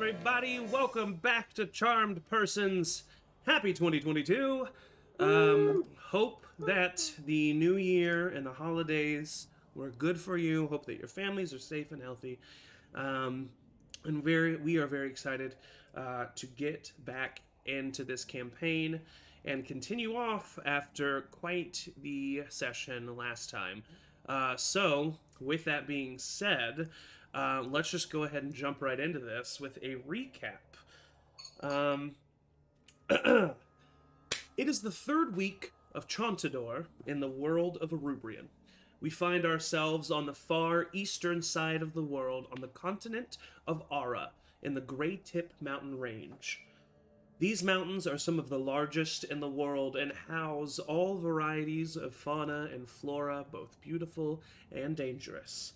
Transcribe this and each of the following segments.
everybody? Welcome back to Charmed Persons. Happy 2022. Hope that the new year and the holidays were good for you. Hope that your families are safe and healthy. And we are very excited to get back into this campaign and continue off after quite the session last time. So, with that being said, let's just go ahead and jump right into this with a recap. It is the third week of Chontador in the world of Erubrion. We find ourselves on the far eastern side of the world on the continent of Ara in the Grey Tip mountain range. These mountains are some of the largest in the world and house all varieties of fauna and flora, both beautiful and dangerous.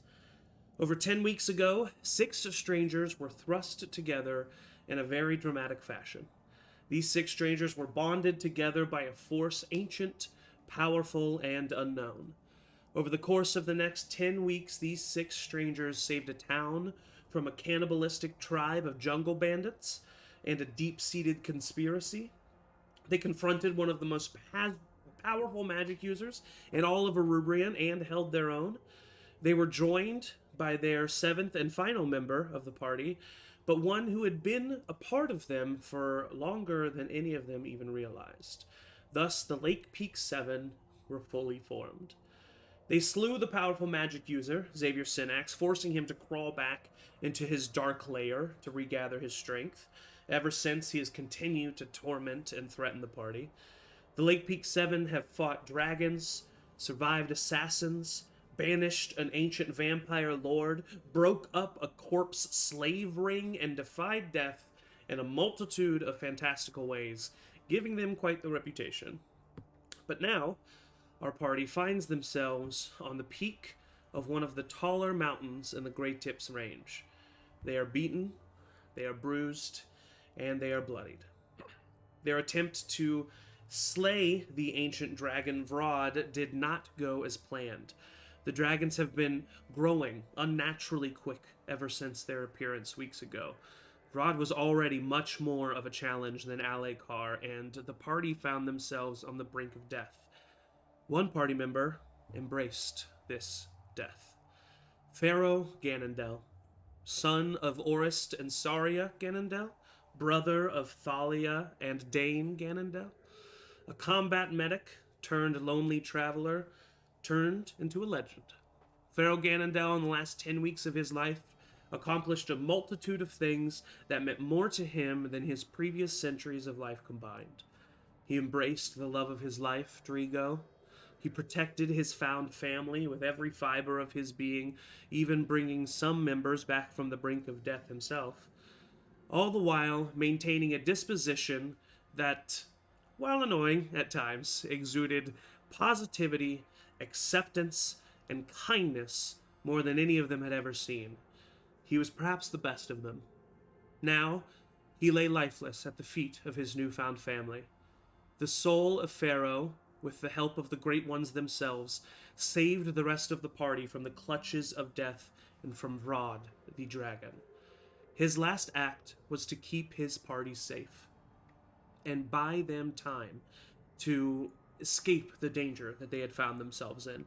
Over 10 weeks ago, 6 strangers were thrust together in a very dramatic fashion. These 6 strangers were bonded together by a force ancient, powerful, and unknown. Over the course of the next 10 weeks, these 6 strangers saved a town from a cannibalistic tribe of jungle bandits and a deep-seated conspiracy. They confronted one of the most powerful magic users in all of Erubrion and held their own. They were joined by their 7th and final member of the party, but one who had been a part of them for longer than any of them even realized. Thus, the Lake Peak 7 were fully formed. They slew the powerful magic user, Xavier Synax, forcing him to crawl back into his dark lair to regather his strength. Ever since, he has continued to torment and threaten the party. The Lake Peak 7 have fought dragons, survived assassins, banished an ancient vampire lord, broke up a corpse slave ring, and defied death in a multitude of fantastical ways, giving them quite the reputation. But now, our party finds themselves on the peak of one of the taller mountains in the Grey Tips range. They are beaten, they are bruised, and they are bloodied. Their attempt to slay the ancient dragon Vrod did not go as planned. The dragons have been growing unnaturally quick ever since their appearance weeks ago. Vrod was already much more of a challenge than Alekar, and the party found themselves on the brink of death. One party member embraced this death. Pharaoh Ganondel, son of Orist and Saria Ganondel, brother of Thalia and Dane Ganondel, a combat medic turned lonely traveler, turned into a legend. Pharaoh Ganondel, in the last 10 weeks of his life, accomplished a multitude of things that meant more to him than his previous centuries of life combined. He embraced the love of his life, Drigo. He protected his found family with every fiber of his being, even bringing some members back from the brink of death himself. All the while maintaining a disposition that, while annoying at times, exuded positivity, acceptance, and kindness more than any of them had ever seen. He was perhaps the best of them. Now, he lay lifeless at the feet of his newfound family. The soul of Pharaoh, with the help of the Great Ones themselves, saved the rest of the party from the clutches of death and from Vrod, the dragon. His last act was to keep his party safe and buy them time to escape the danger that they had found themselves in.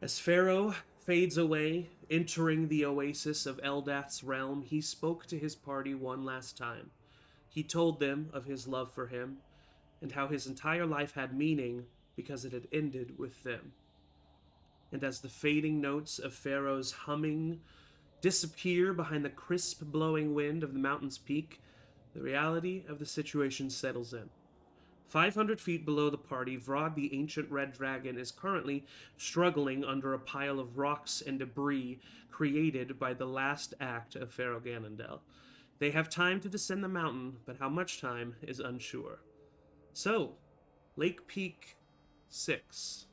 As Pharaoh fades away, entering the oasis of Eldath's realm, he spoke to his party one last time. He told them of his love for him and how his entire life had meaning because it had ended with them. And as the fading notes of Pharaoh's humming disappear behind the crisp blowing wind of the mountain's peak, the reality of the situation settles in. 500 feet below the party, Vrod the ancient red dragon is currently struggling under a pile of rocks and debris created by the last act of Pharaoh Ganondel. They have time to descend the mountain, but how much time is unsure. So, Lake Peak 6.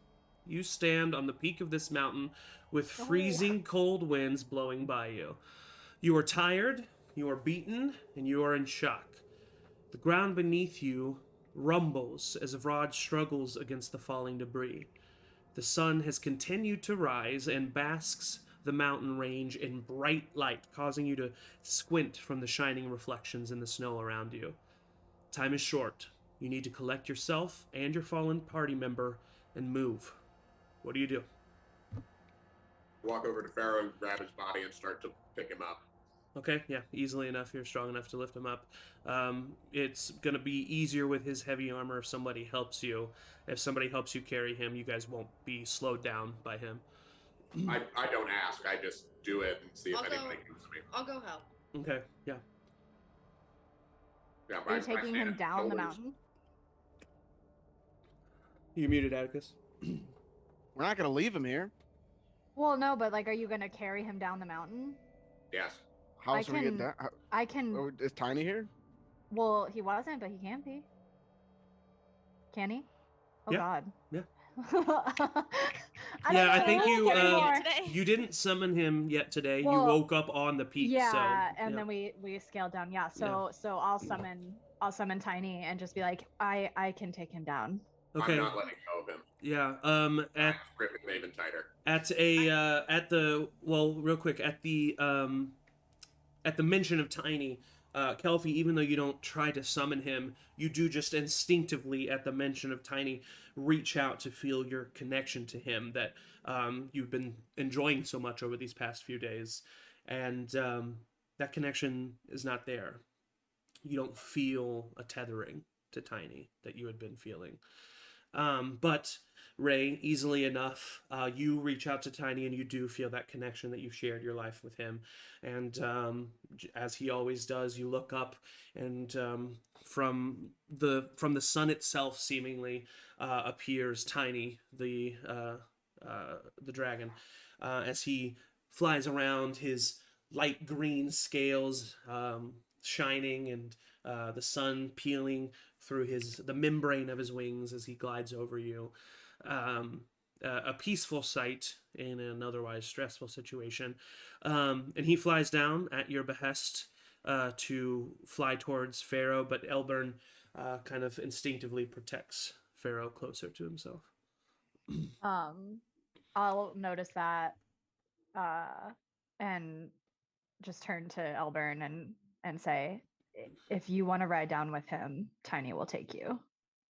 You stand on the peak of this mountain with freezing cold winds blowing by you. You are tired, you are beaten, and you are in shock. The ground beneath you rumbles as Vrod struggles against the falling debris. The sun has continued to rise and basks the mountain range in bright light, causing you to squint from the shining reflections in the snow around you. Time is short. You need to collect yourself and your fallen party member and move. What do you do? Walk over to Pharaoh and grab his body and start to pick him up. Okay, yeah, easily enough. You're strong enough to lift him up. It's gonna be easier with his heavy armor if somebody helps you. If somebody helps you carry him, you guys won't be slowed down by him. I don't ask. I just do it and see if anybody comes to me. I'll go help. Okay, yeah. Yeah, Are you taking him down the mountain? You muted, Atticus. We're not gonna leave him here. Well, no, but like, are you gonna carry him down the mountain? Yes. How else we get down? I can. Oh, is Tiny here? Well, he wasn't, but he can be. Can he? Oh yeah. God. Yeah. I think you didn't summon him yet today. Well, you woke up on the peak. Yeah, so, and then we scaled down. Yeah. So I'll summon Tiny and just be like, I can take him down. Okay. I'm not letting go of him. Yeah. I'm gripping him even tighter. At the mention of Tiny, Kelpie, even though you don't try to summon him, you do just instinctively, at the mention of Tiny, reach out to feel your connection to him that you've been enjoying so much over these past few days. And that connection is not there. You don't feel a tethering to Tiny that you had been feeling. But Ray, easily enough, you reach out to Tiny and you do feel that connection that you've shared your life with him. And as he always does, you look up and from the sun itself seemingly appears Tiny, the dragon, as he flies around, his light green scales shining and the sun peeling through the membrane of his wings as he glides over you. A peaceful sight in an otherwise stressful situation. And he flies down at your behest to fly towards Pharaoh, but Elburn kind of instinctively protects Pharaoh closer to himself. I'll notice that and just turn to Elburn and say, if you want to ride down with him, Tiny will take you,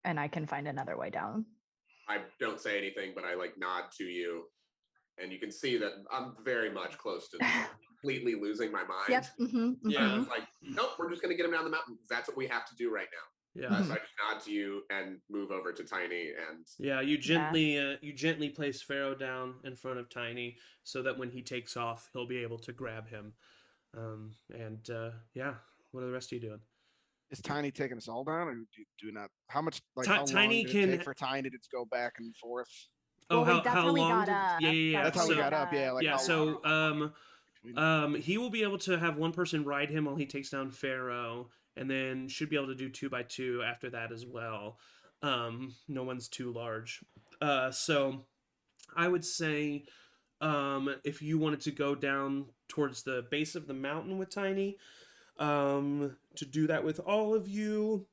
and I can find another way down. I don't say anything, but I nod to you, and you can see that I'm very much close to completely losing my mind. Yep. Mm-hmm, yeah. I was like, nope, we're just gonna get him down the mountain. That's what we have to do right now. Yeah. So I just nod to you and move over to Tiny, and you gently place Pharaoh down in front of Tiny so that when he takes off, he'll be able to grab him. What are the rest of you doing? Is Tiny taking us all down, or do not? How much? How Tiny long did it take for Tiny to go back and forth? Oh, well, how long? Yeah. That's how we got up. Yeah. So he will be able to have one person ride him while he takes down Pharaoh, and then should be able to do 2 by 2 after that as well. No one's too large. So I would say, if you wanted to go down towards the base of the mountain with Tiny, to do that with all of you,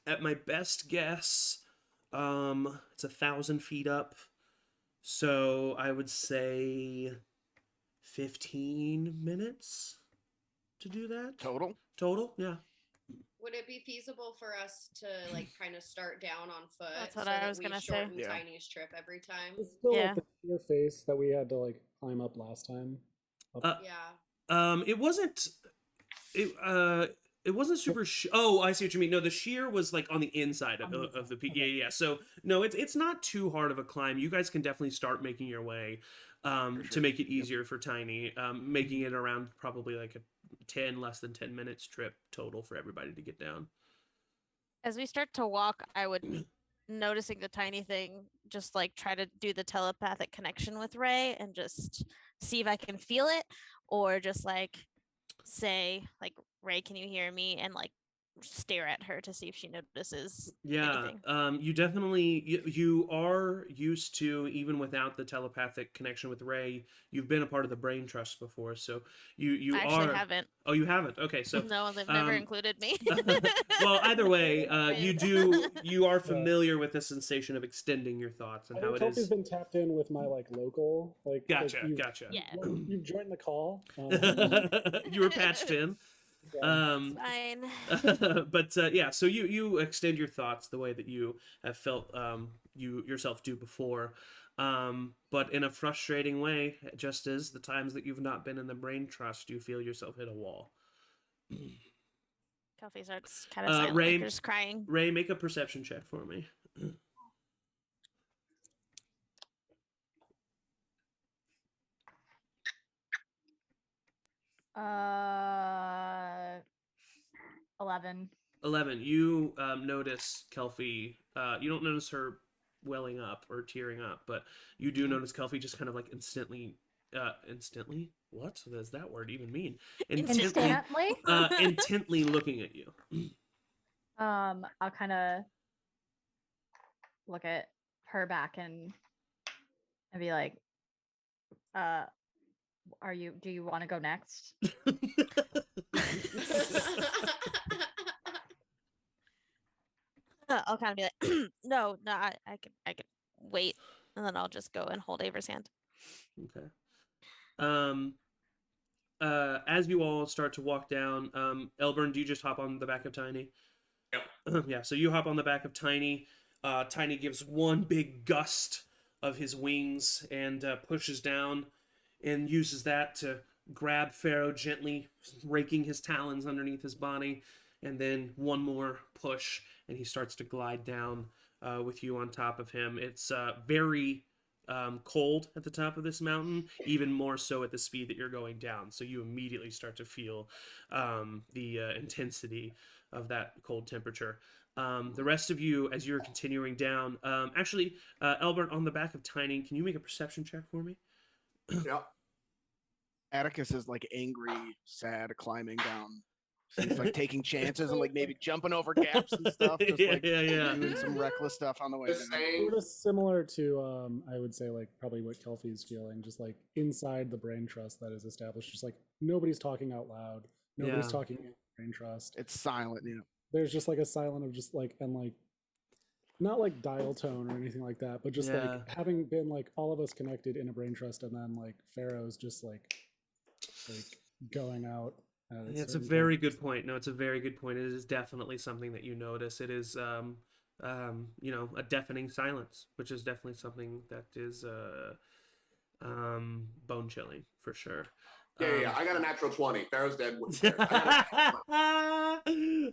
at my best guess, it's 1,000 feet up. So I would say 15 minutes to do that. Total, yeah. Would it be feasible for us to kind of start down on foot? That's what I was gonna say. Tiny's trip every time. It's still the sheer face that we had to climb up last time. It wasn't. It wasn't super. Oh, I see what you mean. No, the sheer was on the inside of the peak. Yeah. So no, it's not too hard of a climb. You guys can definitely start making your way to make it easier for Tiny. Making it around probably a less than 10 minutes trip total for everybody to get down. As we start to walk, I would, noticing the Tiny thing, just try to do the telepathic connection with Ray and just see if I can feel it, or just say, Ray, can you hear me? And stare at her to see if she notices Yeah, anything. you definitely you are used to, even without the telepathic connection with Ray. You've been a part of the brain trust before, so you I actually are. haven't. Oh, you haven't. Okay, so No, they've never um, included me. well, either way, you are Yeah. familiar with the sensation of extending your thoughts and I how think it Kelpie's is. been tapped in with my like local, like Gotcha, you've gotcha. Yeah. you've joined the call. You were patched in. Yeah. It's fine. But yeah, so you extend your thoughts the way that you have felt you yourself do before, but in a frustrating way, just as the times that you've not been in the brain trust, you feel yourself hit a wall. Kelsey starts kind of silent, Ray, like just crying. Ray, make a perception check for me. 11. 11. You notice Kelpie. You don't notice her welling up or tearing up, but you do notice Kelpie just kind of like instantly. What does that word even mean? Instantly. Intently looking at you. I'll kind of look at her back and be like, do you want to go next? I'll kind of be like, no, I can wait, and then I'll just go and hold Ava's hand. Okay. As you all start to walk down, Elburn, do you just hop on the back of Tiny? Yep. Yeah, so you hop on the back of Tiny. Tiny gives one big gust of his wings and pushes down and uses that to grab Pharaoh gently, raking his talons underneath his body. And then one more push, and he starts to glide down with you on top of him. It's very cold at the top of this mountain, even more so at the speed that you're going down. So you immediately start to feel the intensity of that cold temperature. The rest of you, as you're continuing down, Albert, on the back of Tiny, can you make a perception check for me? Yep. Atticus is like angry, sad, climbing down. So he's like taking chances and like maybe jumping over gaps and stuff, just like yeah. doing some reckless stuff on the way Just down. saying. Sort of similar to I would say like probably what Kelpie's feeling, just like inside the brain trust that is established, just like nobody's talking out loud, nobody's Yeah. talking in the brain trust. It's silent, you know. There's just like a silent of just like, and like not like dial tone or anything like that, but just Yeah. like having been like all of us connected in a brain trust, and then like Pharaoh's just like going out. It's a very good point. No, it's a very good point. It is definitely something that you notice. It is, a deafening silence, which is definitely something that is bone chilling for sure. Yeah. I got a natural 20. Pharaoh's dead.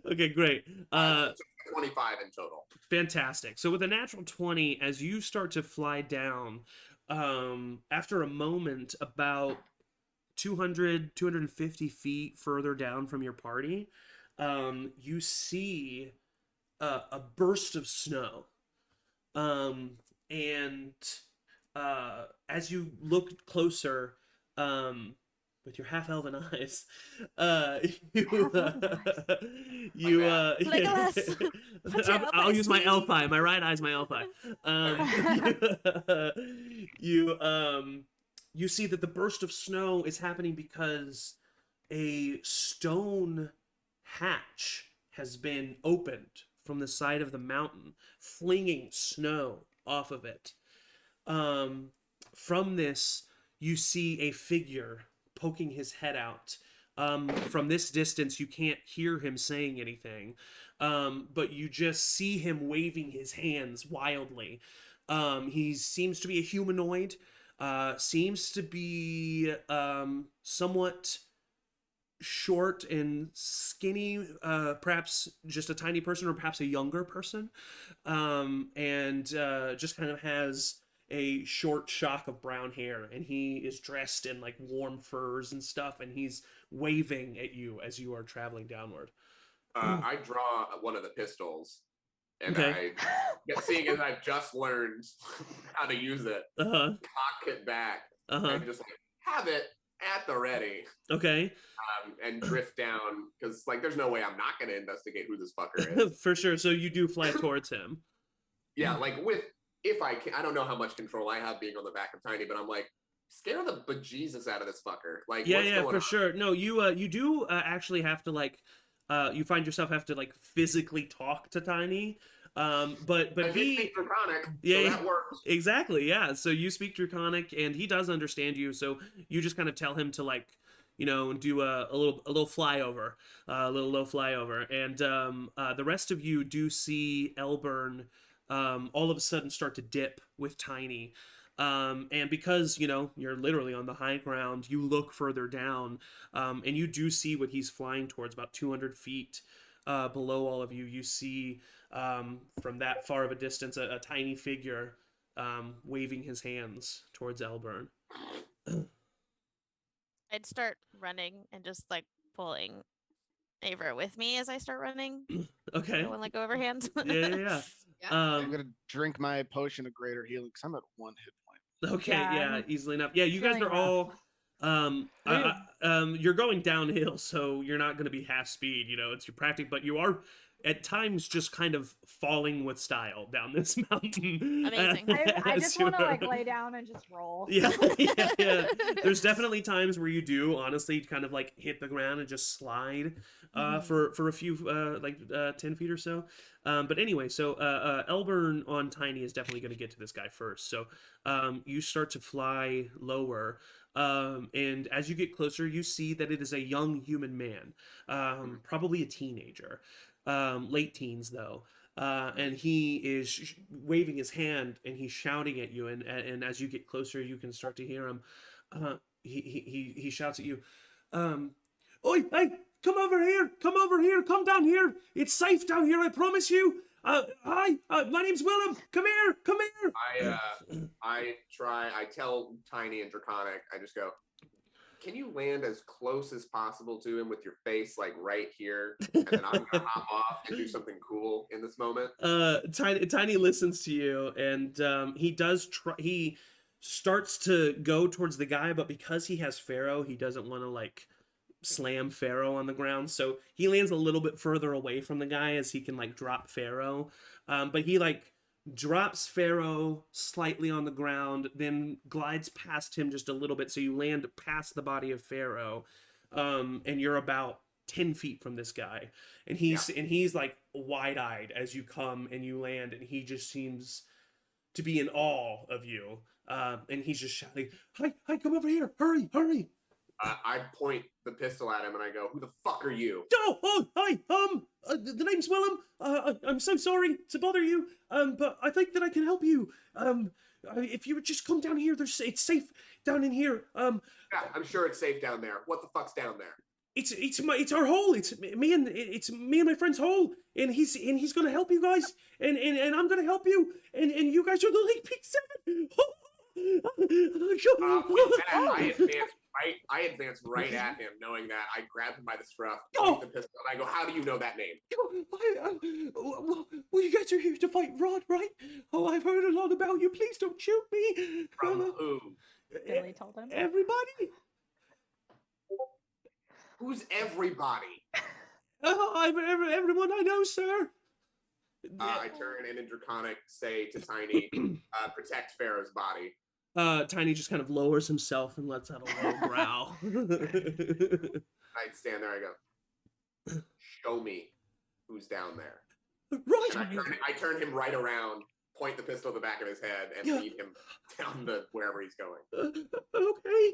Okay, great. 25 in total. Fantastic. So with a natural 20, as you start to fly down, after a moment, about 250 feet further down from your party, you see a burst of snow. And as you look closer, with your half-elven eyes, I'll use my elf eye. My right eye is my elf eye. You see that the burst of snow is happening because a stone hatch has been opened from the side of the mountain, flinging snow off of it. From this, you see a figure poking his head out. From this distance, you can't hear him saying anything, but you just see him waving his hands wildly. He seems to be a humanoid. Seems to be somewhat short and skinny, perhaps just a tiny person or perhaps a younger person, and just kind of has a short shock of brown hair, and he is dressed in like warm furs and stuff, and he's waving at you as you are traveling downward. I draw one of the pistols, and Okay. seeing as I've just learned how to use it, cock it back, and just like have it, at the ready. Okay. And drift down because like there's no way I'm not gonna investigate who this fucker is. For sure. So you do fly towards him. Yeah, like if I can, I don't know how much control I have being on the back of Tiny, but I'm like scare the bejesus out of this fucker. Like Yeah, what's yeah, going for on? sure. No, you do actually have to like you find yourself have to like physically talk to Tiny. But I did he speak Draconic, yeah, so yeah, that works. exactly, yeah. So you speak Draconic and he does understand you, so you just kind of tell him to like do a little flyover, a little low flyover, and the rest of you do see Elburn all of a sudden start to dip with Tiny. And because you're literally on the high ground, you look further down, and you do see what he's flying towards, about 200 feet below all of you. You see from that far of a distance a tiny figure waving his hands towards Elburn. I'd start running and just like pulling Ava with me as I start running. Okay. Go and let go of her hands. Yeah. Yeah. I'm gonna drink my potion of greater healing because I'm at 1 hit point. Okay, Yeah, yeah, I'm easily enough. Yeah, you guys feeling are all you're going downhill, so you're not going to be half speed, it's your practice, but you are at times just kind of falling with style down this mountain. Amazing. I as just you want to are- like lay down and just roll. Yeah, yeah. There's definitely times where you do honestly kind of like hit the ground and just slide for a few 10 feet or so. But anyway, so Elburn on Tiny is definitely going to get to this guy first. So you start to fly lower. And as you get closer, you see that it is a young human man, probably a teenager, late teens though. And he is waving his hand and he's shouting at you. And as you get closer, you can start to hear him. He shouts at you, "Oi, hey, come over here! Come down here! It's safe down here, I promise you! Hi, my name's Willem! Come here! I tell Tiny and Draconic, I just go, can you land as close as possible to him with your face like right here? And then I'm gonna hop off and do something cool in this moment. Tiny listens to you, and he does try. He starts to go towards the guy, but because he has Pharaoh, he doesn't want to like slam Pharaoh on the ground, so he lands a little bit further away from the guy as he can like drop Pharaoh. But he like drops Pharaoh slightly on the ground, then glides past him just a little bit, so you land past the body of Pharaoh, and you're about 10 feet from this guy, and he's like wide-eyed as you come and you land, and he just seems to be in awe of you, and he's just shouting, hi, come over here, hurry. I point the pistol at him and I go, who the fuck are you? Oh, hi, the name's Willem. I'm so sorry to bother you, but I think that I can help you. If you would just come down here, it's safe down in here. Yeah, I'm sure it's safe down there. What the fuck's down there? It's our hole. It's me and my friend's hole, and he's gonna help you guys, and I'm gonna help you, and you guys are the Lake Peak Seven. I advanced right at him, knowing that. I grabbed him by the scruff, point the pistol, and I go, how do you know that name? Well, you guys are here to fight Rod, right? Oh, I've heard a lot about you. Please don't shoot me. From who? Billy told him. Everybody. Who's everybody? Everyone I know, sir. I turn and in Draconic say to Tiny, protect Pharaoh's body. Tiny just kind of lowers himself and lets out a low growl. I stand there, I go, show me who's down there. Right. And I turn him right around, point the pistol at the back of his head, and lead him down wherever he's going. Okay.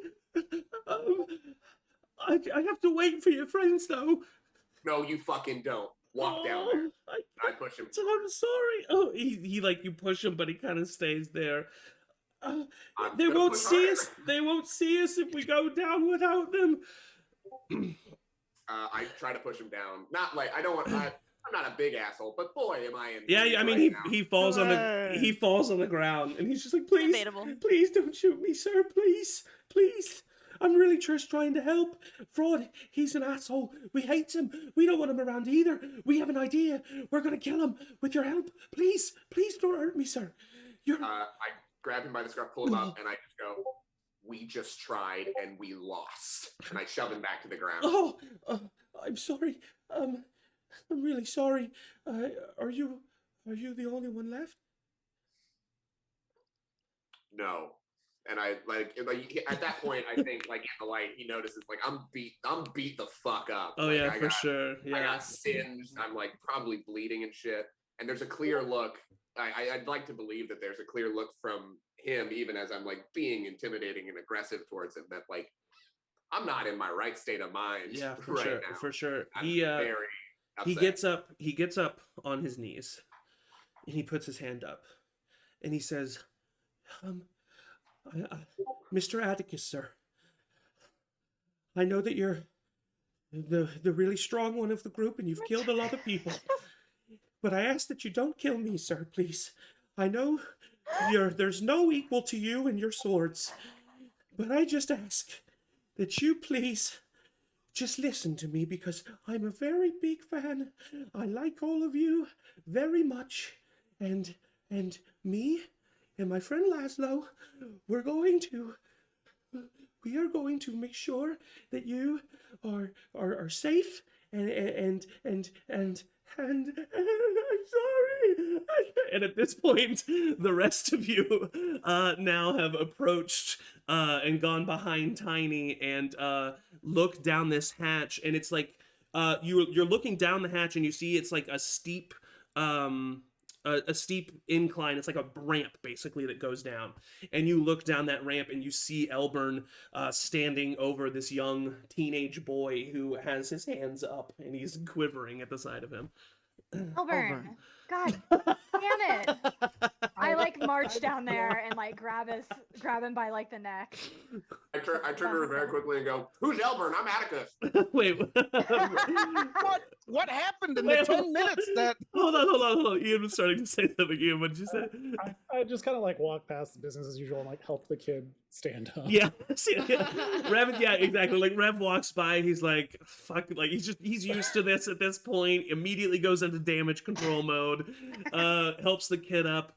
I have to wait for your friends, though. No, you fucking don't. Walk down there. I push him. I'm sorry. Oh, he like you push him, but he kind of stays there. They won't see us. They won't see us if we go down without them. I try to push him down. Not like I don't want. I'm not a big asshole, but boy, am I in. Yeah. I mean, he falls on the ground, and he's just like, please, Debatable. please don't shoot me, sir. Please. I'm really just trying to help. Fraud, he's an asshole. We hate him. We don't want him around either. We have an idea. We're gonna kill him with your help. Please don't hurt me, sir. I grab him by the scruff, pull him up, and I just go, we just tried and we lost. And I shove him back to the ground. Oh, I'm sorry. I'm really sorry. Are you the only one left? No. And I like at that point, I think like in the light, he notices like I'm beat the fuck up. Oh like, yeah, for sure. I Yeah. got singed. I'm like probably bleeding and shit. And there's a clear look. I'd like to believe that there's a clear look from him, even as I'm like being intimidating and aggressive towards him, that like I'm not in my right state of mind. Yeah, for right sure. now. For sure. I'm He very he upset. gets up on his knees and he puts his hand up and he says, Mr. Atticus, sir, I know that you're the really strong one of the group and you've killed a lot of people. But I ask that you don't kill me, sir, please. I know there's no equal to you and your swords. But I just ask that you please just listen to me because I'm a very big fan. I like all of you very much. And me and my friend Laszlo, we are going to make sure that you are safe and I'm sorry. And at this point, the rest of you now have approached and gone behind Tiny and look down this hatch. And it's like you're looking down the hatch and you see it's like a steep incline. It's like a ramp basically that goes down. And you look down that ramp and you see Elburn standing over this young teenage boy who has his hands up and he's quivering at the side of him. Elburn. God damn it. I like march down there and like grab him by like the neck. I turn to her very quickly and go, "Who's Elburn? I'm Atticus." Wait. What happened in the 10 minutes that Hold on. Ian was starting to say something. Ian, what did you say? I just kind of like walk past the business as usual and like help the kid stand up. Yeah. Rev, yeah, exactly. Like Rev walks by, he's like, fuck, like he's used to this at this point, immediately goes into damage control mode, helps the kid up.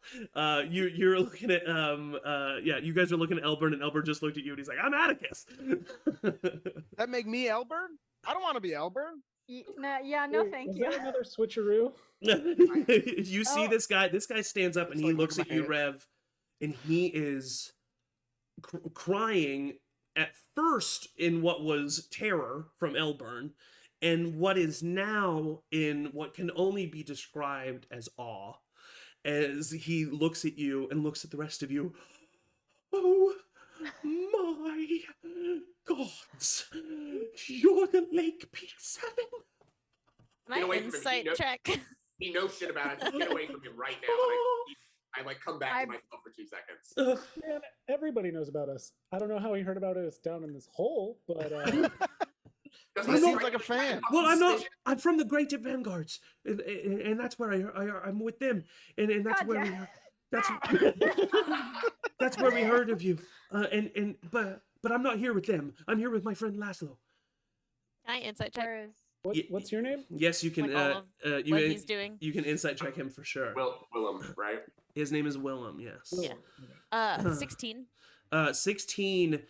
You're looking at you guys are looking at Elburn and Elburn just looked at you and he's like, I'm Atticus. that make me Elburn? I don't want to be Elburn. No, Wait, thank was you. that another switcheroo? You see Oh. this guy stands up and It's he like, looks look at at you, my Rev, and he is crying at first in what was terror from Elburn, and what is now in what can only be described as awe, as he looks at you and looks at the rest of you. Oh my gods, you're the Lake P7. My away from him, insight you know- check. He knows shit about it. Get away from him right now. And I like come back to myself for 2 seconds. Man, everybody knows about us. I don't know how he heard about us down in this hole, but Doesn't He it seems seem like a fan. Well, I'm from the Great Tip Vanguards, and that's where I'm with them, and that's God, where yeah. that's where we heard of you, but I'm not here with them. I'm here with my friend Laszlo. Can I insight check what's your name? Yes, you can. Like all of You what he's doing? you can insight check him for sure. Willem, right? His name is Willem. Yes. Yeah. 16. 16.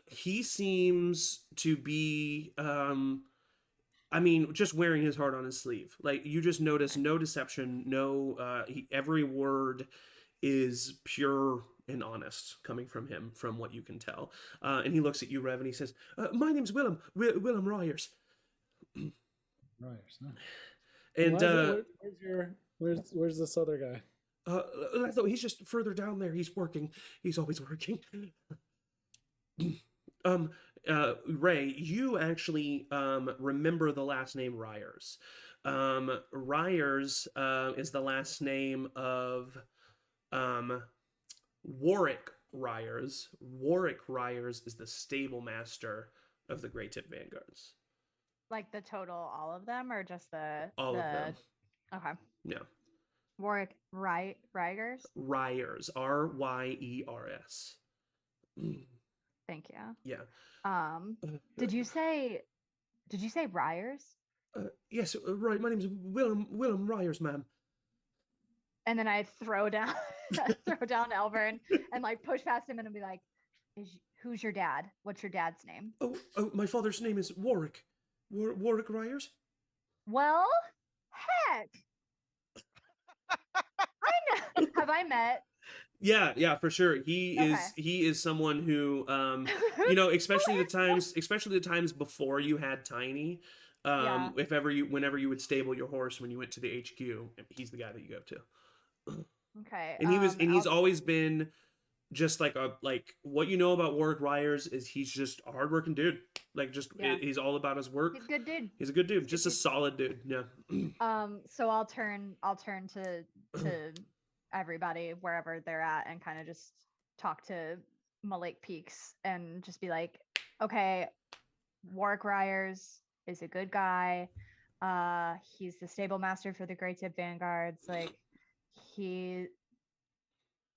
He seems to be I mean, just wearing his heart on his sleeve. Like, you just notice no deception, no every word is pure and honest coming from him, from what you can tell. And he looks at you, Rev, and he says, my name's Willem Ryers. Right. So. And where's this other guy? he's just further down there. He's working. He's always working. Ray, you actually remember the last name Ryers. Ryers is the last name of Warwick Ryers. Warwick Ryers is the stable master of the Great Tip Vanguards. Like the total, all of them, or just All of them. Okay. Yeah. Warwick Ryers. Ryers. Ryers. Thank you. Yeah. Did you say Ryers? Yes, right. My name's Willem Ryers, ma'am. And then I throw down Elburn and like push past him and be like, Who's your dad? What's your dad's name? Oh, my father's name is Warwick. Warwick Ryers? Well, heck. I know. Have I met? Yeah, for sure. He Okay. is someone who especially the times before you had Tiny, Yeah. whenever you would stable your horse when you went to the HQ, he's the guy that you go to. Okay. And he's always been just like what you know about Warwick Ryers is he's just a hardworking dude. Like Yeah. he's all about his work. He's a good dude. He's a good dude, He's a just a good dude. solid dude. Yeah. So I'll turn to everybody wherever they're at and kind of just talk to Malik Peaks and just be like, okay, Warwick Ryers is a good guy. He's the stable master for the Great Tip Vanguards. Like he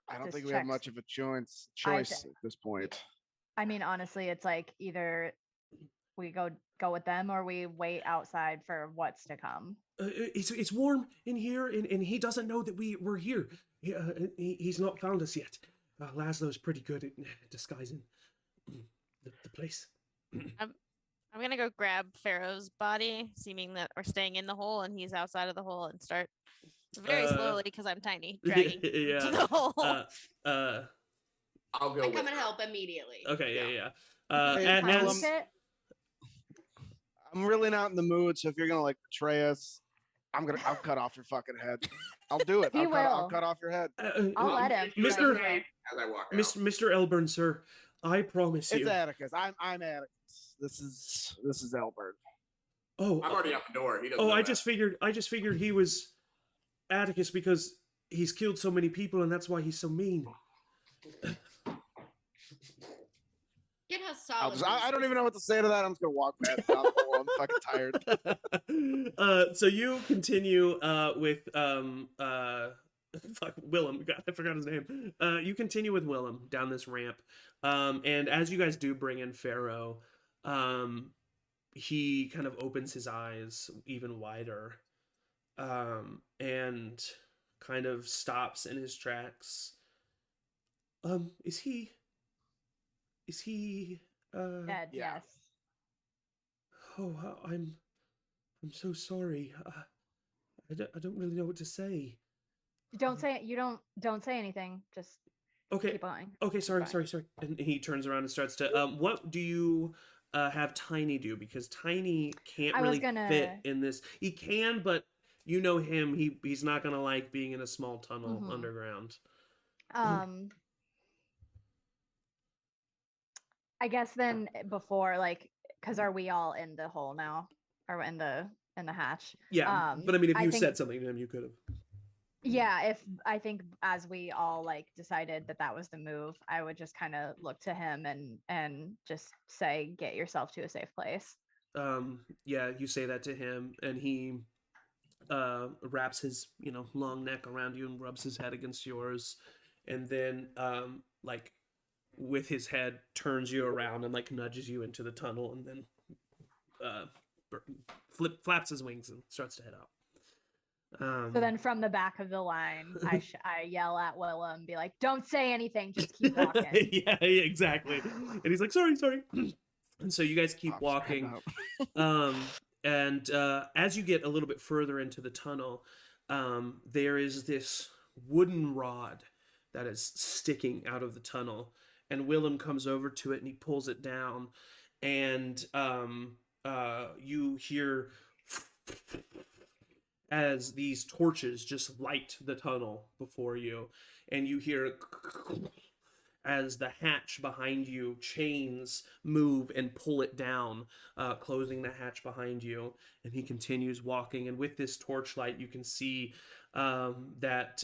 I don't just think we have checks- much of a choice I at th- this point. I mean, honestly, it's like either we go with them or we wait outside for what's to come. It's warm in here, and he doesn't know that we're here. He's not found us yet. Laszlo's pretty good at disguising the place. I'm gonna go grab Pharaoh's body, seeming that we're staying in the hole and he's outside of the hole, and start very slowly because I'm tiny, dragging yeah. to the hole. I'll go I with come and her. help immediately. Okay, yeah. Hey, And Willem. as, I'm really not in the mood, so if you're gonna like betray us, I'll cut off your fucking head. I'll do it. He I'll will. cut off your head. I'll let him. Mr. Do it. As I walk out. Mr. Elburn, sir, I promise It's you. Atticus. I'm Atticus. This is Elbert. Oh, I'm already out the door. He doesn't. oh, know I that. just figured he was Atticus because he's killed so many people, and that's why he's so mean. Get how solid. I don't even know what to say to that. I'm just gonna walk back down the hole. I'm fucking tired. So you continue with Willem. God, I forgot his name. You continue with Willem down this ramp, and as you guys do bring in Pharaoh, he kind of opens his eyes even wider, and kind of stops in his tracks. Is he Dead, Yeah. yes. Oh, I'm so sorry. I don't really know what to say. Don't say don't say anything. Just Okay. keep going. Okay, sorry. Fine. And he turns around and starts to what do you have Tiny do? Because Tiny can't I was really gonna- fit in this. He can, but you know him, he's not gonna like being in a small tunnel Mhm. underground. I guess then before because are we all in the hole now? Or in the hatch? Yeah, but I mean, if I you think- said something to him, you could have. Yeah, if I think as we all decided that was the move, I would just kind of look to him and just say, get yourself to a safe place. Yeah, you say that to him, and he wraps his long neck around you and rubs his head against yours, and then with his head turns you around and nudges you into the tunnel, and then flaps his wings and starts to head out. So then from the back of the line, I yell at Willem, be like, don't say anything, just keep walking. yeah, exactly. And he's like, sorry. And so you guys keep I'm just heading walking. out. And as you get a little bit further into the tunnel, there is this wooden rod that is sticking out of the tunnel. And Willem comes over to it and he pulls it down. And you hear as these torches just light the tunnel before you. And you hear as the hatch behind you, chains move and pull it down, closing the hatch behind you. And he continues walking. And with this torchlight, you can see that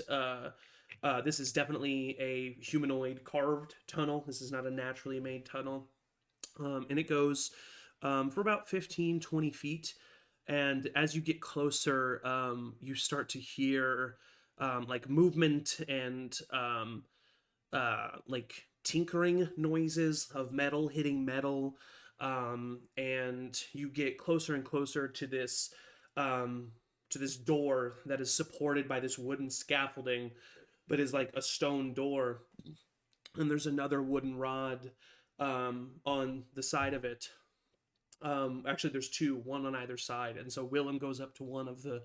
this is definitely a humanoid carved tunnel. This is not a naturally made tunnel. And it goes for about 15, 20 feet. And as you get closer, you start to hear movement and tinkering noises of metal hitting metal, and you get closer and closer to this door that is supported by this wooden scaffolding, but is like a stone door. and there's another wooden rod on the side of it. Actually, there's two, one on either side, and so Willem goes up to one of the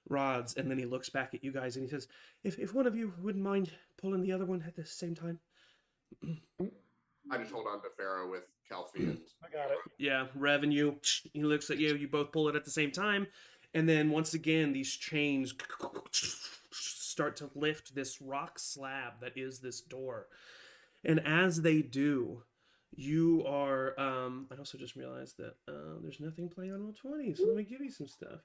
rods, and then he looks back at you guys and he says, "If one of you wouldn't mind pulling the other one at the same time." I just hold on to Pharaoh with Kelpie and I got it. Yeah, revenue. He looks at you. You both pull it at the same time, and then once again, these chains start to lift this rock slab that is this door. And as they do, you are. I also just realized that there's nothing playing on Roll20, so let me give you some stuff.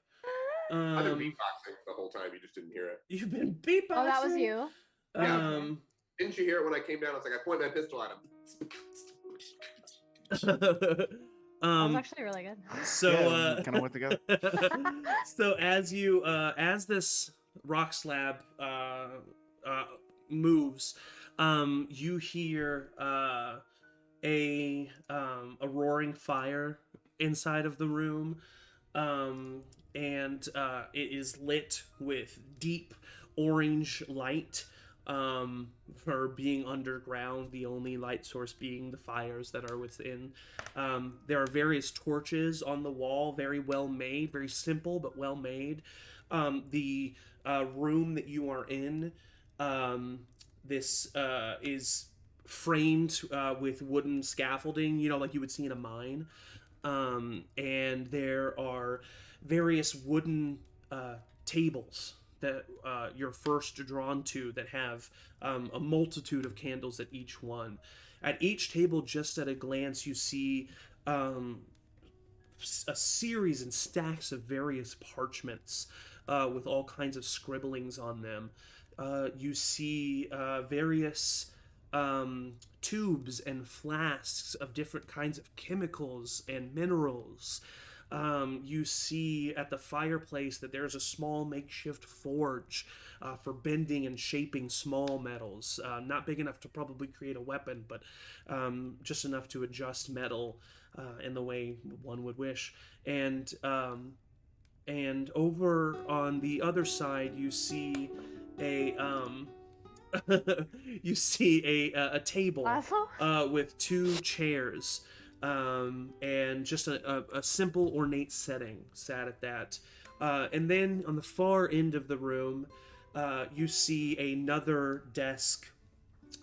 I've been beatboxing the whole time. You just didn't hear it. You've been beatboxing. Oh, that was you. Yeah. Didn't you hear it when I came down? I was like, I pointed my pistol at him. That was actually really good. So kind of went together. so as you as this rock slab moves, you hear a roaring fire inside of the room, and it is lit with deep orange light. For being underground, the only light source being the fires that are within. There are various torches on the wall, very well made, very simple but well made. The room that you are in, this is framed with wooden scaffolding, like you would see in a mine. And there are various wooden tables that you're first drawn to that have a multitude of candles at each one. At each table, just at a glance, you see a series and stacks of various parchments with all kinds of scribblings on them. You see various tubes and flasks of different kinds of chemicals and minerals. You see at the fireplace that there's a small makeshift forge for bending and shaping small metals. Not big enough to probably create a weapon, but just enough to adjust metal in the way one would wish. And over on the other side, you see a a table with two chairs. And just a simple ornate setting sat at that. And then on the far end of the room, you see another desk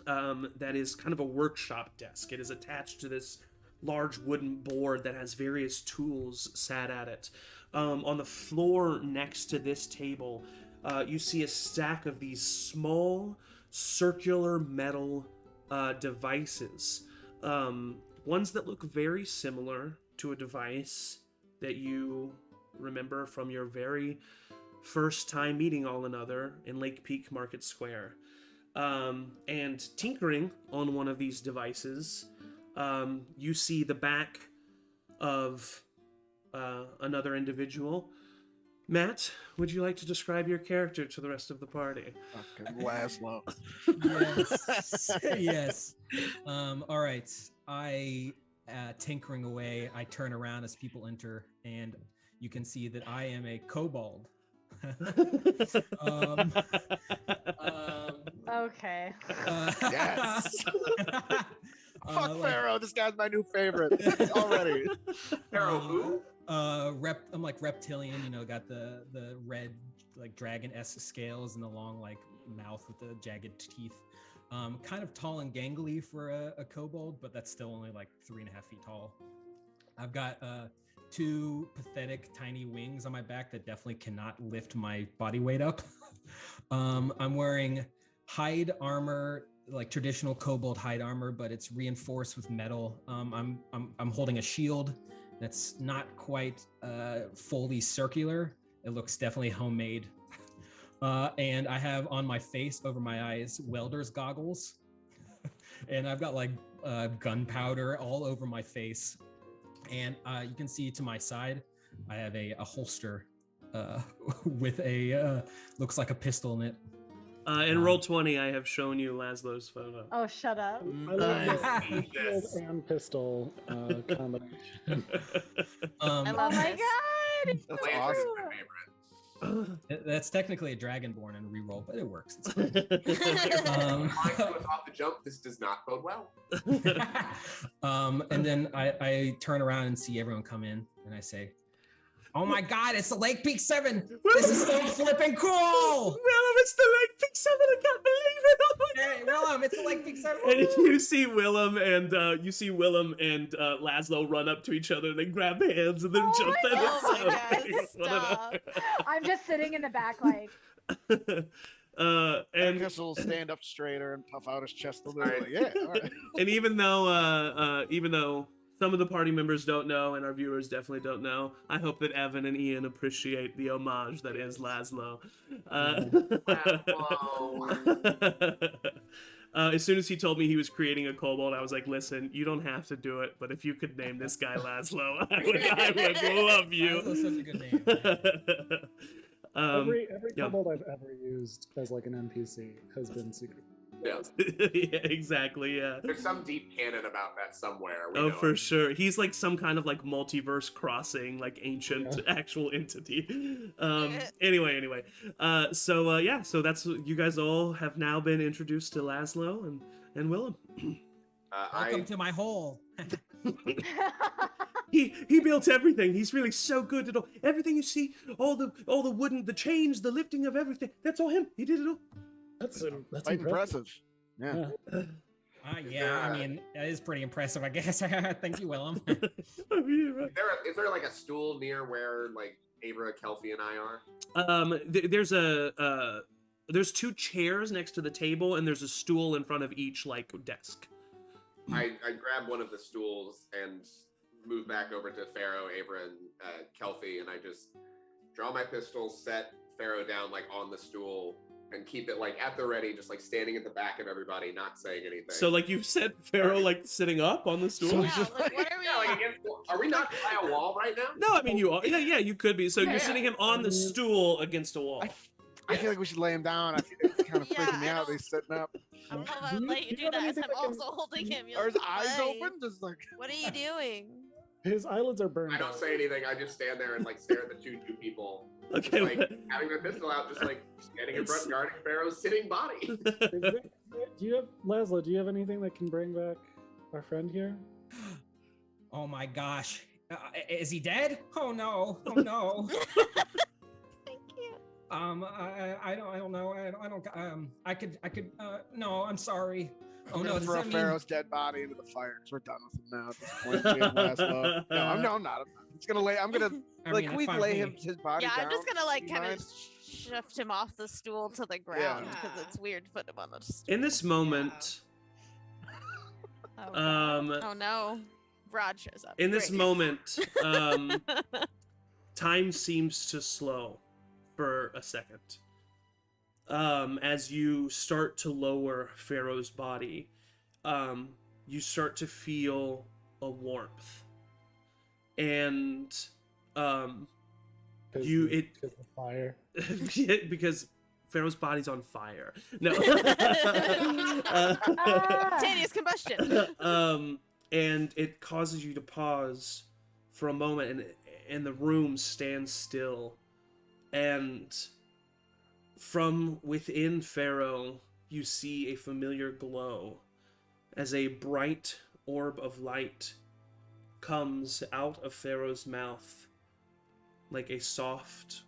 that is kind of a workshop desk. It is attached to this large wooden board that has various tools sat at it. On the floor next to this table, you see a stack of these small circular metal devices. Ones that look very similar to a device that you remember from your very first time meeting all another in Lake Peak Market Square. And tinkering on one of these devices, you see the back of another individual. Matt, would you like to describe your character to the rest of the party? Okay, Laszlo. Yes. Yes. All right. I, tinkering away, I turn around as people enter, and you can see that I am a kobold. Okay. Yes. Fuck Pharaoh. This guy's my new favorite already. Pharaoh who? I'm like reptilian, got the red like dragon-esque scales and the long like mouth with the jagged teeth. Kind of tall and gangly for a kobold, but that's still only like 3.5 feet tall. I've got two pathetic tiny wings on my back that definitely cannot lift my body weight up. I'm wearing hide armor, like traditional kobold hide armor, but it's reinforced with metal. I'm holding a shield that's not quite fully circular. It looks definitely homemade. And I have on my face, over my eyes, welder's goggles. And I've got like gunpowder all over my face. And you can see to my side, I have a holster with a, looks like a pistol in it. In Roll20, I have shown you Laszlo's photo. Oh, shut up. I love the shield and pistol combination. I love Oh my this. god! That's Lance awesome. is my favorite. That's technically a dragonborn and reroll, but it works. It's fine. Mine goes off the jump. This does not bode well. And then I turn around and see everyone come in, and I say, "Oh my God, it's the Lake Peak 7! This is so flipping cool!" Willem, it's the Lake Peak 7! I can't believe it! Oh my Hey, Willem, it's the Lake Peak 7! And you see Willem and Laszlo run up to each other. They grab hands and then Oh jump my in. God. It's so Oh my great. God, One another. I'm just sitting in the back like, And Atticus will stand up straighter and puff out his chest a little. Like, yeah, all right. and even though some of the party members don't know, and our viewers definitely don't know, I hope that Evan and Ian appreciate the homage that is Laszlo. As soon as he told me he was creating a kobold, I was like, "Listen, you don't have to do it, but if you could name this guy Laszlo, I would love you." Laszlo's such a good name. Every yeah. kobold I've ever used as like an NPC has been secret. Yeah. Yeah, exactly. Yeah. There's some deep canon about that somewhere. We Oh, know for it. sure. He's like some kind of like multiverse crossing, like ancient actual entity. Anyway. So that's you guys all have now been introduced to Laszlo and Willem. Welcome to my hole. He built everything. He's really so good at all. Everything you see, all the wooden, the chains, the lifting of everything. That's all him. He did it all. That's Quite impressive. Yeah. Yeah, I mean, that is pretty impressive, I guess. Thank you, Willem. I mean, right. Is there like a stool near where like Abra, Kelpie, and I are? There's two chairs next to the table, and there's a stool in front of each like desk. I grab one of the stools and move back over to Pharaoh, Abra, and Kelpie, and I just draw my pistol, set Pharaoh down like on the stool, and keep it like at the ready, just like standing at the back of everybody, not saying anything. So like you said, Pharaoh like sitting up on the stool. So Yeah, like, what are we? Yeah, like against, are we not by a wall right now? No, I mean you are. Yeah, you could be. So Yeah. you're sitting him on the stool against a wall. I feel like we should lay him down. I feel it's kind of Yeah, freaking me I out. don't- He's sitting up. I don't know if I would let you Do you do have that as anything I'm that can- also holding him. Are his You'll eyes play. open? Just like. What are you doing? His eyelids are burned. I don't out. say anything. I just stand there and like stare at the two people, Okay. like having my pistol out, just like standing in front, guarding Pharaoh's sitting body. Is there- do you have Laszlo? Do you have anything that can bring back our friend here? Oh my gosh. Is he dead? Oh no. Oh no. Thank you. I don't know. I could, no, I'm sorry. I'm Oh gonna no, does throw that mean? Pharaoh's dead body into the fire because we're done with him now at this point. We have Laszlo. No, I'm not. It's gonna lay. I'm gonna I like mean, can we that's fine lay with him me. his body Yeah, down. I'm just gonna like Do you kind of mind? shift him off the stool to the ground because Yeah. it's weird to put him on the stool. In this moment, oh, God. Oh no, Rod shows up. in this Great. moment, time seems to slow for a second. As you start to lower Pharaoh's body, you start to feel a warmth, and 'Cause you the- it 'cause the fire. because Pharaoh's body's on fire. No. Spontaneous combustion. And it causes you to pause for a moment, and the room stands still, and from within Pharaoh you see a familiar glow as a bright orb of light comes out of Pharaoh's mouth like a soft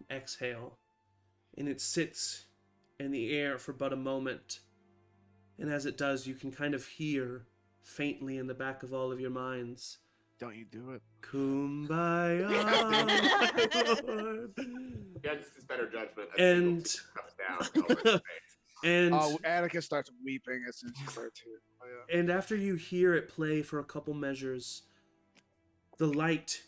exhale, and it sits in the air for but a moment. And as it does, you can kind of hear faintly in the back of all of your minds, Don't you do it? Kumbaya, my lord. Against his better judgment, a And- single tear comes down over his face. And Oh, Atticus starts weeping as soon as he starts hearing. Oh, yeah. and after you hear it play for a couple measures, the light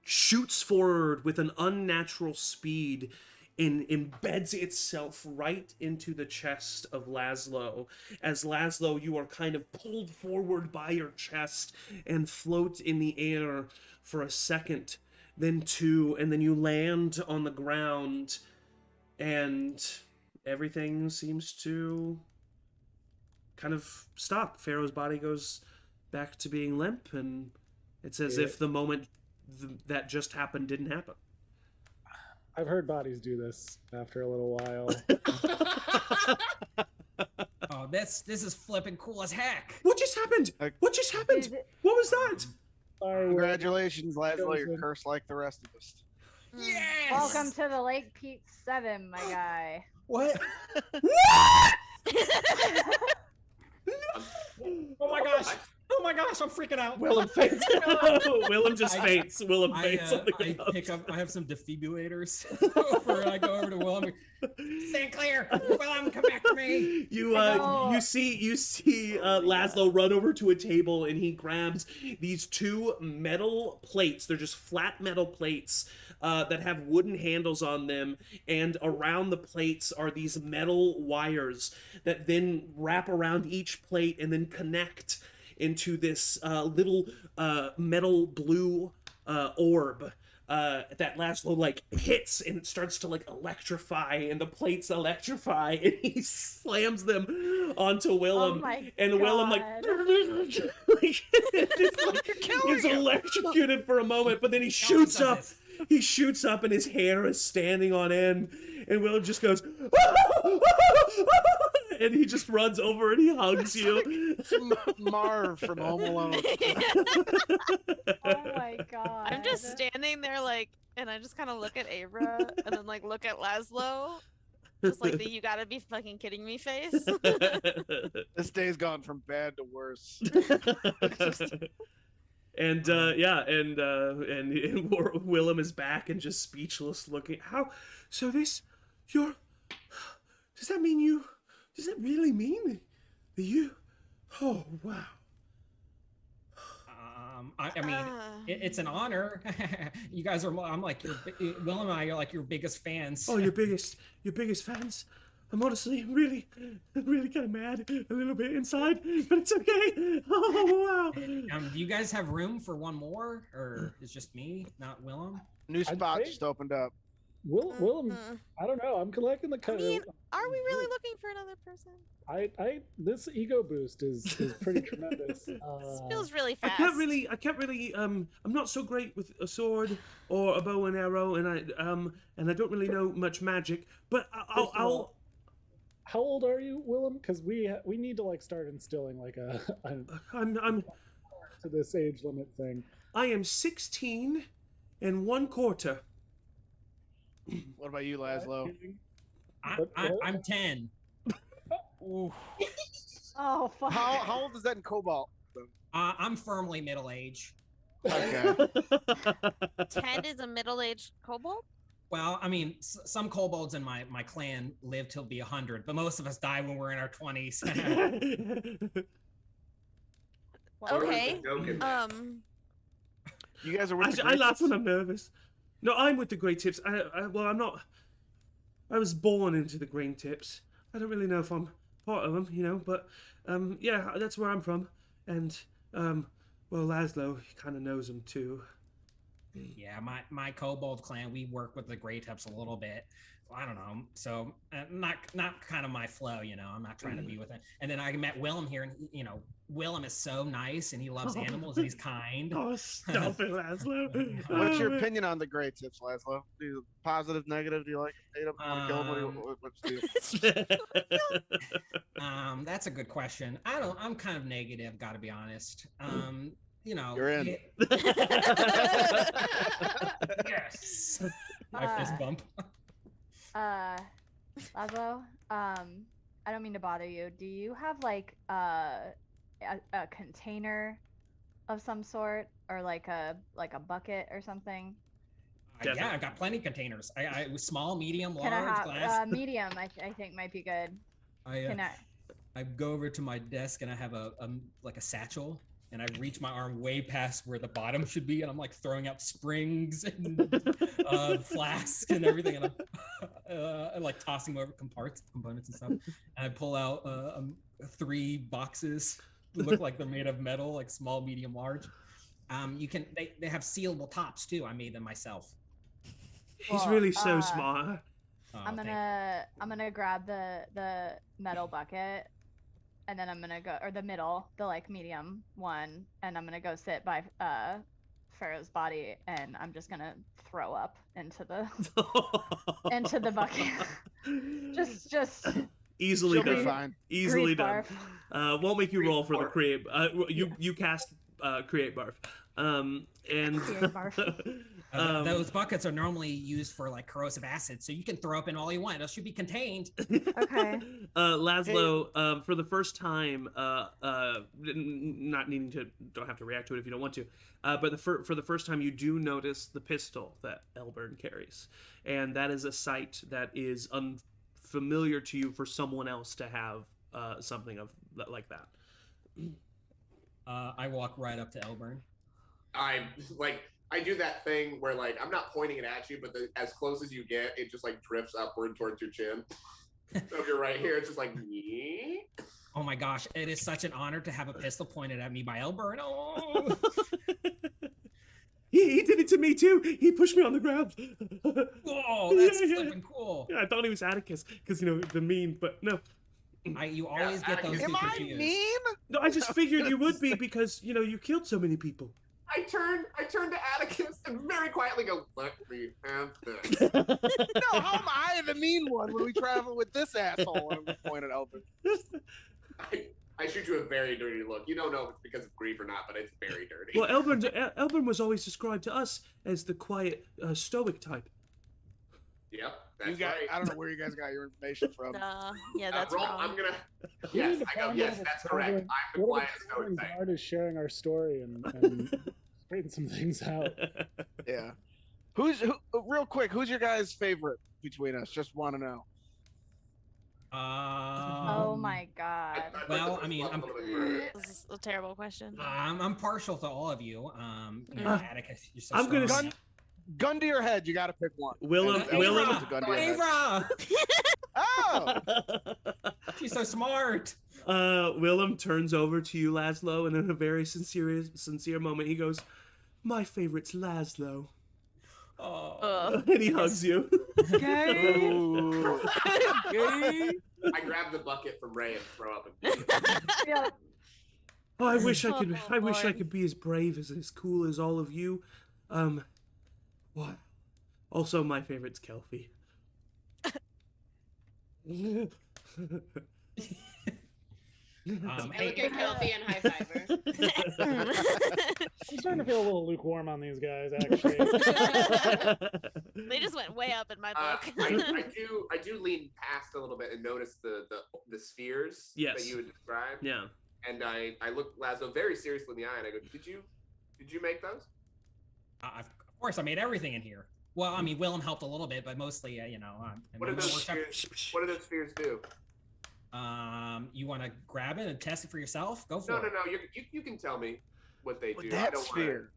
shoots forward with an unnatural speed and embeds itself right into the chest of Laszlo. As Laszlo, you are kind of pulled forward by your chest and float in the air for a second, then two, and then you land on the ground, and everything seems to kind of stop. Pharaoh's body goes back to being limp, and it's as Yeah. if the moment that just happened didn't happen. I've heard bodies do this after a little while. Oh, this is flipping cool as heck. What just happened? What just happened? Dude, What was that? Sorry, Will. Congratulations, Laszlo. You're Chosen. cursed like the rest of us. Yes. welcome to the Lake Pete 7, my guy. What? What? Oh my gosh! Oh my gosh! I'm freaking out. Willem faints. Willem just faints. Willem faints on the I ground. pick up. I have some defibrillators. I go over to Willem. Stand clear, Willem. Come back to me. You No. you see Laszlo run over to a table and he grabs these two metal plates. They're just flat metal plates that have wooden handles on them, and around the plates are these metal wires that then wrap around each plate and then connect into this little metal blue orb that Laszlo like hits, and it starts to like electrify, and the plates electrify, and he slams them onto Willem, Oh my and Willem like, it's electrocuted for a moment, but then he shoots up. He shoots up, and his hair is standing on end, and Willem just goes, and he just runs over and he hugs you. Marv from Home Alone. Oh my god. I'm just standing there like, and I just kind of look at Abra and then like look at Laszlo, just like the "you gotta be fucking kidding me" face. This day's gone from bad to worse. And Willem is back and just speechless, looking. How? So this, you're. Does that mean you? Does that really mean that you? Oh wow. I mean, it's an honor. You guys are. I'm like Willem and I are like your biggest fans. Oh, your biggest fans. I'm honestly really kind of mad, a little bit inside, but it's okay. Oh wow. Do you guys have room for one more, or is just me, not Willem? New spot think- just opened up. Willem, Mm. I don't know. I'm collecting the. I mean, are we really looking for another person? This ego boost is pretty tremendous. This feels really fast. I can't really. I'm not so great with a sword or a bow and arrow, and I don't really know much magic. But I'll. How old are you, Willem? Because we need to like start instilling like I'm. to this age limit thing. I am 16 and 1/4. What about you, Laszlo? I'm 10. Ooh. Oh fuck. How old is that in Cobalt? I'm firmly middle age. Okay. 10 is a middle-aged kobold. Well, I mean, some kobolds in my clan live till be 100, but most of us die when we're in our 20s. Okay. You guys are with the I Great laugh Tips? when I'm nervous. No, I'm with the Grey Tips. I'm not. I was born into the Green Tips. I don't really know if I'm part of them, but yeah, that's where I'm from. And well, Laszlo kind of knows them too. Yeah, my kobold clan, we work with the Grey Tips a little bit. I don't know, so not kind of my flow, I'm not trying to be with it. And then I met Willem here, and Willem is so nice, and he loves animals, and he's kind. Oh, stop it, Laszlo. What's your opinion on the Great Tips, Laszlo? Do you positive, negative? Do you like hate them? Want to kill them? What's the deal? That's a good question. I'm kind of negative, got to be honest. You're in. Yes. My fist bump. Laszlo, I don't mean to bother you. Do you have like a container of some sort, or like a bucket or something? Yeah, I got plenty of containers. I small, medium, large, Can I have glass. medium? I think might be good. I go over to my desk and I have a satchel, and I reach my arm way past where the bottom should be, and I'm like throwing out springs and flasks and everything, and I'm like tossing them over components and stuff. And I pull out 3 boxes that look like they're made of metal, like small, medium, large. They have sealable tops too. I made them myself. He's Well, really so smart. Oh, I'm gonna grab the metal bucket, and then I'm gonna go, or the middle, the like medium one, and I'm gonna go sit by Pharaoh's body, and I'm just gonna throw up into the bucket. just Easily She'll be done. fine. Easily Grief done. barf. Won't make you roll for the Barf. create. You cast create barf. And Create barf. Those buckets are normally used for like corrosive acid, so you can throw up in all you want. It should be contained. Okay. Laszlo, for the first time, not needing to, don't have to react to it if you don't want to, but for the first time, you do notice the pistol that Elburn carries, and that is a sight that is unfamiliar to you for someone else to have something of like that. I walk right up to Elburn. I do that thing where like I'm not pointing it at you, but as close as you get, it just like drifts upward towards your chin. So if you're right here, it's just like me. Oh my gosh, it is such an honor to have a pistol pointed at me by Elburn. Oh, He did it to me too. He pushed me on the ground. whoa, that's Yeah. flipping cool. Yeah, I thought he was Atticus because the mean, but no. You always get those Am two Am I confused. mean? No, I just figured you would be because you killed so many people. I turn to Atticus and very quietly go, "Let me have this." No, how am I the mean one when we travel with this asshole? And we point at Elvin. I shoot you a very dirty look. You don't know if it's because of grief or not, but it's very dirty. Well, Elburn was always described to us as the quiet, stoic type. Yep, that's You got, right. I don't know where you guys got your information from. Yeah, that's roll, wrong. I'm gonna. We need Yes, to I go. find Yes, out if that's correct. Elburn- I'm the what quiet if stoic Elburn type. Guard is sharing our story and straighten some things out. Yeah. Real quick, who's your guys' favorite between us? Just want to know. Oh my god. Well, I mean, I'm- This is a terrible question. I'm partial to all of you. You know, Atticus, you're so I'm gonna strong. s- Gun to your head, you got to pick one. Willem, Elvin, Willem, it's a gun to your head. Avra! Oh, She's so smart. Willem turns over to you, Laszlo, and in a very sincere moment, he goes, "My favorite's Laszlo," Oh. and he hugs you. Ooh. Okay. I grab the bucket from Ray and throw up. And Yeah. Oh, I wish I could. Oh, I wish I boy. could be as brave as cool as all of you. What? Also, my favorite's Kelpie. I look at Kelpie and high five her. I'm starting to feel a little lukewarm on these guys, actually. They just went way up in my book. I do lean past a little bit and notice the spheres Yes. that you had described. Yeah. And I look Lazo very seriously in the eye and I go, Did you make those? Of course, I made everything in here. Well, I mean, Willem helped a little bit, but mostly, you know. What do those spheres do? You want to grab it and test it for yourself? Go for No, it. you can tell me what they do. With I that don't sphere.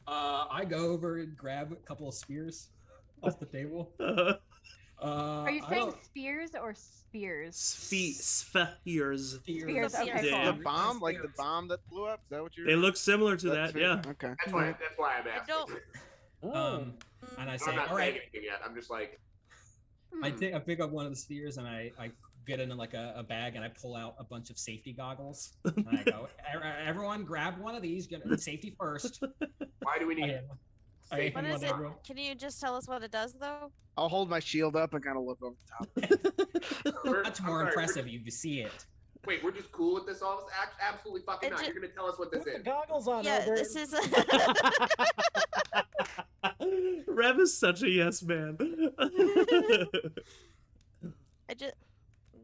I go over and grab a couple of spears off the table. Are you I saying don't- spheres or spears? Spheres. Spears, okay, Spheres. cool. The bomb, like the bomb that blew up. Is that what you're? They look similar to That's that. it? Yeah. Okay. That's why I'm I asking. don't- Oh. And I I'm say, not all saying right. anything yet. I'm just like, I pick up one of the spheres and I get into like a bag and I pull out a bunch of safety goggles. And I go, everyone grab one of these. Get safety first. why do we need I What hand is one to it? everyone. Can you just tell us what it does, though? I'll hold my shield up and kind of look over the top. Much more impressive if you see it. Wait, we're just cool with this all? Absolutely fucking It not. ju- You're gonna tell us what this Put the is. goggles on, Yeah, Albert. this is. Rev is such a yes man.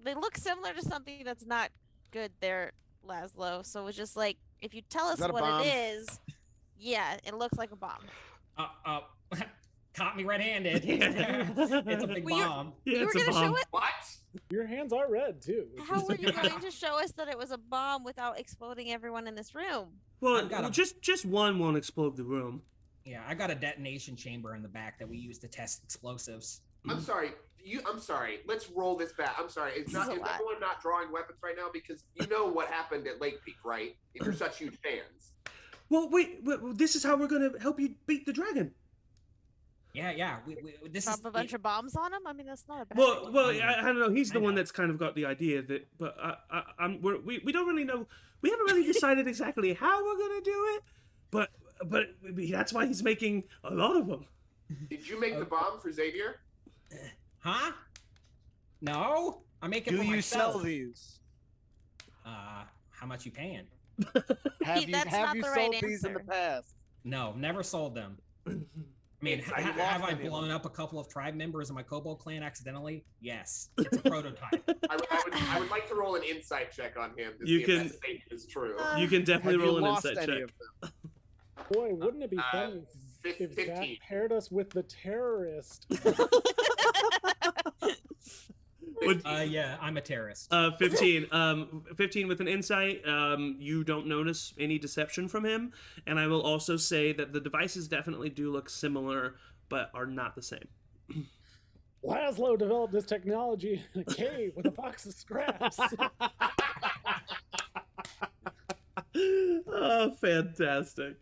They look similar to something that's not good there, Laszlo. So it's just like, if you tell us that a what bomb? it is, yeah, it looks like a bomb. Caught me red-handed. It's a big Well, you're- bomb. Yeah, you were it's a gonna bomb. show it. What? Your hands are red too. which How is- were you going to show us that it was a bomb without exploding everyone in this room? Well, I've got a- just one won't explode the room. Yeah, I got a detonation chamber in the back that we use to test explosives. I'm sorry. I'm sorry. Let's roll this back. I'm sorry. Is This is a lot. everyone not drawing weapons right now? Because you know what happened at Lake Peak, right? If you're such huge fans. Well, wait. This is how we're gonna help you beat the dragon. Yeah. This Drop is a bunch of bombs on him? I mean, that's not a bad Well, idea. I don't know. He's the I one know. that's kind of got the idea that, but we don't really know. We haven't really decided exactly how we're gonna do it. But but that's why he's making a lot of them. Did you make the bomb for Xavier? Huh? No, I make it Do for you myself. sell these? How much you paying? Have you That's have not you the sold right these in the answer. past? No, never sold them. I mean, Inside, you have lost I any of blown them. up a couple of tribe members of my kobold clan accidentally? Yes, it's a prototype. I would like to roll an insight check on him to You see can- if that statement is true. You can definitely Have you roll an lost insight any check. of them? Boy, wouldn't it be funny if that 15. paired us with the terrorist? Would- Yeah, I'm a terrorist. 15. 15 with an insight. You don't notice any deception from him, and I will also say that the devices definitely do look similar, but are not the same. Laszlo developed this technology in a cave with a box of scraps. Oh, fantastic.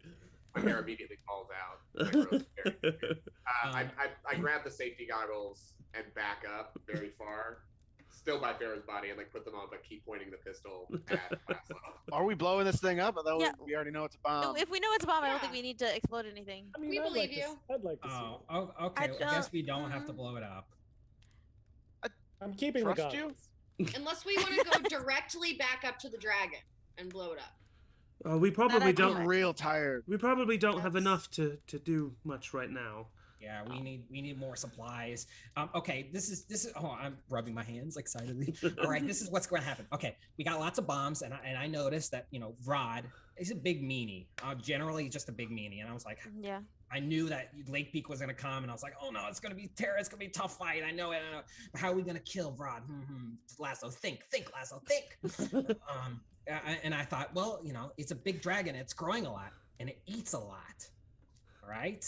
My hair immediately falls out. My gross hair. I grab the safety goggles and back up very far, still by Farrah's body, and like put them on, but keep pointing the pistol at Laszlo. Are we blowing this thing up? I thought Yeah. we already know it's a bomb. If we know it's a bomb, I don't think Yeah. we need to explode anything. I mean, We I'd believe like you. I'd like to see Oh, it. okay. I Well, I guess we don't don't- have to blow it up. I'm keeping the Trust you? goggles. Unless we want to go directly back up to the dragon and blow it up. We probably idea. don't. I'm real tired. We probably don't have That's- enough to do much right now. Yeah, we need more supplies. Okay, this is. Oh, I'm rubbing my hands excitedly. All right, this is what's going to happen. Okay, we got lots of bombs, and I noticed that Rod is a big meanie. Generally, just a big meanie, and I was like, Yeah. I knew that Lake Peak was going to come, and I was like, oh no, it's going to be terror. It's going to be a tough fight. I know it. I know. How are we going to kill Rod? Lasso, think, Lasso, think. And I thought, well, it's a big dragon. It's growing a lot, and it eats a lot. All right,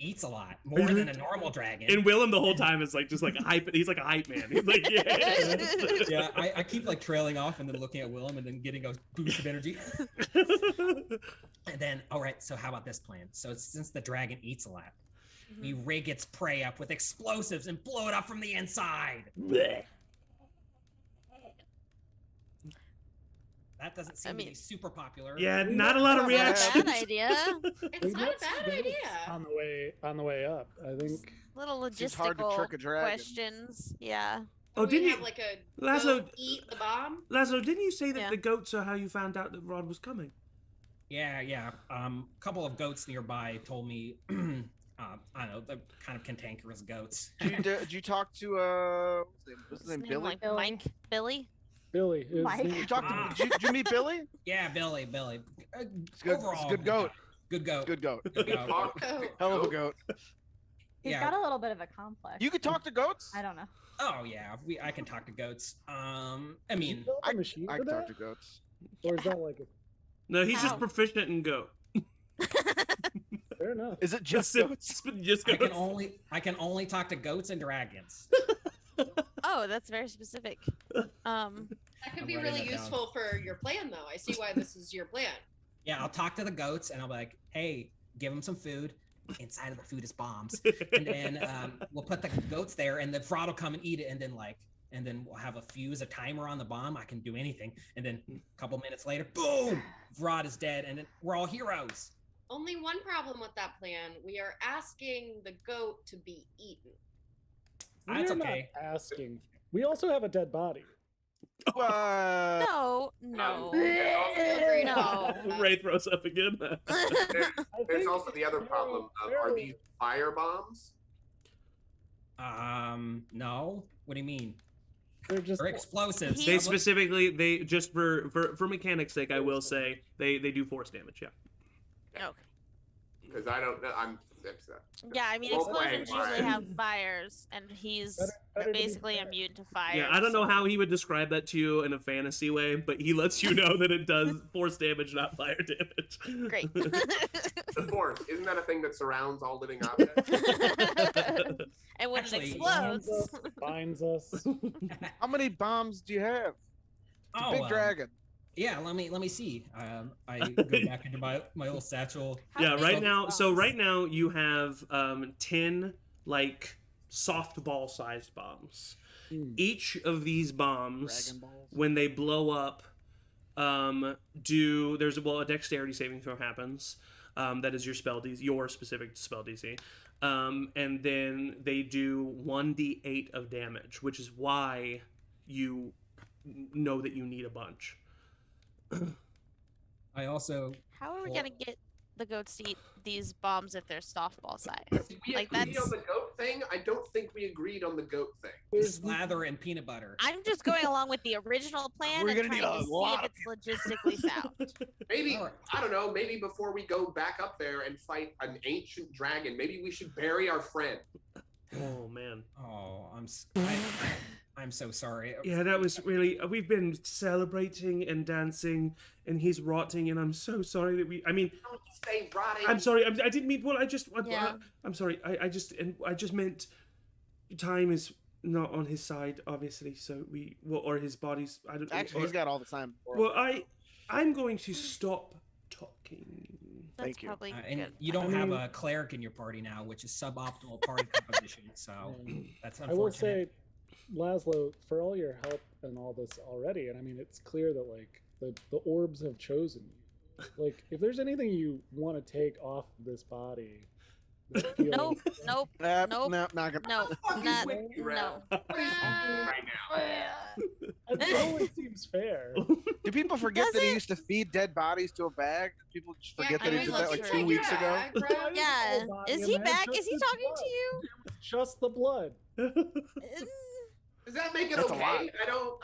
eats a lot more you- than a normal dragon. And Willem the whole time is like just like a hype. He's like a hype man. He's like, yeah. Yeah, I keep like trailing off and then looking at Willem and then getting a boost of energy. And then, all right, so how about this plan? So since the dragon eats a lot, we rig its prey up with explosives and blow it up from the inside. Blech. That doesn't seem to mean- be super popular. Yeah, not a lot of Not a Not a reactions. bad idea. It's We not a met some bad goats idea. on the way up. I think Little Seems hard to logistical trick a dragon. questions. Yeah. Oh, We didn't have you, like a Lasso- goat eat the bomb? Lazo? Didn't you say that Yeah. the goats are how you found out that Rod was coming? Yeah. A couple of goats nearby told me, I don't know, the kind of cantankerous goats. Did you talk to what's his name? Billy? Like Billy. Mike? Billy? Billy is. Mike. Did you talk to? Ah. Did you meet Billy? Yeah, Billy. It's good. Overall, It's a good goat. Good goat. Good goat. Good goat. Talk- Oh, Hell of a goat. He's Yeah. got a little bit of a complex. You could talk to goats. I don't know. Oh yeah, I can talk to goats. I You mean, built a machine I for can talk that, to goats. or is that like No, he's just Ow. proficient in goat. fair enough? Is it just Sim- goats? Just I can goats. only talk to goats and dragons. Oh, that's very specific. that could I'm be writing really that down. useful for your plan, though. I see why this is your plan. Yeah, I'll talk to the goats and I'll be like, hey, give them some food. Inside of the food is bombs, and then we'll put the goats there, and the fraud will come and eat it, and then we'll have a fuse, a timer on the bomb. I can do anything, and then a couple minutes later, boom, Vrod is dead, and then we're all heroes. Only one problem with that plan. We are asking the goat to be eaten. That's We're okay. not asking. We also have a dead body. What? No. Agreed No. on that. Ray throws up again. There's I there's think also the other problem of, are these fire bombs? No. What do you mean? they're just They're explosives. They He's- specifically, they just for mechanics' sake, I will say they do force damage. Yeah. Okay. Because I don't know. I'm Yeah, I mean, Role-playing explosions usually wise. have fires, and he's better to be basically fair. immune to fire. Yeah, I don't know so- how he would describe that to you in a fantasy way, but he lets you know that it does force damage, not fire damage. Great. the force. Isn't that a thing that surrounds all living objects? And when Actually, it binds explodes, us, binds us. How many bombs do you have? It's a big dragon. Yeah, let me see. I go back into my little satchel. How Yeah, big right is now. this So box? right now you have 10 like softball sized bombs. Hmm. Each of these bombs, Dragon balls. when they blow up, there's a dexterity saving throw happens. That is your spell DC, your specific spell DC. And then they do 1d8 of damage, which is why you know that you need a bunch. I also How are we Well- gonna get the goats to eat these bombs if they're softball size? We Like agreed that's. on the goat thing. I don't think we agreed on the goat thing. slather and peanut butter. I'm just going along with the original plan We're and gonna trying need to a see lot if of it's logistically sound. Maybe Alright. I don't know. Maybe before we go back up there and fight an ancient dragon, maybe we should bury our friend. Oh man. Oh, I'm so sorry. Yeah, that was really. We've been celebrating and dancing, and he's rotting, and I'm so sorry that we. I mean, Don't say rotting. I'm sorry. I didn't mean. Well, Yeah. I'm sorry. I just meant time is not on his side, obviously. So or his body's. I don't. Actually, or, he's got all the time. Well, I'm going to stop talking. That's Thank you. probably And good. you don't I have mean- a cleric in your party now, which is suboptimal party composition. So that's I unfortunate. will say, Laszlo, for all your help and all this already, and I mean, it's clear that like the orbs have chosen you. Like, if there's anything you want to take off this body, that feels- Nope, nope, Nope. No, not gonna. no, fuck is not, with you, Rev? no. What is he doing right now? It always seems fair. Do people forget Does that he it? used to feed dead bodies to a bag? People just forget I that he mean, did let's that like try 2 it. weeks ago. Why is there Yeah. a body Is in he there? back? Just Is he his talking blood. to you? Just the blood. Does that make it That's a okay? lot.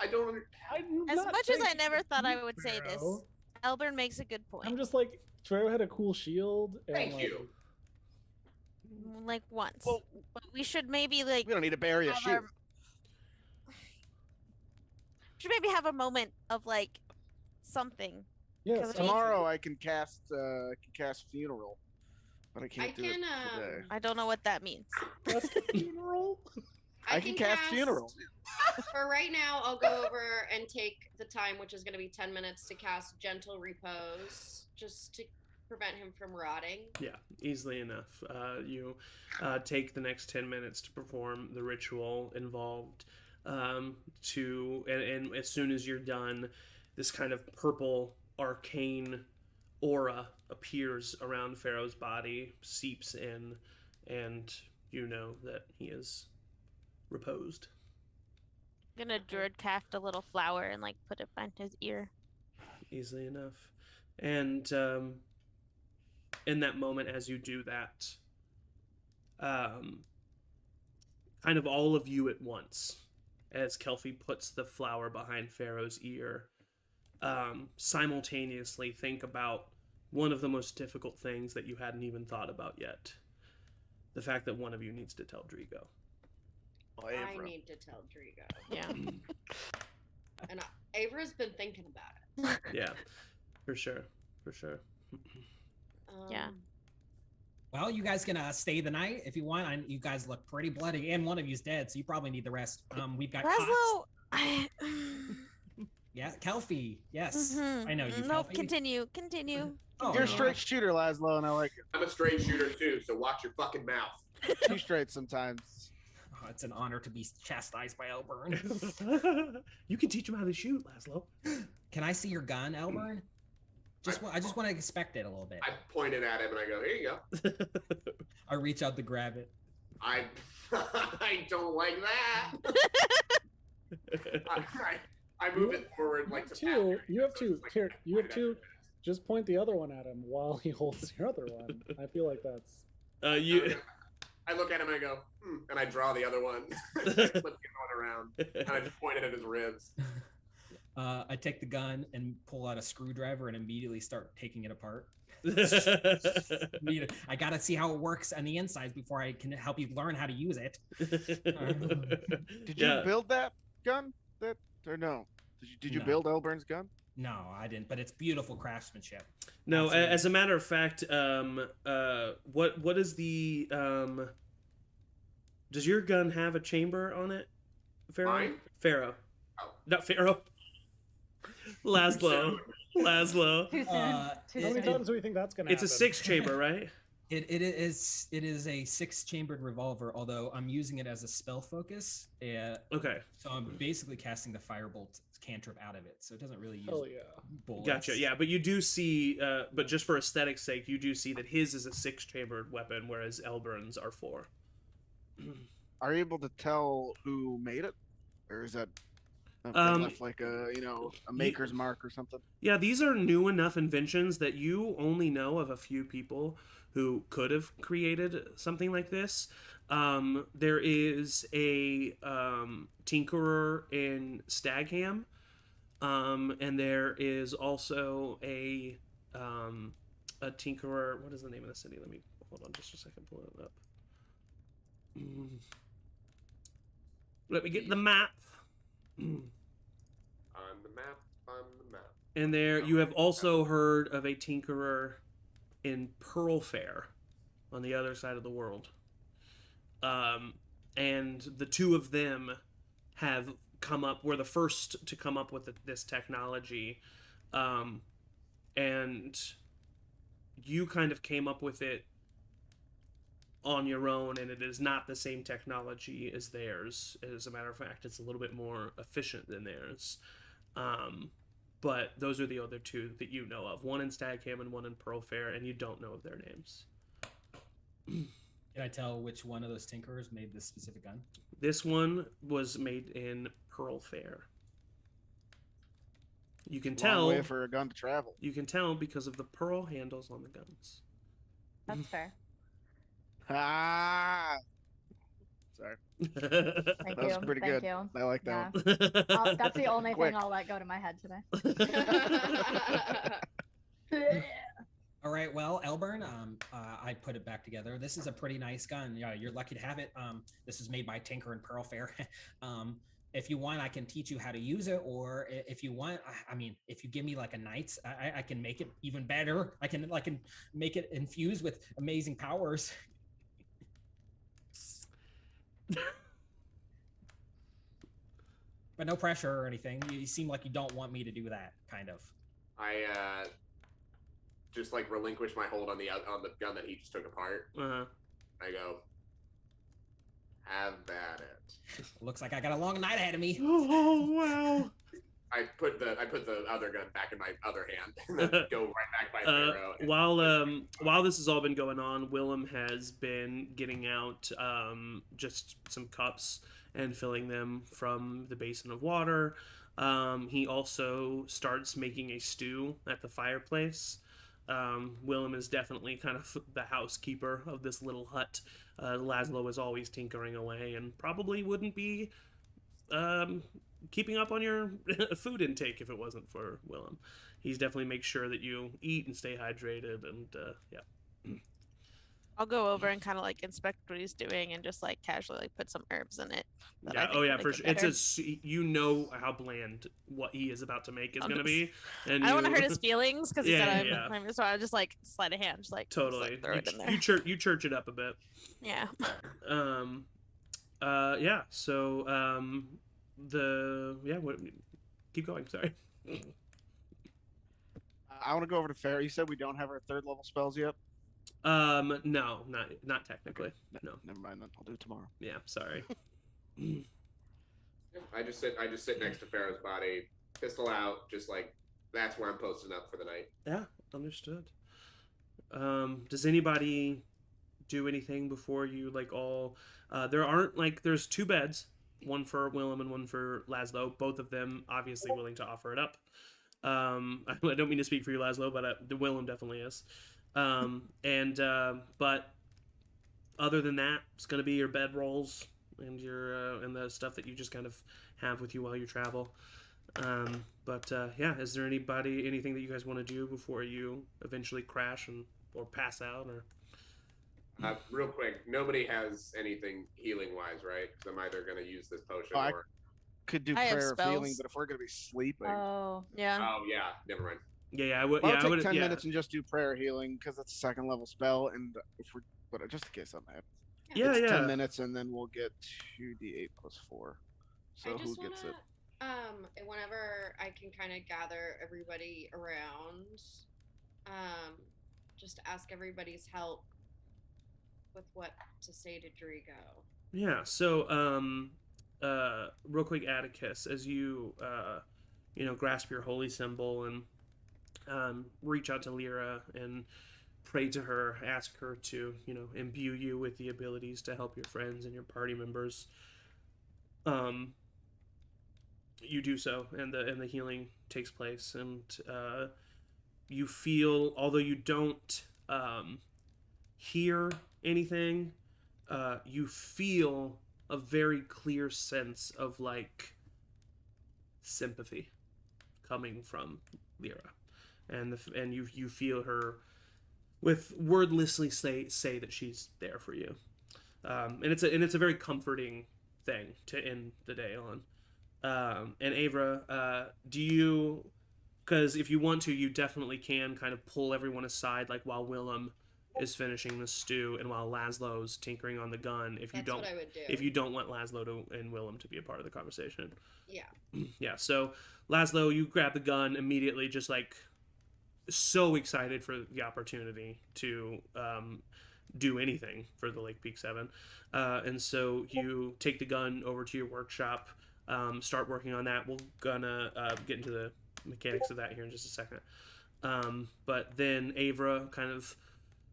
I don't. I'm As not much as I saying never thought I you, would say this, Pharaoh. Elburn makes a good point. I'm just like, Pharaoh had a cool shield. And Thank like, you. Like once. Well- But we should maybe like We don't need to bury a have shoe. should maybe have a moment of like something. Yes, Because Tomorrow I can cast funeral, but I I can't do can it today. I don't know what that means. that's the funeral. I can cast funeral. For right now, I'll go over and take the time, which is going to be 10 minutes, to cast Gentle Repose, just to prevent him from rotting. Yeah, easily enough. You take the next 10 minutes to perform the ritual involved. And as soon as you're done, this kind of purple arcane aura appears around Pharaoh's body, seeps in, and you know that he is reposed. I'm gonna druid craft a little flower and like put it behind his ear. Easily enough. And in that moment, as you do that, kind of all of you at once, as Kelfie puts the flower behind Pharaoh's ear, simultaneously think about one of the most difficult things that you hadn't even thought about yet. The fact that one of you needs to tell Drigo. Oh, I Avra. need to tell Drigo. Yeah. And Avra's been thinking about it. Yeah, for sure. For sure. Yeah. Well, you guys can stay the night if you want. You guys look pretty bloody, and one of you's dead, so you probably need the rest. We've got cots. Laszlo, I. Yeah, Kelfie. Yes, Mhm. I know you. Nope. Kelfie. Continue. Continue. Oh, You're a no. straight shooter, Laszlo, and I like it. I'm a straight shooter too, so watch your fucking mouth. Too straight sometimes. Oh, it's an honor to be chastised by Elburn. You can teach him how to shoot, Laszlo. Can I see your gun, Elburn? I just want to inspect it a little bit. I pointed at him and I go, "Here you go." I reach out to grab it. I don't like that. I move it forward like to Two. pat You have so two. it's like Here, you have pointed at two. his face. Just point the other one at him while he holds your other one. I feel like that's. You. I look at him and I go, and I draw the other one. I flip the other one around and I just point it at his ribs. I take the gun and pull out a screwdriver and immediately start taking it apart. I gotta see how it works on the insides before I can help you learn how to use it. Did you Yeah. build that gun? Or no? Did you No. build Elburn's gun? No, I didn't, but it's beautiful craftsmanship. No, Absolutely. as a matter of fact, what is the Does your gun have a chamber on it, Pharaoh? Mine? Pharaoh, Oh. not Pharaoh. Laszlo. Laszlo. Too soon. Uh, Too How many soon. times do we think that's gonna It's a happen? 6-chamber, right? It is a 6-chambered revolver, although I'm using it as a spell focus. Okay. So I'm basically casting the firebolt cantrip out of it, so it doesn't really use Oh yeah. bullets. Gotcha. Yeah, but you do see, but just for aesthetic's sake, you do see that his is a 6-chambered weapon, whereas Elburn's are 4. Are you able to tell who made it, or is that they left like a a maker's mark or something? Yeah, these are new enough inventions that you only know of a few people who could have created something like this. There is a tinkerer in Stagham, and there is also a tinkerer. What is the name of the city? Let me hold on just a second. Pull it up. Let me get the map. On the map, on the map. And there, you have also heard of a tinkerer in Pearl Fair, on the other side of the world. And the two of them have were the first to come up with this technology. And you kind of came up with it on your own, and it is not the same technology as theirs. As a matter of fact, it's a little bit more efficient than theirs. But those are the other two that you know of. One in Stagham and one in Pearl Fair, and you don't know of their names. Can I tell which one of those tinkerers made this specific gun? This one was made in Pearl Fair. You can tell Long way for a gun to travel. You can tell because of the pearl handles on the guns. That's fair. Ah. Sorry. Thank That was you. pretty Thank good. you. I like that Yeah. one. That's the only Quick. thing I'll let go to my head today. All right, well, Elburn, I put it back together. This is a pretty nice gun. Yeah, you're lucky to have it. This is made by Tinker and Pearl Fair. If you want, I can teach you how to use it, or if you want, I mean, if you give me like a knight's, I can make it even better. I can make it infused with amazing powers. But no pressure or anything. You seem like you don't want me to do that, kind of. I just like relinquish my hold on the gun that he just took apart. Uh-huh. I go, have at it. Looks like I got a long night ahead of me. Oh wow! I put the other gun back in my other hand and then go right back by Pharaoh. While this has all been going on, Willem has been getting out just some cups and filling them from the basin of water. He also starts making a stew at the fireplace. Willem is definitely kind of the housekeeper of this little hut. Laszlo is always tinkering away and probably wouldn't be keeping up on your food intake if it wasn't for Willem. He's definitely makes sure that you eat and stay hydrated, and yeah. I'll go over and kind of like inspect what he's doing and just like casually like put some herbs in it. that I Yeah. think Oh will yeah, make for it sure. better. You know how bland what he is about to make is I'll going to just- be, and I don't want to you- hurt his feelings because he's Yeah, got yeah. so I just like slide a hand, just like just, like, Totally. throw it in there. You church it up a bit. Yeah. Yeah. So what? Keep going. Sorry. I want to go over to Fair. You said we don't have our 3rd level spells yet. No, not technically. No. Never mind then. I'll do it tomorrow. Yeah. Sorry. I just sit next to Pharaoh's body, pistol out, just like that's where I'm posting up for the night. Yeah. Understood. Does anybody do anything before you like all? There's 2 beds, one for Willem and one for Laszlo. Both of them obviously willing to offer it up. I don't mean to speak for you, Laszlo, but the Willem definitely is. But other than that, it's gonna be your bed rolls and your and the stuff that you just kind of have with you while you travel. Yeah, is there anything that you guys want to do before you eventually crash or pass out or? Real quick, nobody has anything healing wise, right? Because I'm either gonna use this potion Oh, or. Could do I have prayer of healing, spells. but if we're gonna be sleeping, Oh, Yeah. Oh yeah, never mind. Yeah, I would. I'll Yeah, I take would. 10 Yeah, minutes and just do prayer healing because that's a 2nd level spell, and if we're but just in case something happens. yeah, It's yeah. 10 minutes, and then we'll get 2d8 plus 4. So I who just gets it? whenever I can kind of gather everybody around, just ask everybody's help with what to say to Drigo. Yeah. So, real quick, Atticus, as you grasp your holy symbol and reach out to Lyra and pray to her, ask her to, imbue you with the abilities to help your friends and your party members. You do so, and the healing takes place, and you feel, although you don't hear anything, you feel a very clear sense of like sympathy coming from Lyra, and you feel her with wordlessly say that she's there for you, and it's a very comforting thing to end the day on. And Avra, do you? Because if you want to, you definitely can kind of pull everyone aside, like while Willem is finishing the stew and while Laszlo's tinkering on the gun. If you That's don't, what I would do. if you don't want Laszlo and Willem to be a part of the conversation, Yeah. yeah. So Laszlo, you grab the gun immediately, just like so excited for the opportunity to do anything for the Lake Peak 7, and so you take the gun over to your workshop. Start working on that. We're gonna get into the mechanics of that here in just a second. But then Avra, kind of,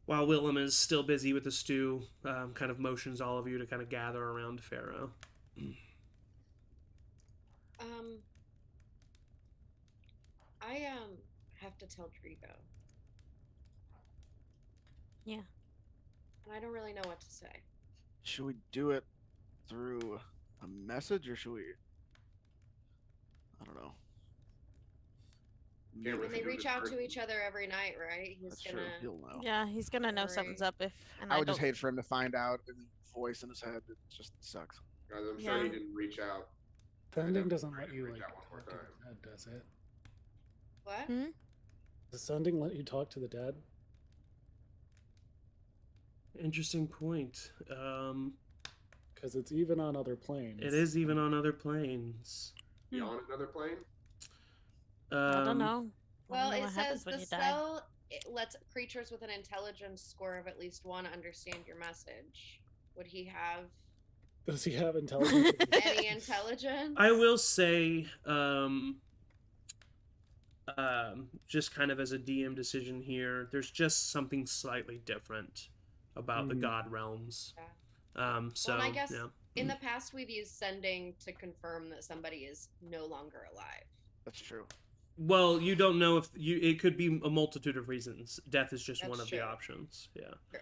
while Willem is still busy with the stew, kind of motions all of you to kind of gather around Pharaoh. I have to tell Drigo. Yeah. And I don't really know what to say. Should we do it through a message, or should we? I don't know. Yeah, I we mean, should they do it reach in out to person. each other every night, right? He's That's gonna. true. He'll know. Yeah, he's gonna know something's Worry. up if. And I would just don't- hate for him to find out and voice in his head. It just sucks. Guys, I'm sure he Yeah. didn't reach out. Sending know. doesn't Reach let you out like one more talk to time. the dead, does it? What? Hmm? Does sending let you talk to the dead? Interesting point. Because it's even on other planes. It is even on other planes. You on another plane? I don't know. I Well, don't know it what says happens when the you die. spell it lets creatures with an intelligence score of at least 1 understand your message. Would he have Does he have intelligence? any intelligence? I will say, just kind of as a DM decision here, there's just something slightly different about the Hmm. God realms. Yeah. So Well, and I guess yeah. in the past we've used sending to confirm that somebody is no longer alive. That's true. Well, you don't know if you. It could be a multitude of reasons. Death is just That's one of true. the options. Yeah. True.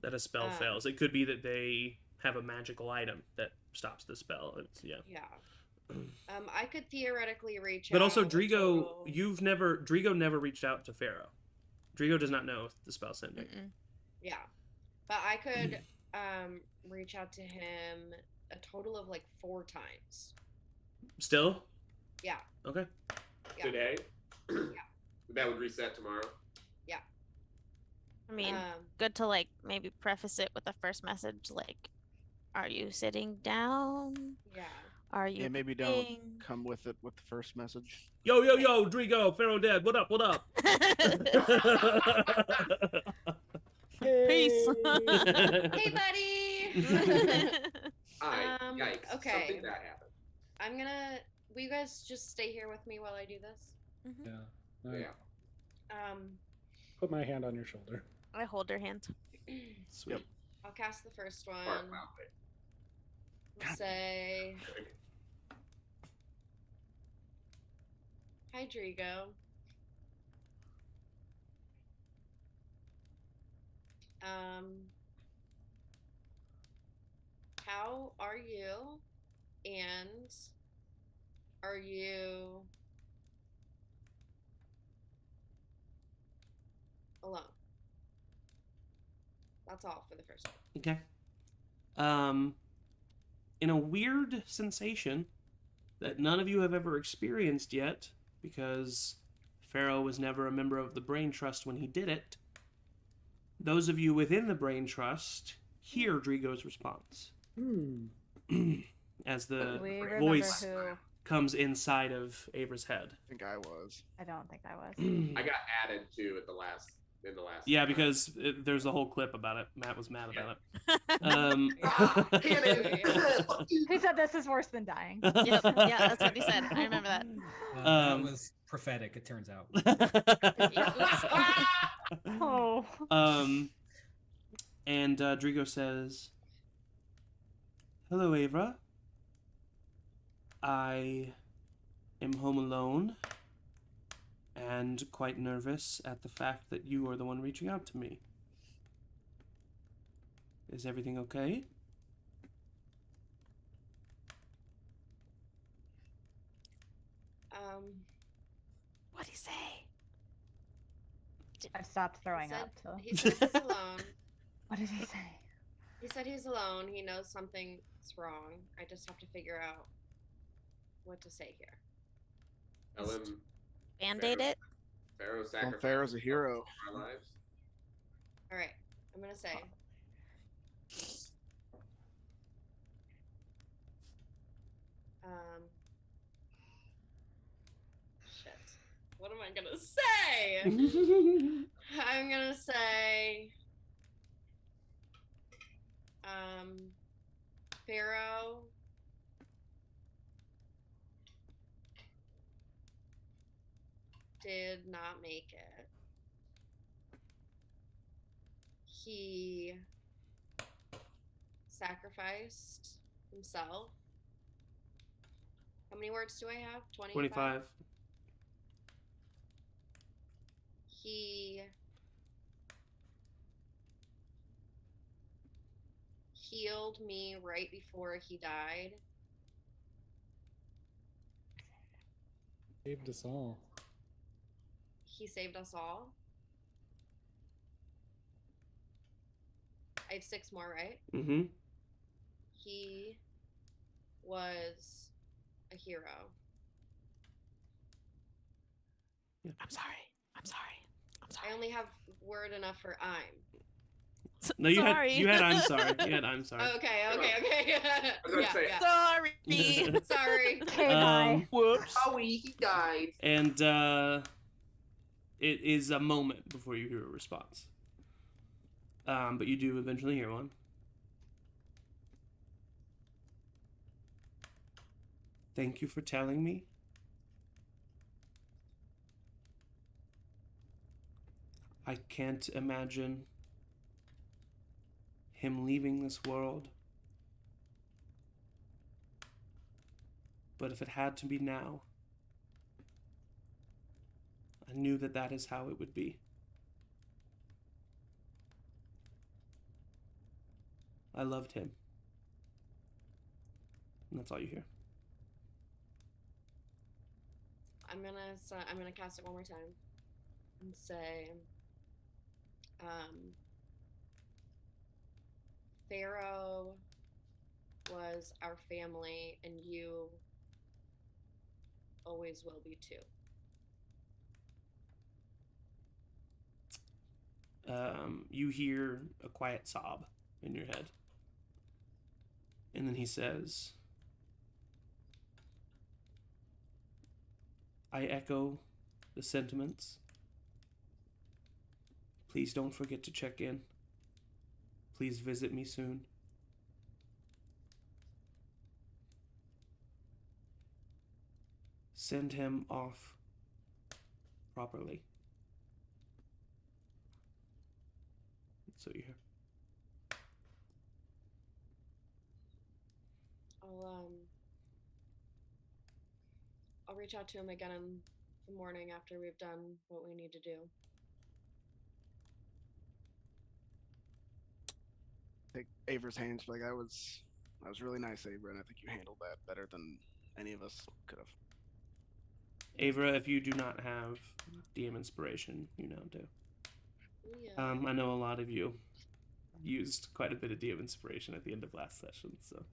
That a spell Um, fails. It could be that they have a magical item that stops the spell. It's yeah. Yeah. I could theoretically reach But out. also, a Drigo, total- Drigo never reached out to Pharaoh. Drigo does not know the spell sending. Mm-mm. Yeah. But I could reach out to him a total of like 4 times. Still? Yeah. Okay. Yeah. Today? Yeah. That would reset tomorrow. I mean, Um, good to like maybe preface it with the first message, like, "Are you sitting down? yeah. Are you?" Yeah, maybe don't cooking?" come with it with the first message. Yo, Drigo, Pharaoh dead. What up? What up? Peace. Hey, buddy. Hi. Yikes. Okay. Something bad happened. I'm gonna. Will you guys just stay here with me while I do this? Mhm. Yeah. I Yeah. put my hand on your shoulder. I hold her hand. Sweet. I'll cast the first one. Bark loudly. We'll say, "Hi, Drigo. How are you? And are you alone?" That's all for the first one. Okay. In a weird sensation that none of you have ever experienced yet, because Pharaoh was never a member of the Brain Trust when he did it, those of you within the Brain Trust hear Drigo's response as the We remember voice who. comes inside of Avra's head. I think I was. I don't think I was. I got added to at the last in the last. Yeah, because there's a whole clip about it. Matt was mad about it. Fuck you. He said this is worse than dying. Yep. Yeah, that's what he said. I remember that. That was prophetic, it turns out. Oh. And Drigo says, "Hello, Avra. I am home alone and quite nervous at the fact that you are the one reaching out to me. Is everything okay?" What'd he say? I've stopped throwing said- up. So. He said he's alone. What did he say? He said he's alone. He knows something's wrong. I just have to figure out what to say here. Tell him Band-aid it? Pharaoh Well, sacrificed Pharaoh's a hero. our lives. All right, I'm gonna say. Shit. What am I gonna say? I'm gonna say. Pharaoh. Did not make it. He sacrificed himself. How many words do I have? 25. He healed me right before he died. Saved us all. He saved us all. I have 6 more, right? Mm-hmm. He was a hero. I'm sorry. I'm sorry. I'm sorry. I only have word enough for I'm. No, you sorry. had I'm sorry. You had I'm sorry. Okay. I was gonna say- Sorry. Sorry. Okay, bye. Whoops. He died. And it is a moment before you hear a response. But you do eventually hear one. Thank you for telling me. I can't imagine him leaving this world. But if it had to be now, I knew that that is how it would be. I loved him. And that's all you hear. I'm gonna cast it one more time and say, Pharaoh was our family, and you always will be too. You hear a quiet sob in your head. And then he says, I echo the sentiments. Please don't forget to check in. Please visit me soon. Send him off properly. So you hear. I'll reach out to him again in the morning after we've done what we need to do. Take Avra's hands. Like that was really nice, Avra, and I think you handled that better than any of us could have. Avra, if you do not have DM inspiration, you now do. Ooh, yeah. I know a lot of you used quite a bit of DM inspiration at the end of last session, so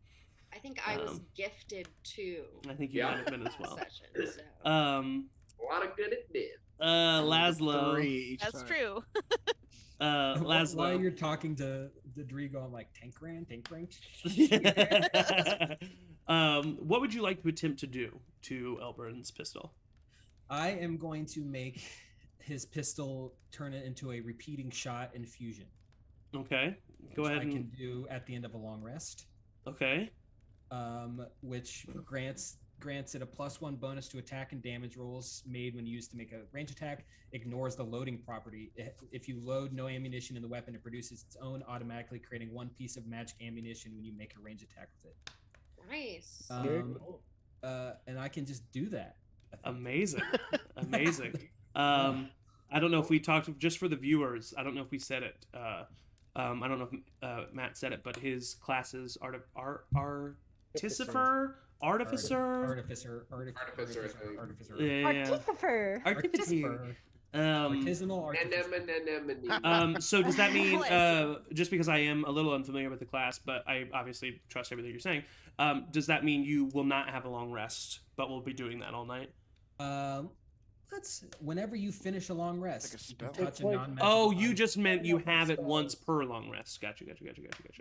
I think I was gifted too. I think you might have been as well. Session, so. A lot of good it did. Laszlo. 3 each That's time. true. Laszlo. While you're talking to Drigo, I'm like, tank ran. What would you like to attempt to do to Elbern's pistol? I am going to make his pistol, turn it into a repeating shot infusion. Okay. Go which ahead I and can do at the end of a long rest. okay. Which grants it a +1 bonus to attack and damage rolls made when used to make a range attack. Ignores the loading property. If you load no ammunition in the weapon, it produces its own, automatically creating 1 piece of magic ammunition when you make a range attack with it. Nice. Very cool. And I can just do that. I think. Amazing. Amazing. I don't know if we talked, just for the viewers, I don't know if we said it. I don't know if Matt said it, but his classes artificer, Artificer. yeah, Artificer. artificer. Artisanal artificer. Anemone. So does that mean, Listen. just because I am a little unfamiliar with the class, but I obviously trust everything you're saying, does that mean you will not have a long rest, but we'll be doing that all night? Whenever you finish a long rest, Like a you can spell. touch It's a like- non-magical Oh, you item. just meant you Yeah, have it spells. once per long rest. Gotcha.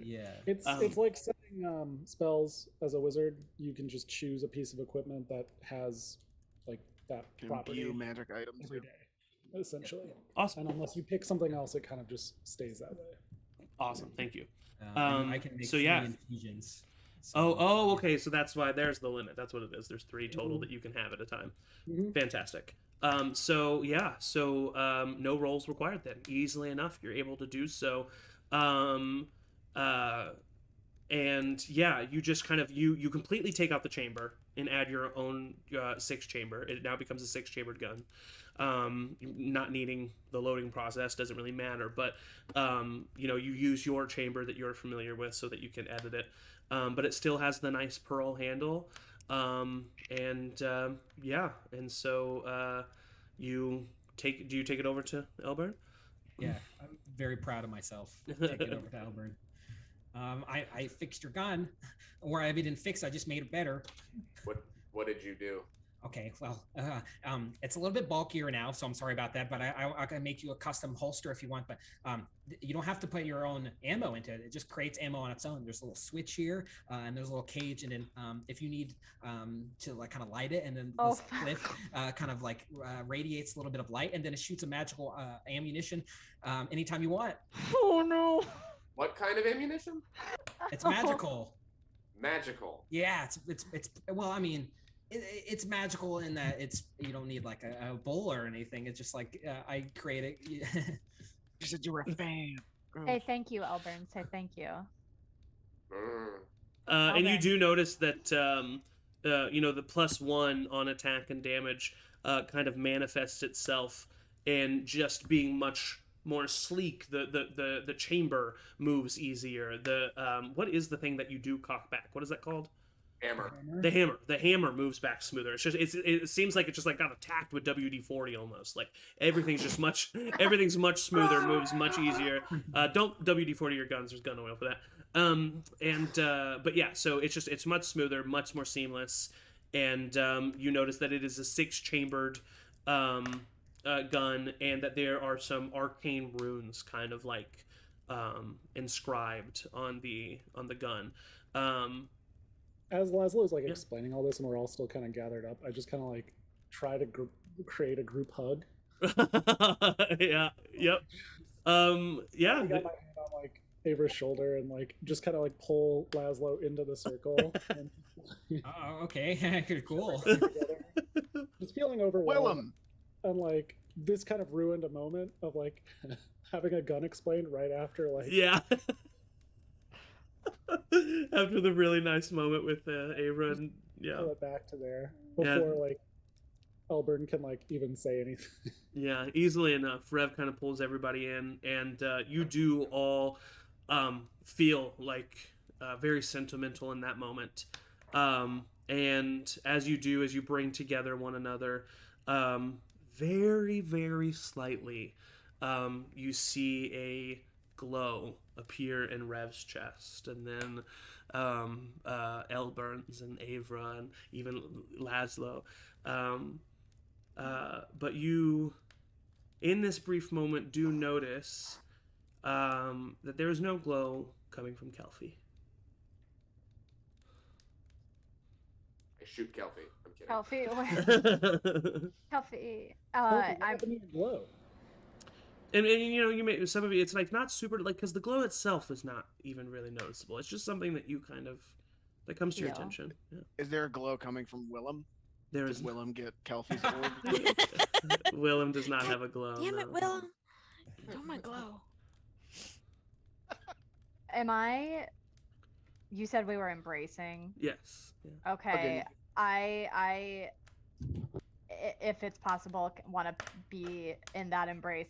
Yeah. It's like setting spells as a wizard. You can just choose a piece of equipment that has like that Can property imbue magic items. every day, essentially. Awesome. And unless you pick something else, it kind of just stays that way. Awesome. Thank you. And I can make so 3 yeah. infusions. So, Oh, okay. So that's why there's the limit. That's what it is. There's 3 total Mhm. that you can have at a time. Mhm. Fantastic. No rolls required then. Easily enough, you're able to do so. And yeah, you just kind of you completely take out the chamber and add your own 6 chamber. It now becomes a 6-chambered gun. Not needing the loading process doesn't really matter, but you use your chamber that you're familiar with so that you can edit it. But it still has the nice pearl handle. And so do you take it over to Elburn? yeah, I'm very proud of myself. Taking it over to Elburn. I fixed your gun, or I didn't fix. I just made it better. What did you do? Okay, well, it's a little bit bulkier now, so I'm sorry about that. But I can make you a custom holster if you want. But you don't have to put your own ammo into it. It just creates ammo on its own. There's a little switch here, and there's a little cage, and then if you need to like kind of light it, and then this cliff kind of like radiates a little bit of light, and then it shoots a magical ammunition anytime you want. Oh no. What kind of ammunition? It's magical. Magical. Yeah, it's well, I mean. It's magical in that you don't need like a bowl or anything. It's just like I create it. You said you were a fan. Say thank you, Elburn. Say thank you. Mm. And you Okay. do notice that the +1 on attack and damage kind of manifests itself in just being much more sleek. The chamber moves easier. What is the thing that you do cock back? What is that called? Hammer. The hammer moves back smoother. It seems like it just like got attacked with WD-40 almost. Like everything's much smoother, moves much easier. Don't WD-40 your guns. There's gun oil for that. But yeah, so it's much smoother, much more seamless, and you notice that it is a 6-chambered gun, and that there are some arcane runes kind of like inscribed on the gun. As Laszlo is like explaining all this, and we're all still kind of gathered up, I just kind of like try to create a group hug. Yeah. Yep. Yeah. I got my hand on like Ava's shoulder and like just kind of like pull Laszlo into the circle. And, Oh, okay, cool. together. Just feeling overwhelmed. Willem. And like this kind of ruined a moment of like having a gun explained right after like Yeah. After the really nice moment with Ava and pull it back to there before like Elburn can like even say anything. Yeah, easily enough. Rev kind of pulls everybody in, and you do all feel like very sentimental in that moment. And as you bring together one another, very, very slightly, you see a glow appear in Rev's chest, and then Elburn's and Avra and even Laszlo. But you, in this brief moment, do notice that there is no glow coming from Kelfie. I shoot Kelpie. I'm kidding. Kelpie, Kelpie. What I'm happened to your glow? and you know, you may some of you, it's like not super like because the glow itself is not even really noticeable. It's just something that you kind of that comes to your Feel. attention. Yeah. Is there a glow coming from Willem? There Does is Willem get Kelpie's orb? Willem does not have a glow. Damn it, no. Willem. Don't my glow. Am I? You said we were embracing. Yes. Yeah. Okay. If it's possible, want to be in that embrace,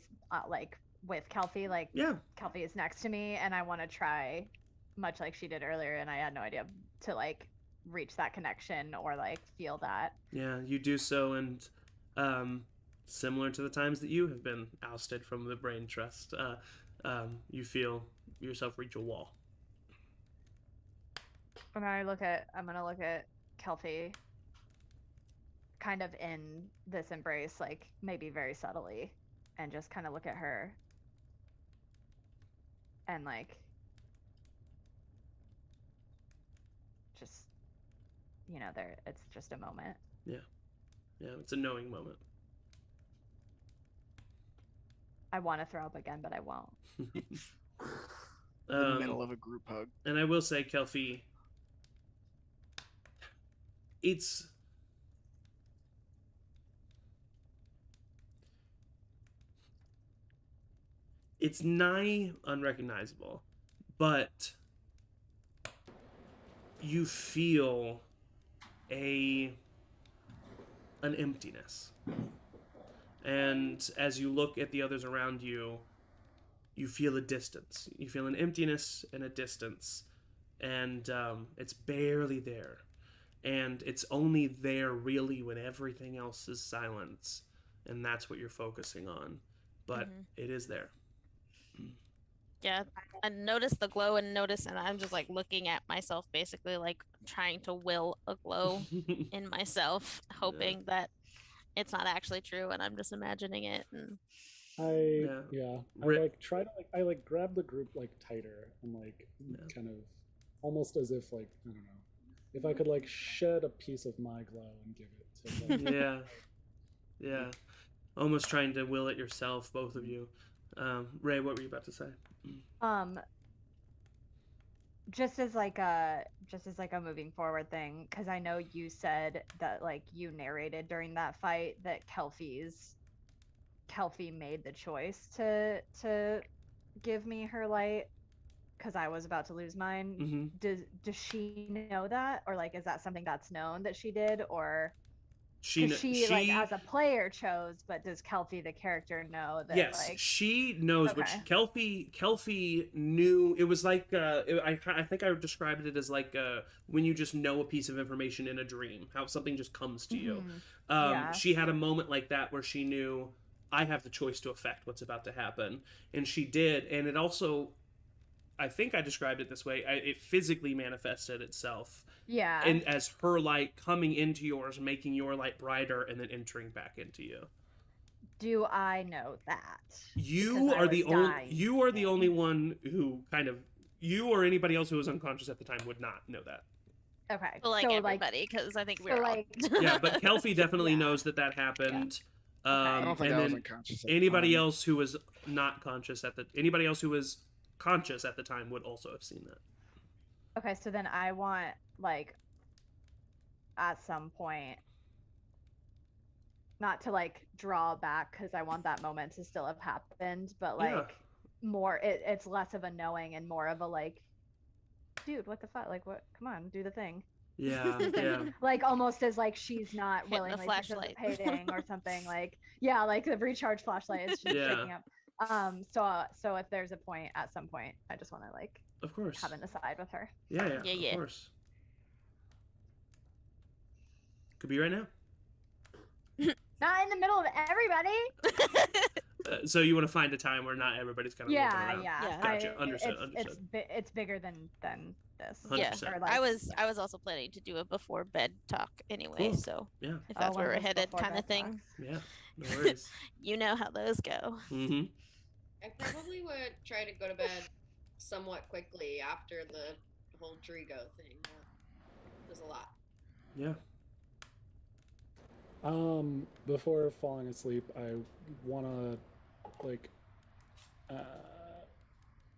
like with Kelpie. Like Yeah. Kelpie is next to me, and I want to try, much like she did earlier, and I had no idea to like reach that connection or like feel that. Yeah, you do so, and similar to the times that you have been ousted from the brain trust, you feel yourself reach a wall. And I'm gonna look at Kelpie, kind of in this embrace, like maybe very subtly, and just kind of look at her, and like, just, you know, there, it's just a moment. Yeah, it's a knowing moment. I want to throw up again, but I won't. In the middle of a group hug. And I will say, Kelpie, it's nigh unrecognizable, but you feel an emptiness. And as you look at the others around you, you feel a distance. You feel an emptiness and a distance, and it's barely there. And it's only there really when everything else is silence, and that's what you're focusing on. But it is there. Yeah, I notice the glow and I'm just like looking at myself, basically like trying to will a glow in myself, hoping that it's not actually true and I'm just imagining it. And I like try to like I like grab the group like tighter and like kind of almost as if like I don't know if I could like shed a piece of my glow and give it to them. Yeah, almost trying to will it yourself, both of you. Ray, what were you about to say? Just as like a moving forward thing, because I know you said that like you narrated during that fight that Kelpie made the choice to give me her light because I was about to lose mine. Does she know that, or like is that something that's known that she did, or she like as a player chose, but does Kelpie the character know that? Yes, like, she knows. okay. Which Kelpie knew. It was like I think I described it as like when you just know a piece of information in a dream, how something just comes to you. She had a moment like that where she knew I have the choice to affect what's about to happen, and she did. And it also, I think I described it this way. It physically manifested itself. Yeah. And as her light coming into yours, making your light brighter, and then entering back into you. Do I know that? You are the only one who kind of, you or anybody else who was unconscious at the time would not know that. Okay. Well, like so everybody, because I think we're like, all. Yeah, but Kelpie definitely knows that happened. Yeah. I don't think I was unconscious. Anybody else who was not conscious anybody else who was conscious at the time would also have seen that. Okay, so then I want, like, at some point, not to like draw back because I want that moment to still have happened, but like more, it's less of a knowing and more of a like, dude, what the fuck? Like, what? Come on, do the thing. Yeah. Like almost as like she's not willingly participating or something. Like, yeah, like the recharge flashlight is just picking up. So if there's a point at some point, I just want to like, of course, have an aside with her. Yeah. Of course. Could be right now. Not in the middle of everybody. So you want to find a time where not everybody's kind of looking around. Yeah. Gotcha. Understood. It's bigger than this. 100%. Yeah. Or like, I was also planning to do a before bed talk anyway. Cool. So yeah, if that's where we're headed, kind of thing. Talks. Yeah. No worries. You know how those go. Mm-hmm. I probably would try to go to bed somewhat quickly after the whole Drigo thing. There's a lot. Yeah. Before falling asleep, I wanna like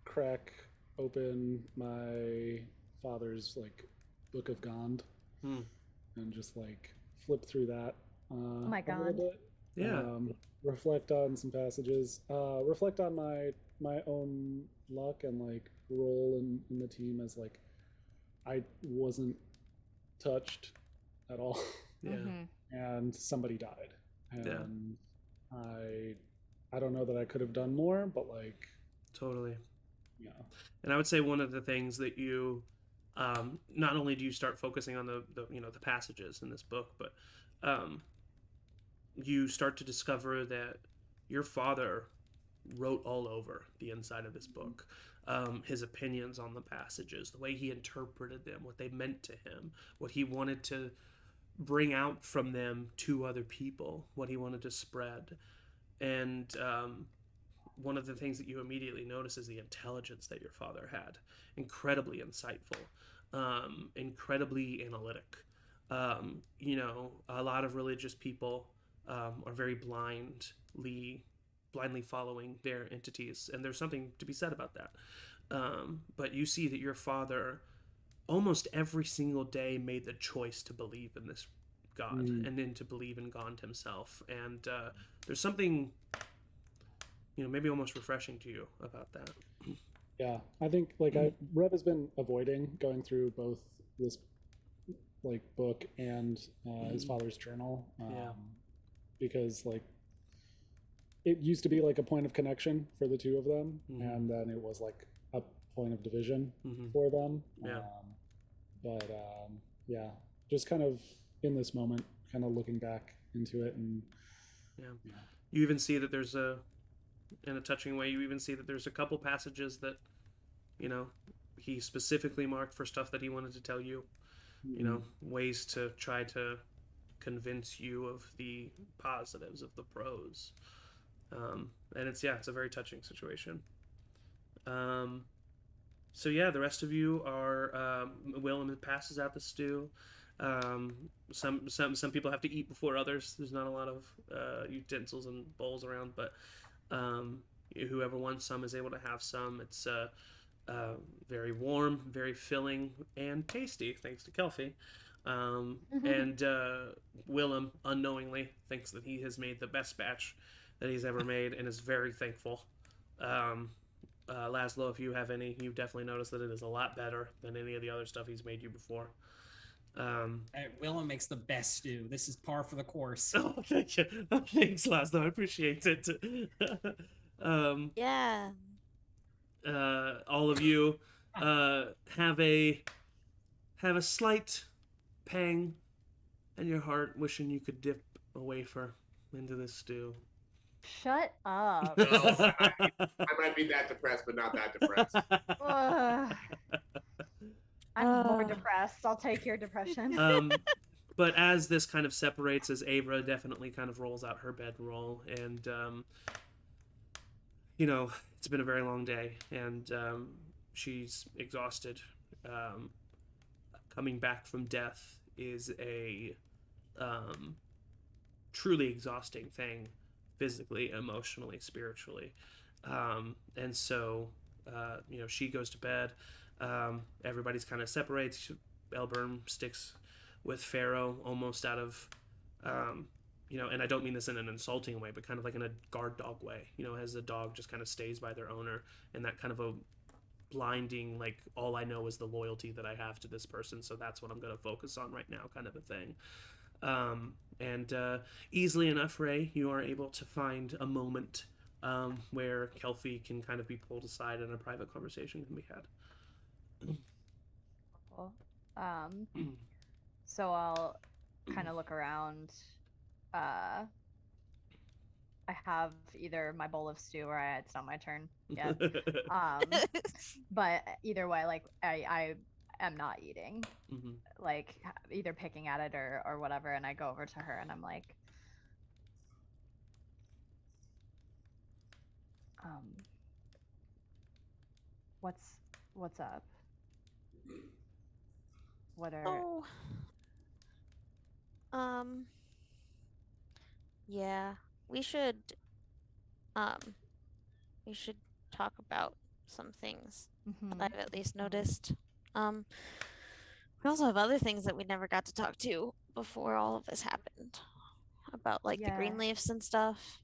crack open my father's like Book of Gond Hmm. and just like flip through that Oh my a little god. bit. Yeah. Reflect on some passages. Reflect on my own luck and like role in the team as like I wasn't touched at all, Yeah. Mm-hmm. and somebody died, Yeah. and I don't know that I could have done more, but like Totally. yeah. And I would say one of the things that you, not only do you start focusing on the the passages in this book, but um, you start to discover that your father wrote all over the inside of this book. His opinions on the passages, the way he interpreted them, what they meant to him, what he wanted to bring out from them to other people, what he wanted to spread. And one of the things that you immediately notice is the intelligence that your father had. Incredibly insightful, incredibly analytic. A lot of religious people are very blindly following their entities, and there's something to be said about that. But you see that your father almost every single day made the choice to believe in this God and then to believe in God himself. And there's something, maybe almost refreshing to you about that. Yeah, I think like Rev has been avoiding going through both this like book and his father's journal, Yeah. because like it used to be like a point of connection for the two of them, Mhm. and then it was like a point of division Mhm. for them. Yeah. Yeah, just kind of in this moment, kind of looking back into it, and Yeah. yeah. You even see that there's in a touching way, you even see that there's a couple passages that, he specifically marked for stuff that he wanted to tell you, ways to try to convince you of the positives, of the pros. And it's a very touching situation. So yeah, the rest of you are Willem passes out the stew. Some people have to eat before others. There's not a lot of utensils and bowls around, but whoever wants some is able to have some. It's very warm, very filling, and tasty, thanks to Kelfie. And Willem unknowingly thinks that he has made the best batch that he's ever made and is very thankful. Laszlo, if you have any, you definitely notice that it is a lot better than any of the other stuff he's made you before. Willem makes the best stew. This is par for the course. Oh, thank you. Thanks, Laszlo. I appreciate it. Yeah. All of you have a slight pang in your heart, wishing you could dip a wafer into this stew. Shut up. No, I might be that depressed, but not that depressed. Ugh. I'm more Uh. depressed. I'll take your depression. But as this kind of separates, as Avra definitely kind of rolls out her bedroll, and it's been a very long day, and she's exhausted. Coming back from death is a truly exhausting thing, physically, emotionally, spiritually, and so she goes to bed. Everybody's kind of separates. Elburn sticks with Pharaoh almost out of and I don't mean this in an insulting way, but kind of like in a guard dog way, as a dog just kind of stays by their owner, and that kind of a blinding, like, all I know is the loyalty that I have to this person, so that's what I'm going to focus on right now, kind of a thing. And easily enough, Ray, you are able to find a moment where Kelfie can kind of be pulled aside and a private conversation can be had. Cool. So I'll kind of look around. I have either my bowl of stew or it's not my turn yet. But either way, like I am not eating. Mm-hmm. Like either picking at it or whatever, and I go over to her and I'm like, what's up? What are Oh. Yeah, we should um we should talk about some things Mhm. that I've at least noticed. Um, we also have other things that we never got to talk to before all of this happened about like the Yeah. green leaves and stuff.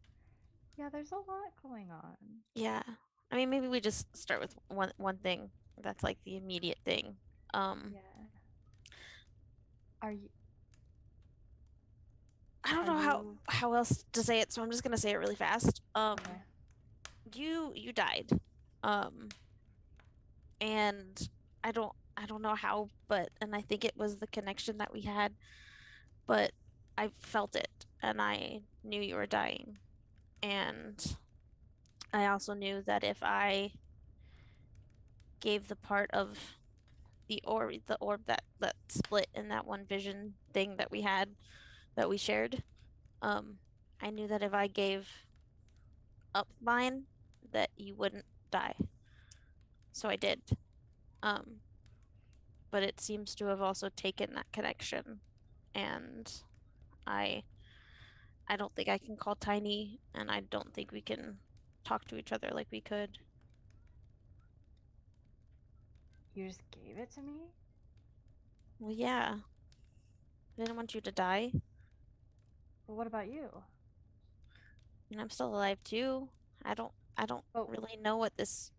Yeah, there's a lot going on. Yeah. I mean, maybe we just start with one thing that's like the immediate thing. Um, Yeah. Are you I don't are know you how else to say it, so I'm just gonna say it really fast. okay? You died. Um, and I don't know how, but and I think it was the connection that we had, but I felt it and I knew you were dying. And I also knew that if I gave the part of the orb that split in that one vision thing that we had that we shared, um, I knew that if I gave up mine, that you wouldn't die. So I did. Um, but it seems to have also taken that connection, and I I don't think I can call Tiny, and I don't think we can talk to each other like we could. You just gave it to me? Well, yeah, I didn't want you to die, Well, what about you? and I'm still alive too. I don't Oh, really know what this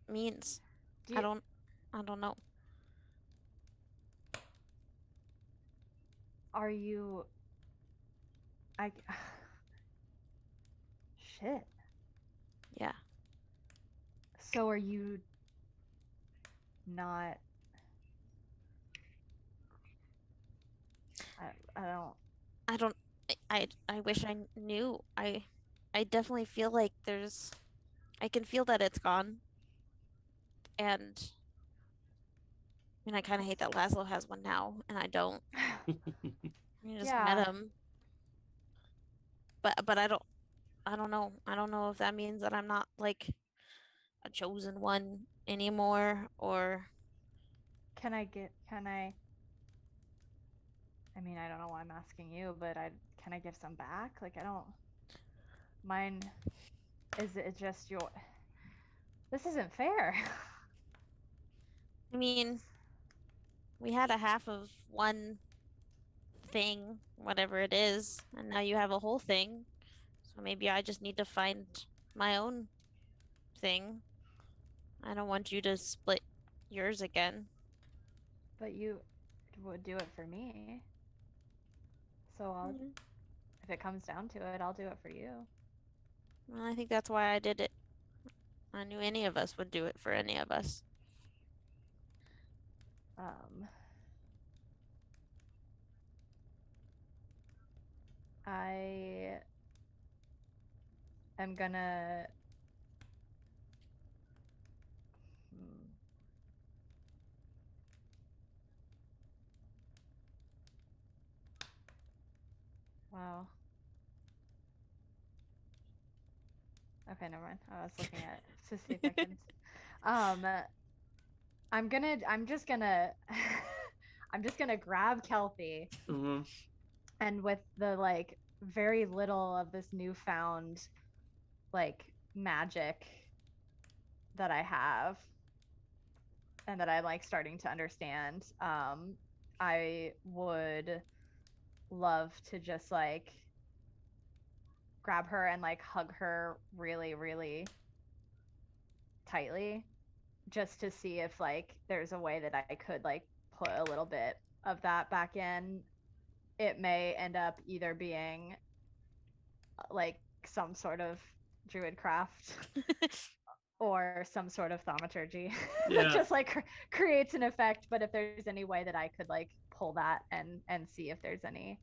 means. do I you, don't I don't know. are you I shit. Yeah. So are you not I don't I don't I wish I knew. I definitely feel like I can feel that it's gone, and I mean I kind of hate that Laszlo has one now and I don't. You just met Yeah, him, but I don't know. I don't know if that means that I'm not like a chosen one anymore, or can I mean, I don't know why I'm asking you, but I can I give some back? Like I don't mine is it just your this isn't fair. I mean, we had a half of one thing, whatever it is, and now you have a whole thing. So maybe I just need to find my own thing. I don't want you to split yours again. But you would do it for me. So I'll Mm. if it comes down to it, I'll do it for you. Well, I think that's why I did it. I knew any of us would do it for any of us. Um I am gonna hmm, wow. Okay, never mind. I was looking at to see if I could um I'm just gonna I'm just gonna grab Kelpie Hmm. and with the like very little of this newfound like magic that I have and that I'm like starting to understand, I would love to just like grab her and like hug her really, really tightly just to see if like there's a way that I could like put a little bit of that back in. It may end up either being like some sort of druid craft or some sort of thaumaturgy that Yeah. just like creates an effect. But if there's any way that I could like pull that and see if there's any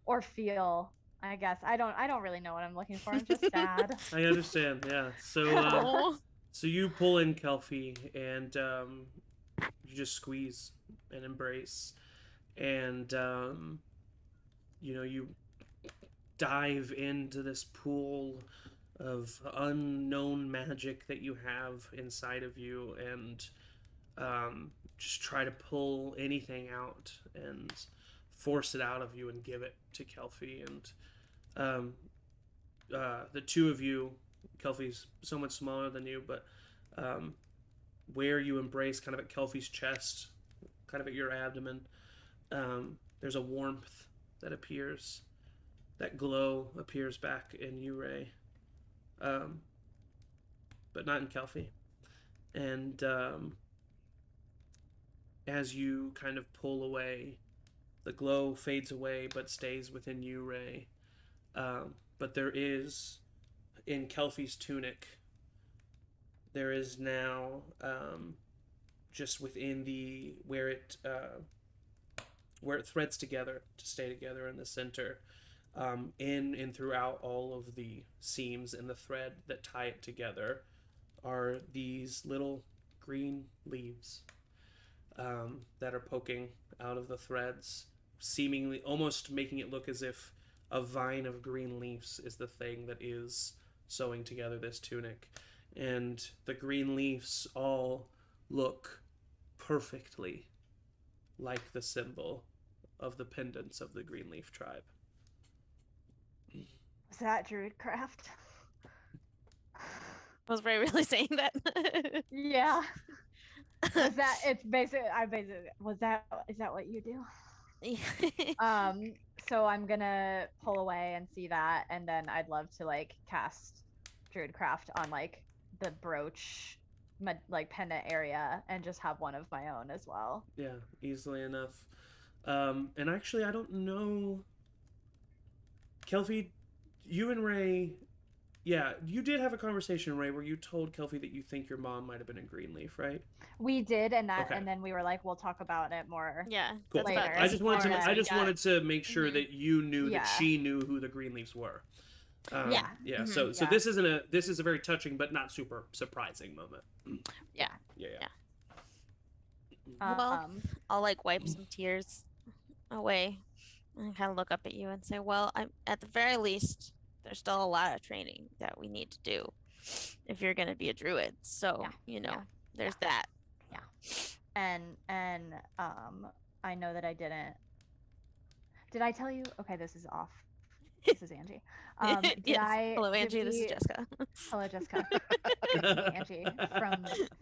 or feel, I guess I don't really know what I'm looking for. I'm just sad. I understand. Yeah. So Oh. so you pull in Kelpie and you just squeeze and embrace, and you dive into this pool of unknown magic that you have inside of you, and just try to pull anything out and force it out of you and give it to Kelpie. And the two of you, Kelfie's so much smaller than you, but where you embrace kind of at Kelfie's chest, kind of at your abdomen, there's a warmth that appears. That glow appears back in you, Ray, but not in Kelfie. And as you kind of pull away, the glow fades away but stays within you, Ray. But there is, in Kelfie's tunic, there is now just within the where it threads together to stay together in the center, in and throughout all of the seams in the thread that tie it together, are these little green leaves that are poking out of the threads, seemingly almost making it look as if a vine of green leaves is the thing that is sewing together this tunic. And the green leaves all look perfectly like the symbol of the pendants of the Greenleaf tribe. Was that Druidcraft? Was Ray really saying that? Yeah. Was that? It's basically. Was that? Is that what you do? So I'm gonna pull away and see that, and then I'd love to like cast Druidcraft on like the brooch, like pendant area, and just have one of my own as well. Yeah, easily enough. And actually, I don't know, Kelfie, you and Ray. Yeah, you did have a conversation, Ray, where you told Kelfie that you think your mom might have been a Greenleaf, right? We did, and that, Okay. and then we were like, we'll talk about it more. Yeah. Cool. that's about Later. I just wanted to. More I just got. wanted to make sure Mhm. that you knew Yeah. that she knew who the Greenleafs were. Yeah. Yeah. Mhm. So Yeah. this is a very touching but not super surprising moment. Yeah. Yeah. Well, I'll like wipe some tears away and kind of look up at you and say, well, I'm at the very least, there's still a lot of training that we need to do if you're going to be a druid. So, there's that. And I know that I didn't. Did I tell you? Okay, this is off. This is Angie. Did Yes. I? Hello, did Angie. This is we- Jessica. Hello, Jessica. It's me, Angie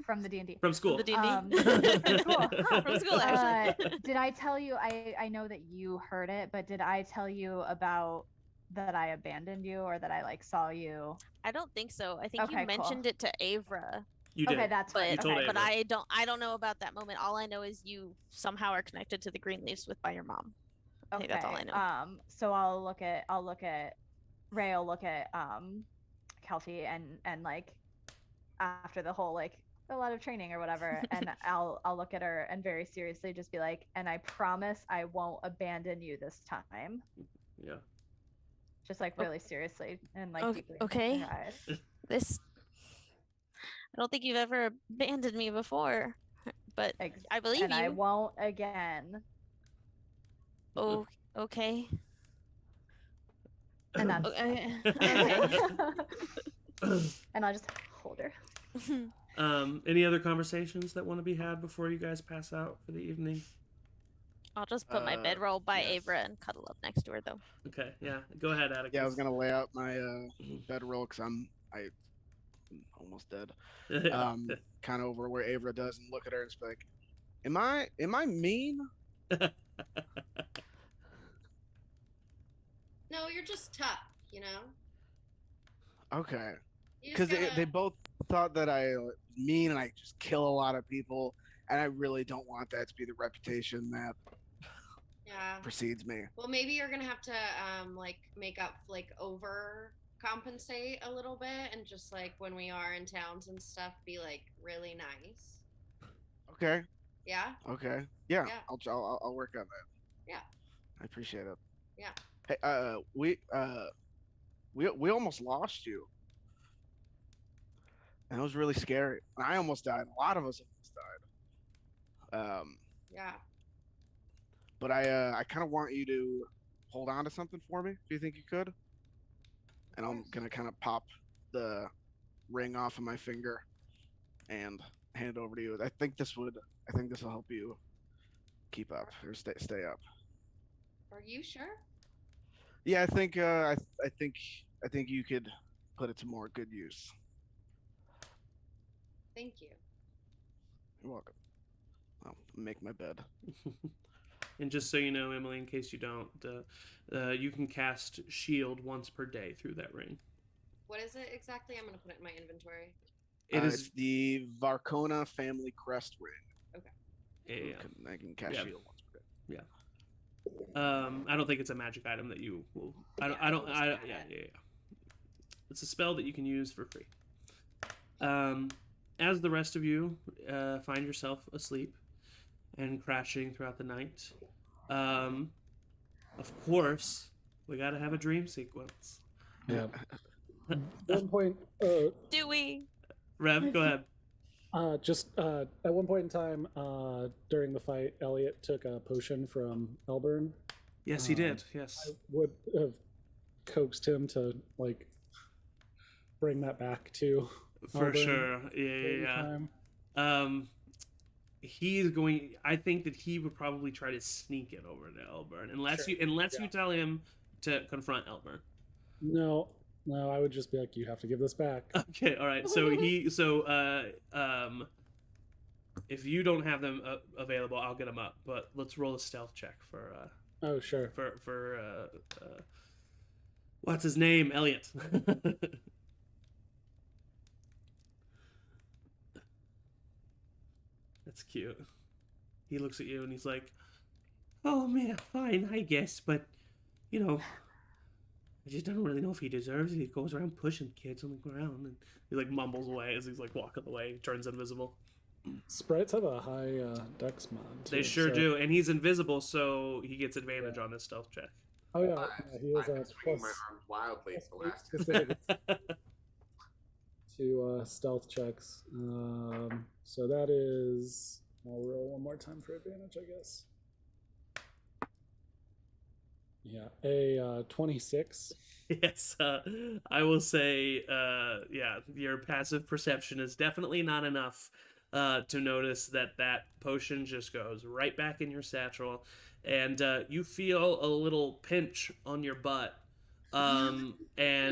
from the D&D. From school. The D&D. From school. From school, actually. Did I tell you? I know that you heard it, but did I tell you about that I abandoned you, or that I like saw you? I don't think so. I think Okay, you cool. mentioned it to Avra, You did. Okay, that's but right. You told Okay. but Avra. I don't know about that moment. All I know is you somehow are connected to the Greenleafs by your mom. I think that's all I know. So I'll look at Ray. I'll look at Kelfie and like after the whole like a lot of training or whatever, and I'll look at her and very seriously just be like, and I promise I won't abandon you this time. Yeah. Just like really seriously and like deeply okay. in her eyes. This I don't think you've ever abandoned me before, but I believe and you. I won't again. Oh, okay. And that's Okay. and I'll just hold her. Any other conversations that want to be had before you guys pass out for the evening? I'll just put my bedroll by yes. Avra and cuddle up next to her, though. Okay, yeah. Go ahead, Atticus. Yeah, I was gonna lay out my bedroll because I'm almost dead. Kind of over where Avra does and look at her and just be like, "Am I mean?" No, you're just tough, you know? Okay, You just because gotta- they both thought that I was mean and I just kill a lot of people, and I really don't want that to be the reputation that Yeah. precedes me. Well, maybe you're gonna have to like make up, like over compensate a little bit, and just like when we are in towns and stuff, be like really nice. Okay. Yeah. Okay. Yeah. Yeah. I'll work on that. Yeah. I appreciate it. Yeah. Hey, we almost lost you. And it was really scary. And I almost died. A lot of us almost died. Yeah. But I kind of want you to hold on to something for me. Do you think you could? And I'm gonna kind of pop the ring off of my finger and hand it over to you. I think this will help you keep up or stay up. Are you sure? Yeah, I think I think you could put it to more good use. Thank you. You're welcome. I'll make my bed. And just so you know, Emily, in case you don't, you can cast shield once per day through that ring. What is it exactly? I'm gonna put it in my inventory. It's the Varkona family crest ring. Yeah. I can cast Yeah. shield once per day. I don't think it's a magic item that you will. Yeah. It's a spell that you can use for free. As the rest of you find yourself asleep and crashing throughout the night, of course, we gotta have a dream sequence. Yeah. At one point, Do we? Rev, go ahead. At one point in time, during the fight, Elliot took a potion from Elburn. Yes, he did. Yes. I would have coaxed him to like bring that back to For Elburn sure. during the Yeah. time. He's going. I think that he would probably try to sneak it over to Elburn, unless Sure. you tell him to confront Elburn. No, I would just be like, you have to give this back. Okay, all right. So if you don't have them available, I'll get them up. But let's roll a stealth check for Oh, sure. for what's his name, Elliot. That's cute. He looks at you and he's like, "Oh man, fine, I guess, but you know, I just don't really know if he deserves it. He goes around pushing kids on the ground," and he like mumbles away as he's like walking away, turns invisible. Sprites have a high dex mod. They too, sure so- do, and he's invisible, so he gets advantage on this stealth check. Oh yeah, I've he has been a swinging my plus arms wildly the last plus 8 to stealth checks. So that is. I'll roll one more time for advantage, I guess. Yeah, a 26. Yes, I will say, yeah, your passive perception is definitely not enough to notice that potion just goes right back in your satchel, and you feel a little pinch on your butt, and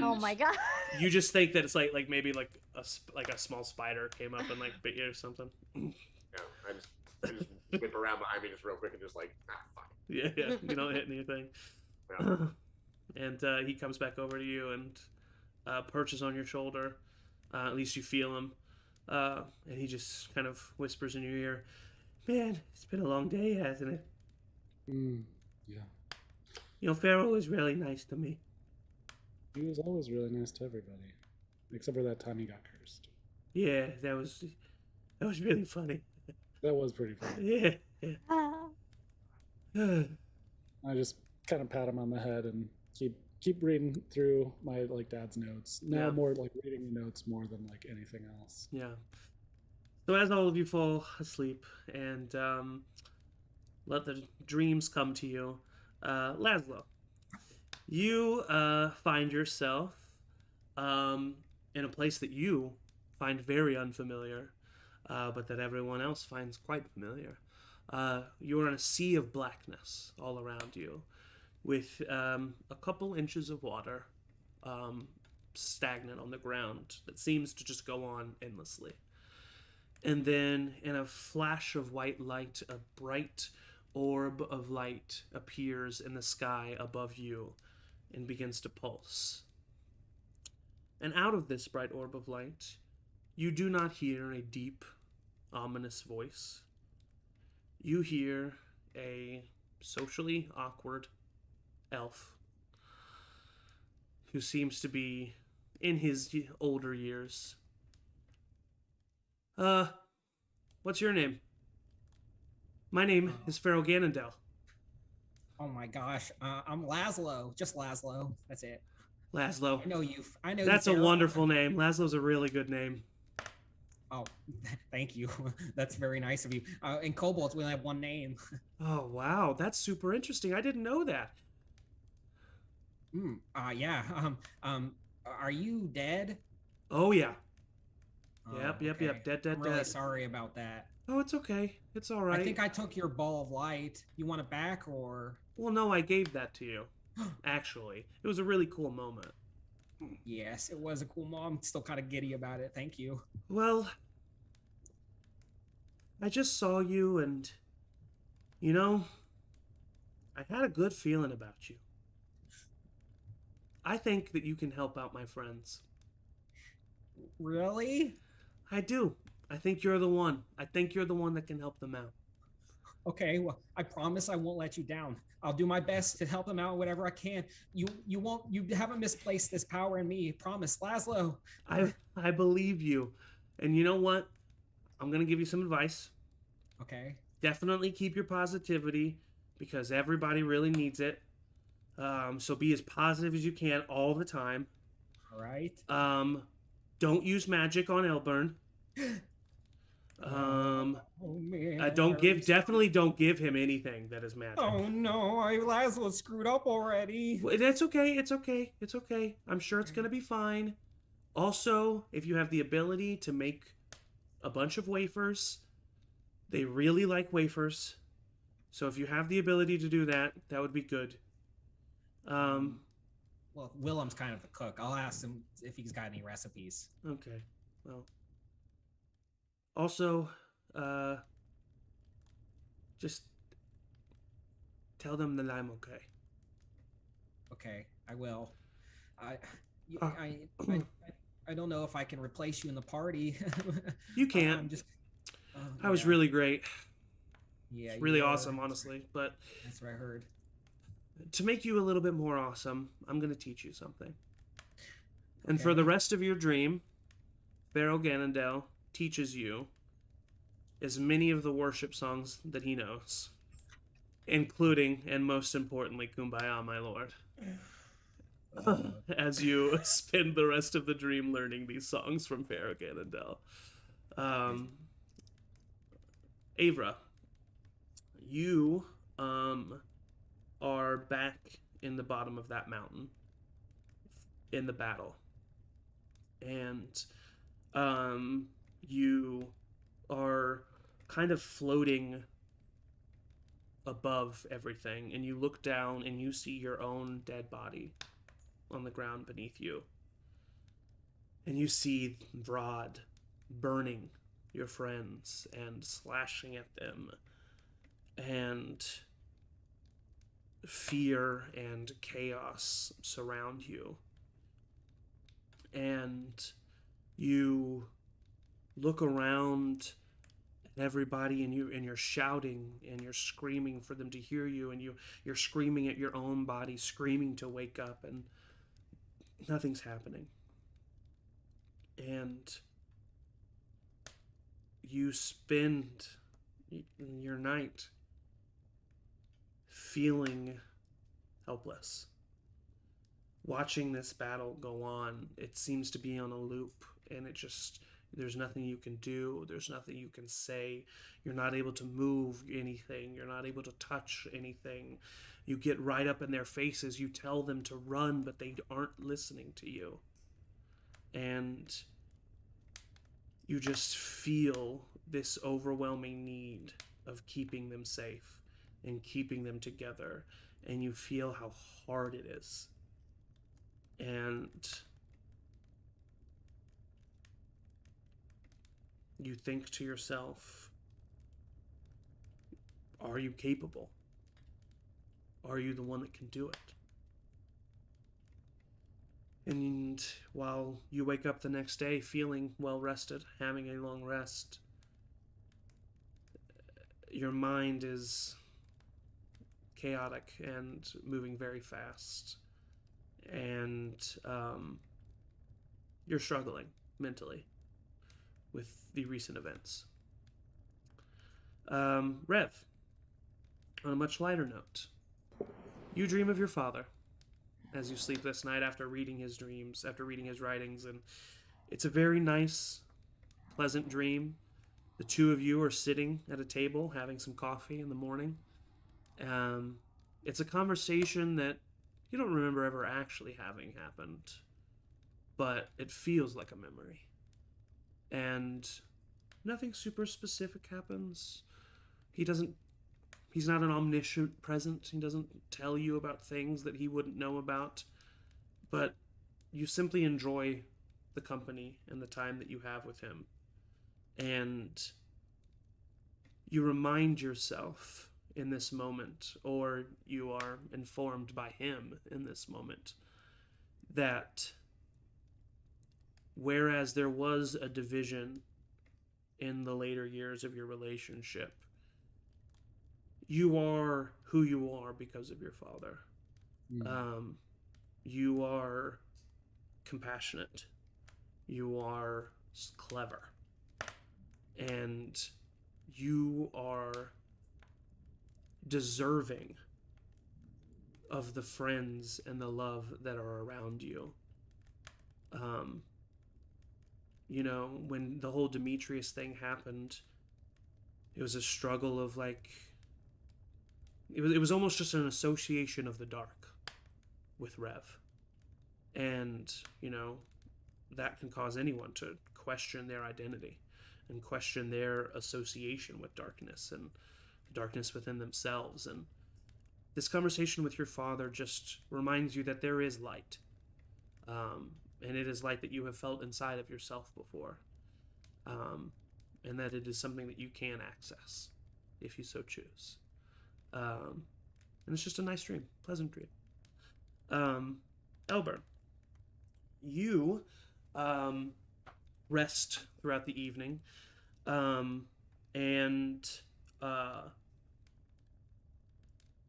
Oh my god. you just think that it's like maybe like a small spider came up and like bit you or something. Yeah, I just whip around behind me just real quick and just like, fuck. Yeah, you don't hit anything. Yeah. And he comes back over to you and perches on your shoulder. At least you feel him. And he just kind of whispers in your ear, "Man, it's been a long day, hasn't it? Yeah. You know, Pharaoh was really nice to me." He was always really nice to everybody, except for that time he got cursed. Yeah, that was really funny. That was pretty funny. Yeah. Ah. I just kind of pat him on the head and keep reading through my like dad's notes. Now Yeah. more like reading the notes more than like anything else. Yeah. So as all of you fall asleep and let the dreams come to you, Laszlo, you find yourself in a place that you find very unfamiliar, but that everyone else finds quite familiar. You are in a sea of blackness all around you, with a couple inches of water stagnant on the ground that seems to just go on endlessly. And then, in a flash of white light, a bright orb of light appears in the sky above you and begins to pulse. And out of this bright orb of light, you do not hear a deep, ominous voice. You hear a socially awkward elf who seems to be in his older years. What's your name? My name is Pharaoh Ganondale. Oh my gosh, I'm Laszlo. Just Laszlo. That's it. Laszlo. I know you. I know. That's you, a Pharaoh. wonderful name. Laszlo's a really good name. Oh, thank you. That's very nice of you. In kobolds, we only have one name. Oh, wow. That's super interesting. I didn't know that. Yeah. Are you dead? Oh, yeah. Oh, Yep. okay. Dead. I'm really dead. sorry about that. Oh, it's okay. It's all right. I think I took your ball of light. You want it back or? Well, no, I gave that to you. Actually, it was a really cool moment. Yes, it was a cool mom. Still kind of giddy about it. Thank you. Well, I just saw you and, you know, I had a good feeling about you. I think that you can help out my friends. Really? I do. I think you're the one. I think you're the one that can help them out. Okay, well, I promise I won't let you down. I'll do my best to help him out whatever I can. You haven't misplaced this power in me. Promise, Laszlo. I believe you. And you know what? I'm going to give you some advice. Okay. Definitely keep your positivity because everybody really needs it. So be as positive as you can all the time. All right. Don't use magic on Elburn. Oh man. Definitely don't give him anything that is magic. Oh no, Laszlo screwed up already. That's okay. It's okay. It's okay. I'm sure it's gonna be fine. Also, if you have the ability to make a bunch of wafers, they really like wafers. So if you have the ability to do that, that would be good. Well, Willem's kind of the cook. I'll ask him if he's got any recipes. Okay. Well. Also, just tell them that I'm okay. Okay, I will. I, Uh, I, I, I don't know if I can replace you in the party. You can't. I'm just. I was yeah. really great. Yeah, It's you really were. awesome, honestly. But That's what I heard. to make you a little bit more awesome, I'm going to teach you something. And for Okay. the rest of your dream, Pharaoh Ganondel teaches you as many of the worship songs that he knows, including, and most importantly, Kumbaya, my lord. As you spend the rest of the dream learning these songs from Pharaoh Ganondel. Avra, you are back in the bottom of that mountain in the battle. And you are kind of floating above everything, and you look down and you see your own dead body on the ground beneath you. And you see Vrod burning your friends and slashing at them, and fear and chaos surround you. And you look around at everybody, and you're shouting and you're screaming for them to hear you, and you're screaming at your own body, screaming to wake up, and nothing's happening. And you spend your night feeling helpless. Watching this battle go on, it seems to be on a loop, and there's nothing you can do, there's nothing you can say, you're not able to move anything, you're not able to touch anything. You get right up in their faces, you tell them to run, but they aren't listening to you. And you just feel this overwhelming need of keeping them safe and keeping them together, and you feel how hard it is. And you think to yourself, are you capable? Are you the one that can do it? And while you wake up the next day feeling well rested, having a long rest, your mind is chaotic and moving very fast. And you're struggling mentally with the recent events. Rev, on a much lighter note, you dream of your father as you sleep this night after reading his dreams, after reading his writings, and it's a very nice, pleasant dream. The two of you are sitting at a table having some coffee in the morning. It's a conversation that you don't remember ever actually having happened, but it feels like a memory. And nothing super specific happens. He's not an omniscient present. He doesn't tell you about things that he wouldn't know about. But you simply enjoy the company and the time that you have with him. And you remind yourself in this moment, or you are informed by him in this moment, that whereas there was a division in the later years of your relationship, you are who you are because of your father. You are compassionate. You are clever. And you are deserving of the friends and the love that are around you. You know, when the whole Demetrius thing happened, it was a struggle of like, it was almost just an association of the dark with Rev. And, you know, that can cause anyone to question their identity and question their association with darkness and darkness within themselves. And this conversation with your father just reminds you that there is light. And it is light that you have felt inside of yourself before. And that it is something that you can access if you so choose. And it's just a nice dream, pleasant dream. Elber, you rest throughout the evening, and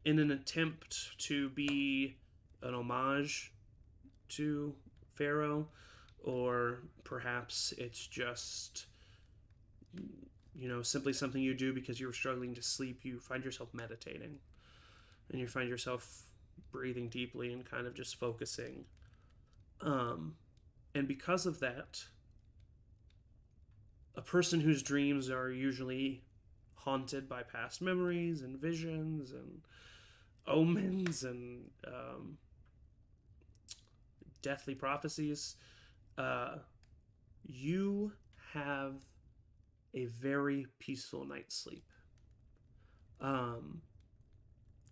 in an attempt to be an homage to Pharaoh, or perhaps it's just, you know, simply something you do because you're struggling to sleep, you find yourself meditating, and you find yourself breathing deeply and kind of just focusing. And because of that, a person whose dreams are usually haunted by past memories and visions and omens and deathly prophecies, you have a very peaceful night's sleep.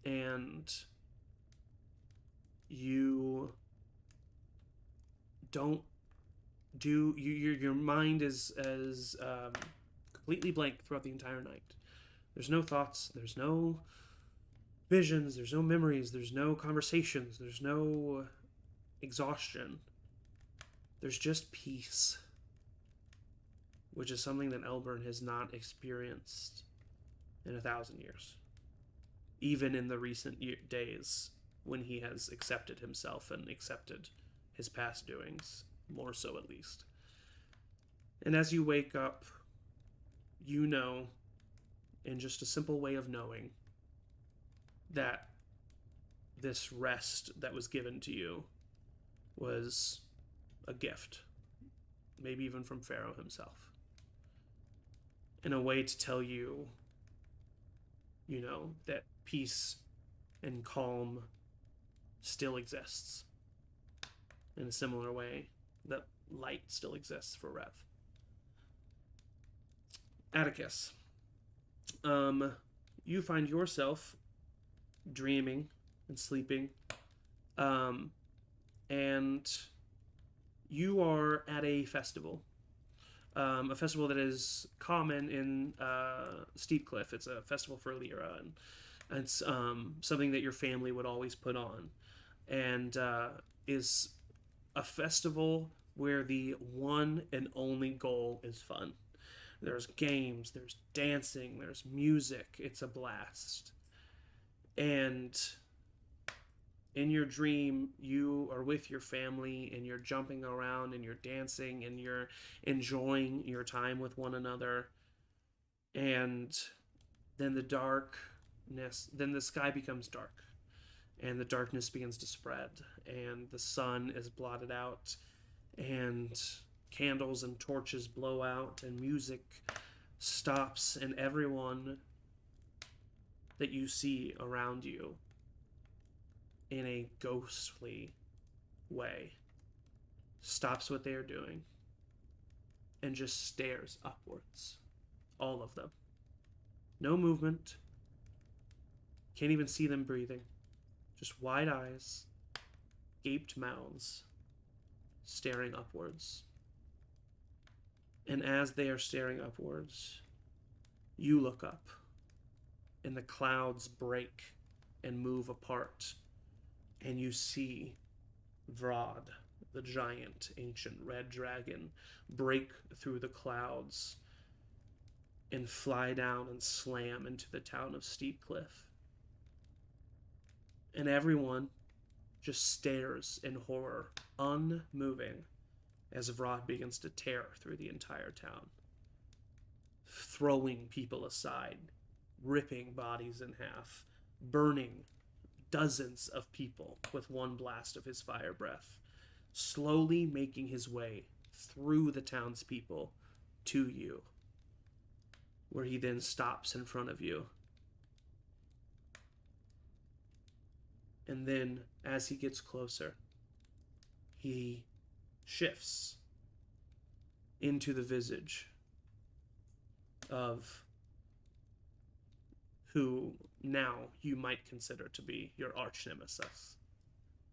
And you don't do your mind is as completely blank throughout the entire night. There's no thoughts, there's no visions, there's no memories, there's no conversations, there's no exhaustion. There's just peace, which is something that Elburn has not experienced in 1,000 years, even in the recent days when he has accepted himself and accepted his past doings, more so at least. And as you wake up, you know, in just a simple way of knowing, that this rest that was given to you was a gift, maybe even from Pharaoh himself, in a way to tell you, you know, that peace and calm still exists in a similar way that light still exists for Rev. Atticus, you find yourself dreaming and sleeping, and you are at a festival that is common in Steepcliff. It's a festival for Lyra, and it's something that your family would always put on, and is a festival where the one and only goal is fun. There's games, there's dancing, there's music. It's a blast. And in your dream, you are with your family and you're jumping around and you're dancing and you're enjoying your time with one another. And then then the sky becomes dark and the darkness begins to spread and the sun is blotted out and candles and torches blow out and music stops and everyone that you see around you in a ghostly way stops what they are doing and just stares upwards. All of them. No movement. Can't even see them breathing. Just wide eyes, gaped mouths, staring upwards. And as they are staring upwards, you look up, and the clouds break and move apart, and you see Vrod, the giant ancient red dragon, break through the clouds and fly down and slam into the town of Steepcliff. And everyone just stares in horror, unmoving, as Vrod begins to tear through the entire town, throwing people aside, ripping bodies in half, burning dozens of people with one blast of his fire breath, slowly making his way through the townspeople to you, where he then stops in front of you. And then, as he gets closer, he shifts into the visage of who now you might consider to be your arch nemesis,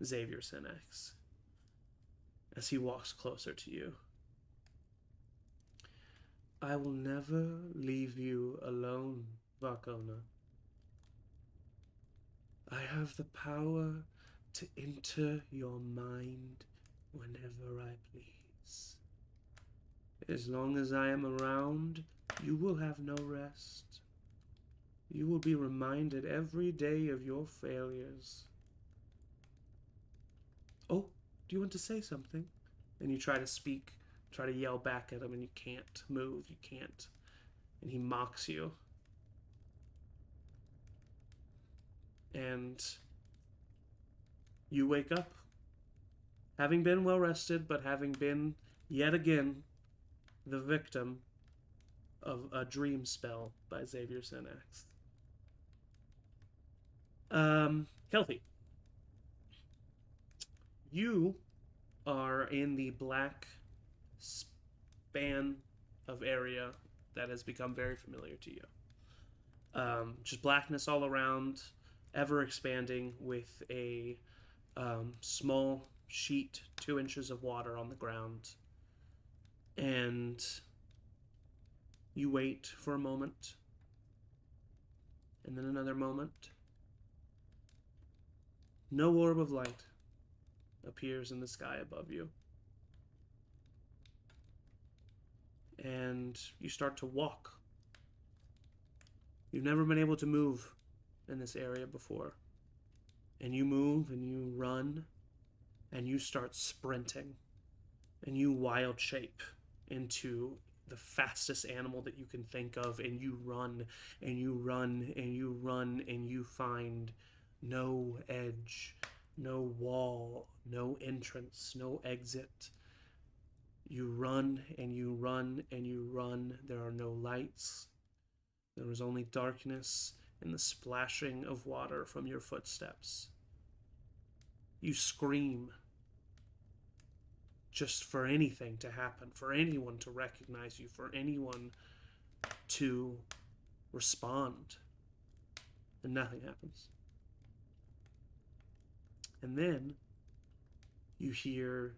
Xavier Sinex, as he walks closer to you. I will never leave you alone, Varkona. I have the power to enter your mind whenever I please. As long as I am around, you will have no rest. You will be reminded every day of your failures. Oh, do you want to say something? And you try to speak, try to yell back at him, and you can't move, you can't. And he mocks you. And you wake up, having been well rested, but having been, yet again, the victim of a dream spell by Xavier Sinex. Kelpie, you are in the black span of area that has become very familiar to you. Just blackness all around, ever expanding, with a small sheet, 2 inches of water on the ground. And you wait for a moment, and then another moment. No orb of light appears in the sky above you. And you start to walk. You've never been able to move in this area before. And you move and you run and you start sprinting. And you wild shape into the fastest animal that you can think of, and you run and you run and you run, and you find no edge, no wall, no entrance, no exit. You run and you run and you run. There are no lights. There is only darkness and the splashing of water from your footsteps. You scream just for anything to happen, for anyone to recognize you, for anyone to respond. And nothing happens. And then you hear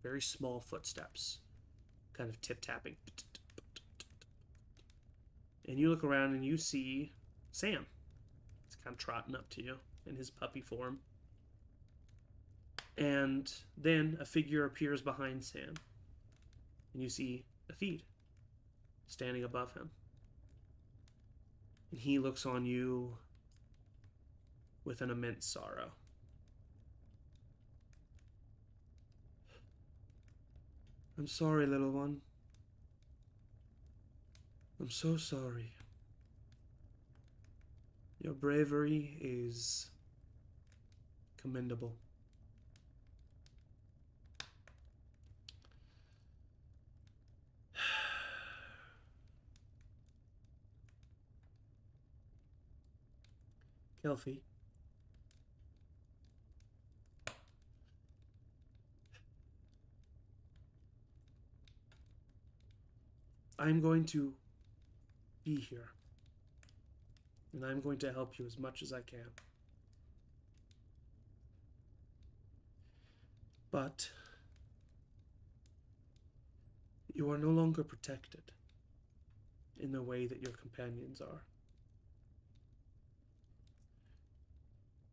very small footsteps, kind of tip-tapping. And you look around and you see Sam. He's kind of trotting up to you in his puppy form. And then a figure appears behind Sam. And you see a feed standing above him. And he looks on you with an immense sorrow. I'm sorry, little one. I'm so sorry. Your bravery is commendable. Kelpie. I'm going to be here. And I'm going to help you as much as I can. But You are no longer protected in the way that your companions are.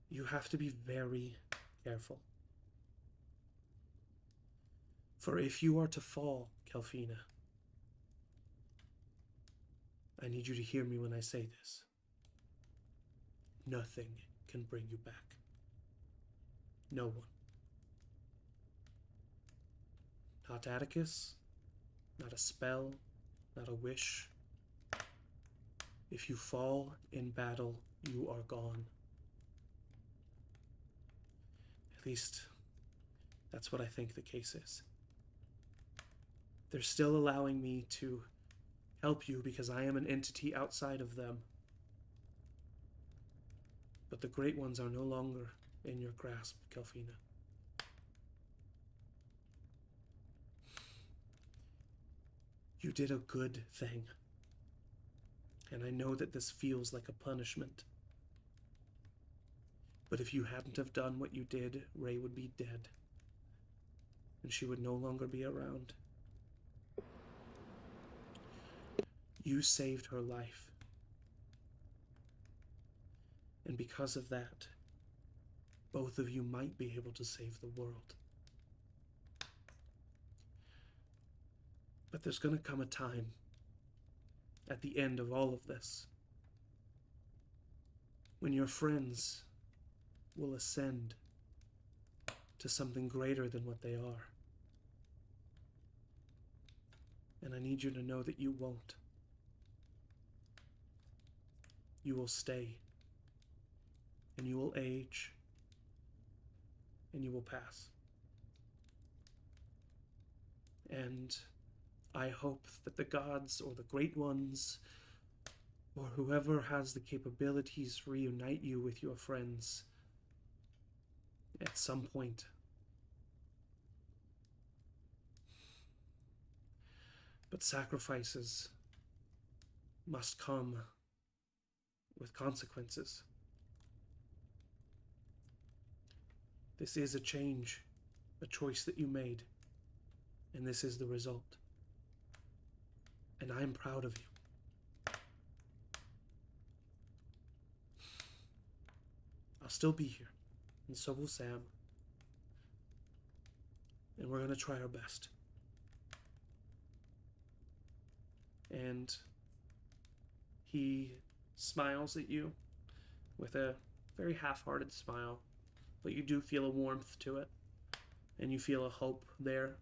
You have to be very careful. For if you are to fall, Kelfina, I need you to hear me when I say this. Nothing can bring you back. No one. Not Atticus, not a spell, not a wish. If you fall in battle, you are gone. At least, that's what I think the case is. They're still allowing me to help you because I am an entity outside of them. But the Great Ones are no longer in your grasp, Kelfina. You did a good thing. And I know that this feels like a punishment. But if you hadn't have done what you did, Ray would be dead. And she would no longer be around. You saved her life. And because of that, both of you might be able to save the world. But there's going to come a time at the end of all of this when your friends will ascend to something greater than what they are. And I need you to know that you won't. You will stay, and you will age, and you will pass. And I hope that the gods or the Great Ones or whoever has the capabilities reunite you with your friends at some point. But sacrifices must come with consequences. This is a change, a choice that you made, and this is the result. And I'm proud of you. I'll still be here, and so will Sam. And we're going to try our best. And he smiles at you with a very half-hearted smile, but you do feel a warmth to it, and you feel a hope there.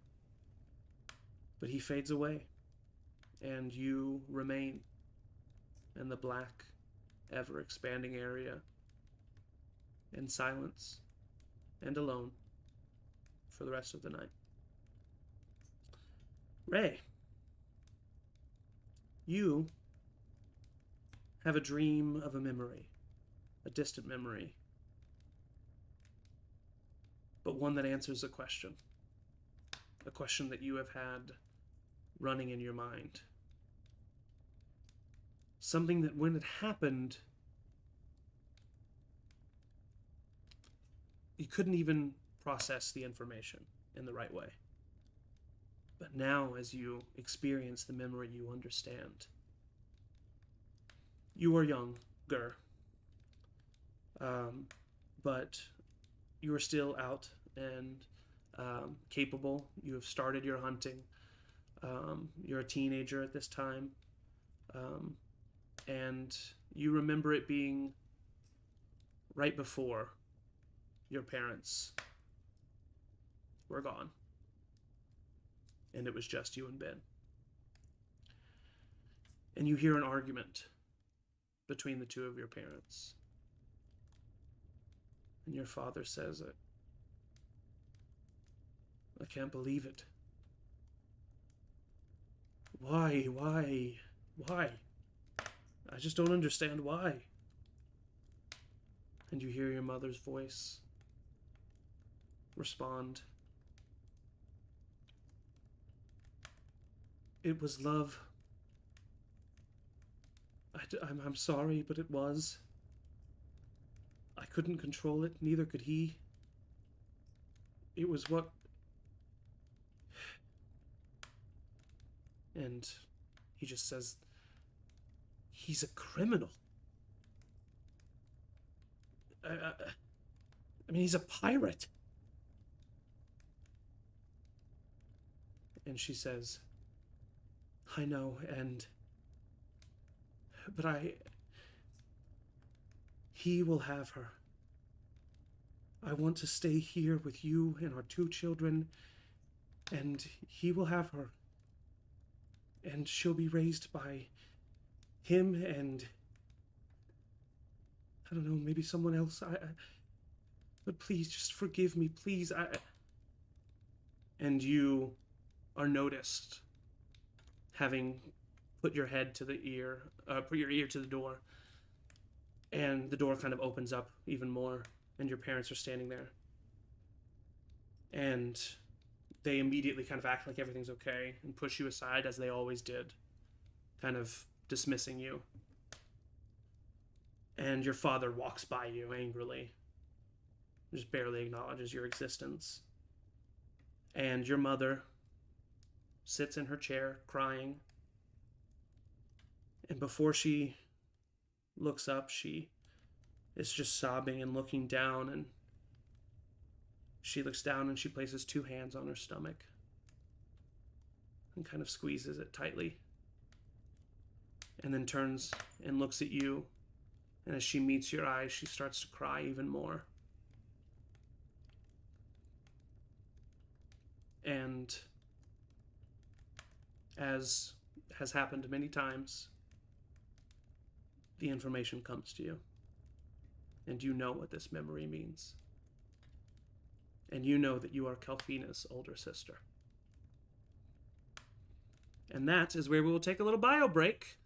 But he fades away, and you remain in the black, ever-expanding area, in silence and alone for the rest of the night. Ray, you have a dream of a memory, a distant memory, but one that answers a question that you have had running in your mind. Something that when it happened, you couldn't even process the information in the right way. But now, as you experience the memory, you understand. You are younger, but you are still out and capable. You have started your hunting. You're a teenager at this time. And you remember it being right before your parents were gone. And it was just you and Ben. And you hear an argument between the two of your parents. And your father says it. I can't believe it. Why? I just don't understand why. And you hear your mother's voice respond. It was love. I'm sorry, but it was. I couldn't control it, neither could he. It was what... And he just says, he's a criminal. I mean, he's a pirate. And she says, I know, but he will have her. I want to stay here with you and our 2 children, and he will have her. And she'll be raised by him and, I don't know, maybe someone else. But please, just forgive me, please. And you are noticed, having put your head to the ear, put your ear to the door, and the door kind of opens up even more, and your parents are standing there. And they immediately kind of act like everything's okay and push you aside, as they always did, kind of dismissing you. And your father walks by you angrily, just barely acknowledges your existence. And your mother sits in her chair crying, and before she looks up, she is just sobbing and looking down, and she looks down and she places 2 hands on her stomach and kind of squeezes it tightly, and then turns and looks at you, and as she meets your eyes, she starts to cry even more. And as has happened many times, the information comes to you. And you know what this memory means. And you know that you are Calfina's older sister. And that is where we will take a little bio break.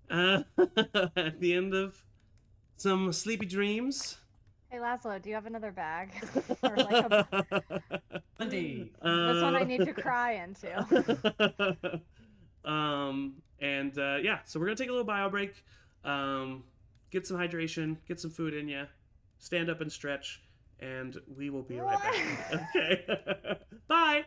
At the end of some sleepy dreams. Hey Laszlo, do you have another bag? Or like a... Plenty. This one I need to cry into. Yeah, so we're gonna take a little bio break, get some hydration, get some food in you, stand up and stretch, and we will be right back. Okay. Bye.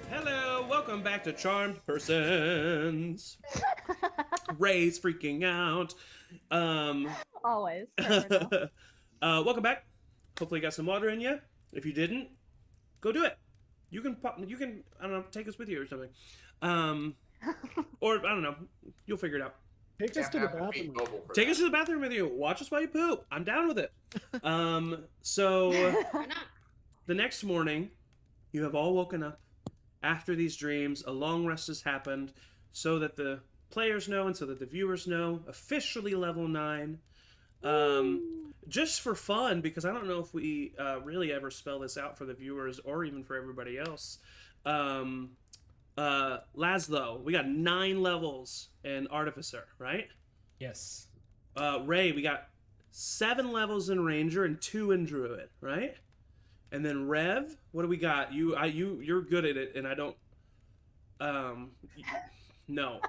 Hello, welcome back to Charmed Persons. Ray's freaking out. Always. Welcome back. Hopefully you got some water in you. If you didn't, go do it. You can I don't know, take us with you or something. Or I don't know, you'll figure it out. Take us to the bathroom. Take us to the bathroom with you. Watch us while you poop. I'm down with it. So Why not? the next morning, you have all woken up after these dreams. A long rest has happened, so that the players know and so that the viewers know. Officially level 9. Just for fun, because I don't know if we really ever spell this out for the viewers or even for everybody else. Laszlo, we got 9 levels in Artificer, right? Yes. Ray, we got 7 levels in Ranger and 2 in Druid, right? And then Rev, what do we got? You're good at it, and I don't. No.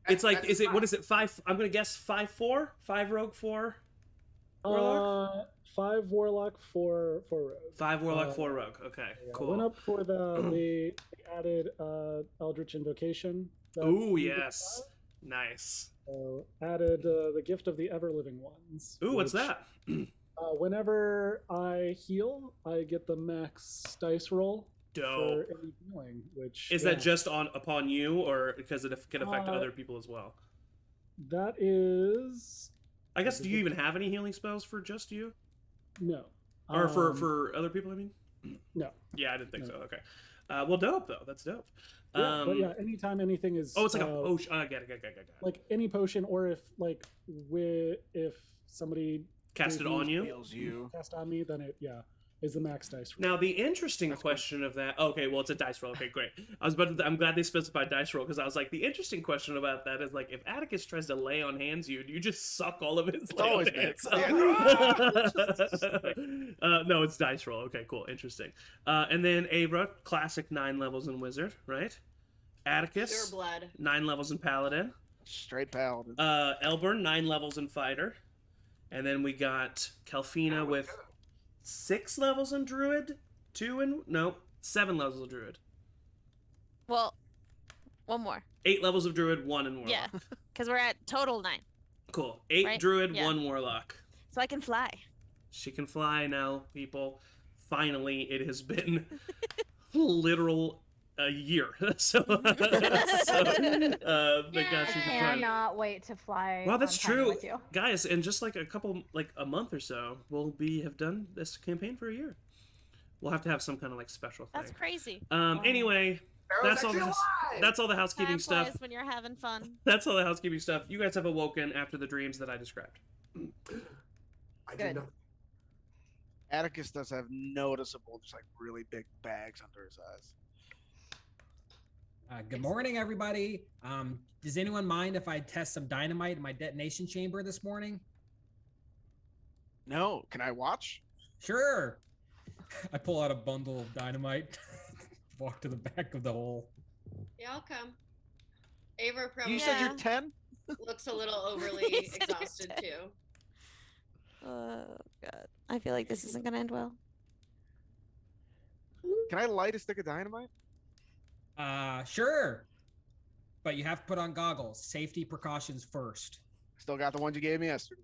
It's like, is it? What is it? 5? I'm gonna guess 5/4. 5 rogue, 4 warlock. 5 warlock, 4 rogue. 5 warlock, 4 rogue. Okay, Yeah, cool. Went up for the added Eldritch Invocation. Ooh, yes, nice. So added the Gift of the Ever Living Ones. Ooh, what's which, that? Whenever I heal, I get the max dice roll Dope. for any healing. Which Is that just upon you, or because it can affect other people as well? That is. I guess. Do you even have any healing spells for just you, No. or for other people? I mean. No. Yeah, I didn't think No. so. Okay. Well, dope though. That's dope. Yeah, but yeah, anytime anything is. Oh, it's like a potion. I got it. Like any potion, or if if somebody Cast it on you. Heals you. cast on me, then it is the max dice roll. Now the interesting That's good. question of that. Okay, well it's a dice roll. Okay, great. I'm glad they specified dice roll because I was like, the interesting question about that is like, if Atticus tries to lay on hands you, do you just suck all of his lay on always hands? bad. No, it's dice roll. Okay, cool, interesting. And then Avra, classic 9 levels in wizard, right? Atticus, Pure blood. 9 levels in paladin. Straight paladin. Elburn, 9 levels in fighter. And then we got Kelfina with 6 levels in druid, 7 levels of druid. Well, one more. 8 levels of druid, 1 in warlock. Yeah, because we're at total 9. Cool. 8 Right? druid, Yeah. 1 warlock. So I can fly. She can fly now, people. Finally, it has been literal a year. so thank God she can fly. Cannot wait to fly. Wow, that's on Tiny true, with you. guys. In just like a month or so, we'll have done this campaign for a year. We'll have to have some kind of like special thing. That's crazy. Anyway, Pharaoh's that's all. actually The, alive! that's all the housekeeping Time stuff. flies when you're having fun. That's all the housekeeping stuff. You guys have awoken after the dreams that I described. I Good. did not. Atticus does have noticeable, just like really big bags under his eyes. Good morning, everybody. Does anyone mind if I test some dynamite in my detonation chamber this morning? No, can I watch? Sure. I pull out a bundle of dynamite, walk to the back of the hole. Yeah, I'll come. Ava probably You said Yeah. you're 10? looks a little overly He said you're exhausted 10. too. Oh god, I feel like this isn't gonna end well. Can I light a stick of dynamite? Sure. But you have to put on goggles. Safety precautions first. Still got the ones you gave me yesterday.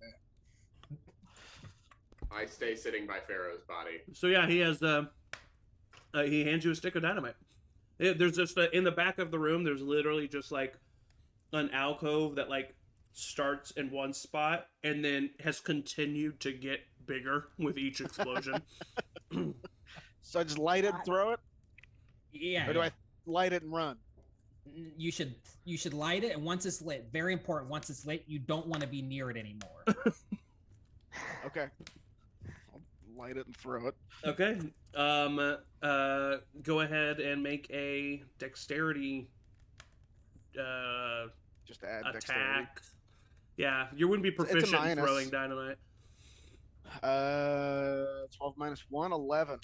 I stay sitting by Pharaoh's body. So yeah, he has he hands you a stick of dynamite. There's just in the back of the room. There's literally just like an alcove that like starts in one spot and then has continued to get bigger with each explosion. So I just light it and throw it? Yeah. Or do I light it and run? You should light it, and once it's lit, very important. Once it's lit, you don't want to be near it anymore. Okay. I'll light it and throw it. Okay. Go ahead and make a dexterity Just to add attack. dexterity. Yeah, you wouldn't be It's a proficient in minus. throwing dynamite. 12 minus 1, 11.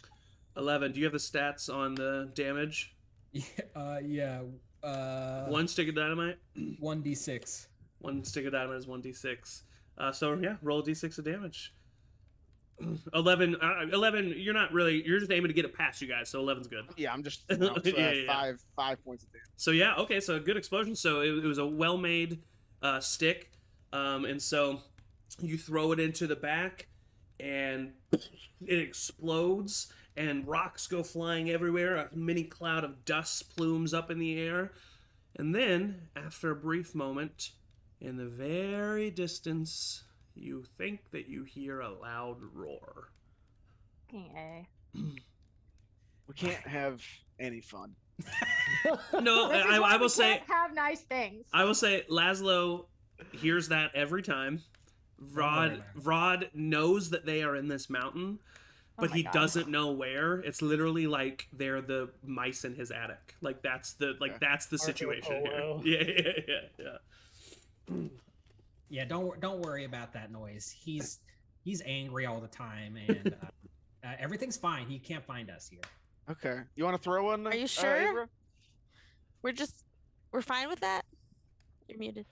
11. Do you have the stats on the damage? Yeah. 1 stick of dynamite. 1d6. 1 stick of dynamite is 1d6. So yeah, roll a d6 of damage. 11. 11. You're not really. You're just aiming to get it past you guys. So 11's good. Yeah, I'm just you know, so Yeah, yeah. 5 points of damage. So yeah, okay, so a good explosion. So it was a well-made stick, and so you throw it into the back, and it explodes, and rocks go flying everywhere. A mini cloud of dust plumes up in the air, and then after a brief moment, in the very distance, you think that you hear a loud roar. A. We can't have any fun. No, This is I why will we say. can't have nice things. I will say Laszlo hears that every time. Rod knows that they are in this mountain, but my he God. doesn't know where. It's literally like they're the mice in his attic. Like that's the that's the Marco situation Polo. here. Yeah. Yeah, don't worry about that noise. He's angry all the time, and everything's fine. He can't find us here. Okay. You want to throw one? Are you sure? We're fine with that. You're muted.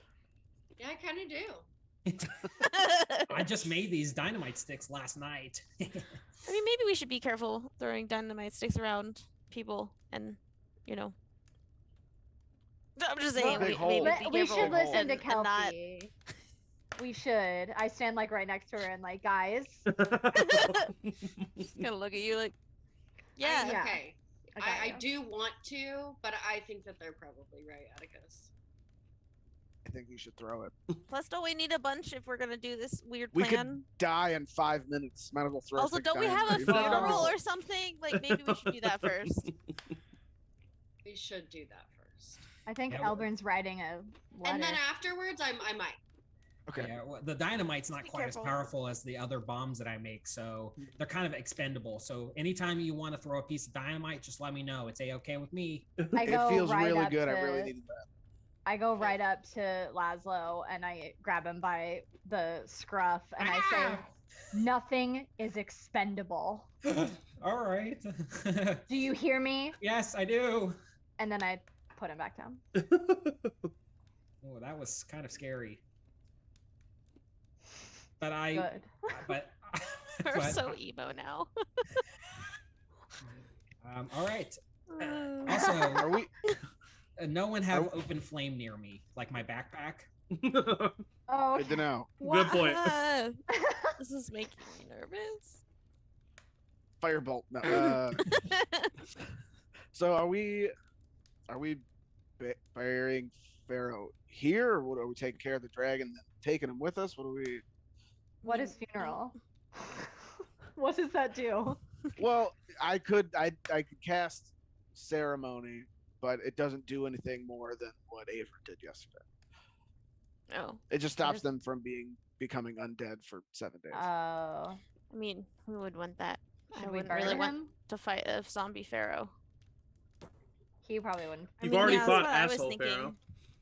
Yeah, I kind of do. I just made these dynamite sticks last night. I mean, maybe we should be careful throwing dynamite sticks around people, and you know. I'm just saying, Big we hole. maybe be We careful should listen to and not. Kelpie. We should. I stand like right next to her and like, guys. Just gonna look at you like, yeah. Yeah. Okay. I got I you. do want to, but I think that they're probably right, Atticus. I think we should throw it. Plus, don't we need a bunch if we're gonna do this weird We plan? could die in 5 minutes. Might as well throw. Also, stick don't we have a dynamite. Even though- funeral or something? Like, maybe we should do that first. We should do that first. I think Yeah, well- Elburn's writing a letter. And then afterwards, I might. Okay. Yeah, well, the dynamite's not be quite as careful. powerful as the other bombs that I make, so they're kind of expendable. So anytime you want to throw a piece of dynamite, just let me know. It's a-okay with me. I It go feels right really up good. To, I really needed that. I go right up to Laszlo and I grab him by the scruff and I say, "Nothing is expendable. All right. Do you hear me?" Yes, I do. And then I put him back down. Oh, that was kind of scary. But Good. but We're but, so emo now. all right. Uh, Also, Are we? no one have Are- open flame near me, like my backpack. Oh, Good to know. Good point. This is making me nervous. Firebolt. No. So are we burying Pharaoh here, or what, are we taking care of the dragon and taking him with us? What are we? what is funeral? What does that do? Well, I could cast ceremony, but it doesn't do anything more than what Avery did yesterday. Oh, It just stops is- them from becoming undead for 7 days. Oh, I mean, who would want that? I should we wouldn't burn really him? want to fight a zombie pharaoh. He probably wouldn't. I You've mean, already yeah, fought that's what I was asshole thinking. Pharaoh.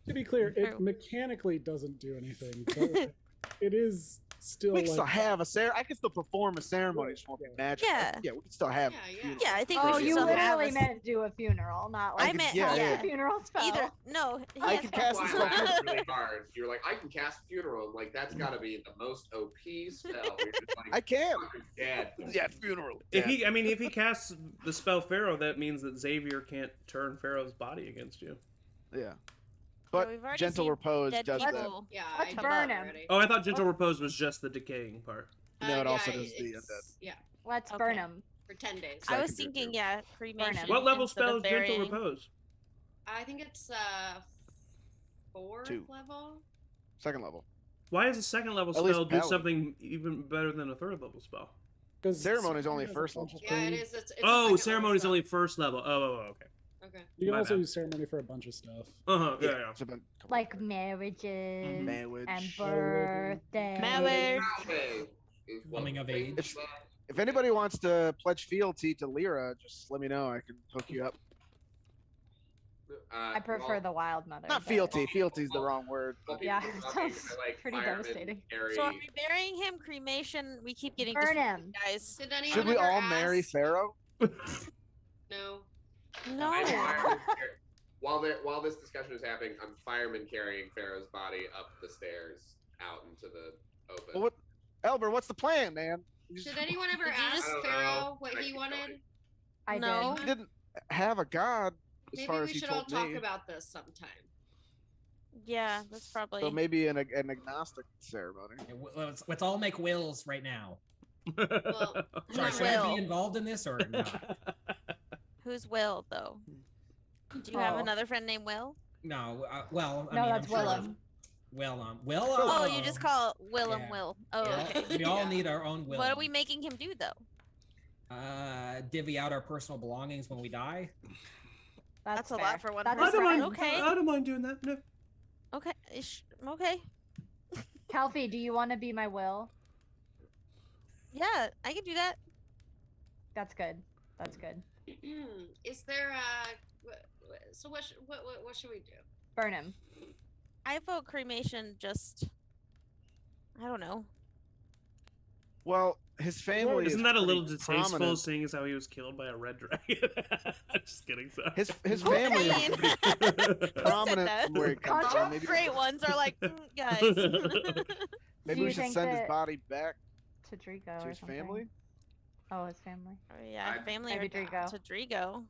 To be clear, it True. mechanically doesn't do anything, but it is still We can still like have a ceremony. I can still perform a ceremony. Just won't be magic. Yeah. Yeah, we can still have. Yeah, a yeah. funeral. Yeah, I think Oh, we should you still have literally a meant do a funeral, not like I meant yeah, cast yeah. a funeral spell. either. No, he I has can to- cast Why a I spell. laughed really hard. You're like, I can cast funeral. I'm like, that's got to be the most OP spell. You're just like, I can. fucker's dead. Yeah, funeral. If Yeah. if he casts the spell Pharaoh, that means that Xavier can't turn Pharaoh's body against you. Yeah. But we've already gentle seen repose dead does that. people. Yeah, Let's I did burn that him. already. Oh, I thought Gentle Repose was just the decaying part. No, it also yeah, does the it's- Yeah, Let's burn Okay. him. for 10 days. I I was can do it thinking, too. yeah, cremation. What level instead spell of is Gentle burying. Repose? I think it's 4th 2. level. Second level. Why does a second level At least spell do paladin. something even better than a third level spell? because Ceremony is only first level. Yeah, it is. It's a Oh, second ceremony is level only first level. Oh, okay. spell. Okay. You can My also bad. use ceremony for a bunch of stuff. Yeah. It's been a couple Like of marriages marriage. and Marriage. birthdays. Marriage. Okay. Is what Coming of brings age. us back. If anybody wants to pledge fealty to Lyra, just let me know. I can hook you up. I prefer the wild mother. Not but- fealty. Fealty is the wrong word. Well, Yeah, people it talking, sounds I like pretty firemen devastating. carry- So are we burying him? Cremation? We keep getting Burn distracted, him. guys. Did anyone Should we ever all ask? marry Pharaoh? No. No. I'm fireman while this discussion is happening, I'm fireman carrying Pharaoh's body up the stairs out into the open. Well, what, Elber? What's the plan, man? You just- Did anyone ever Did you ask just- I don't Pharaoh know. what I he keep wanted? going. I No. He didn't have a god, as Maybe far we as he should all told talk me. about this sometime. Yeah, that's probably. So maybe an agnostic ceremony. Yeah, let's all make wills right now. Well, Sorry, Who's should I Will? be involved in this or not? Who's Will though? Do you have Oh. another friend named Will? No. Well, I No, mean, that's I'm sure. Willem. Will. Oh, you just call Willem yeah. Will. Oh, Yeah, okay. We all Yeah. need our own will. What are we making him do though? Divvy out our personal belongings when we die. That's a fair. lot for one That's I don't person. mind. fair. Okay. I don't mind doing that. No. Okay. Okay. Calfee, do you want to be my will? Yeah, I can do that. That's good. That's good. Is there so what should we do? Burn him. I vote cremation. Just. I don't know. Well, his family Isn't is that a little pretty distasteful, prominent. seeing as how he was killed by a red dragon? Just kidding. Sorry. His family is mean? pretty prominent that? from where he comes Contra- from. Maybe, Great ones are like, guys. maybe Do we you should think send his that- body back To Drigo to or his something. family. Oh, his family. Oh, yeah, I- family Maybe or Drigo. to Drigo.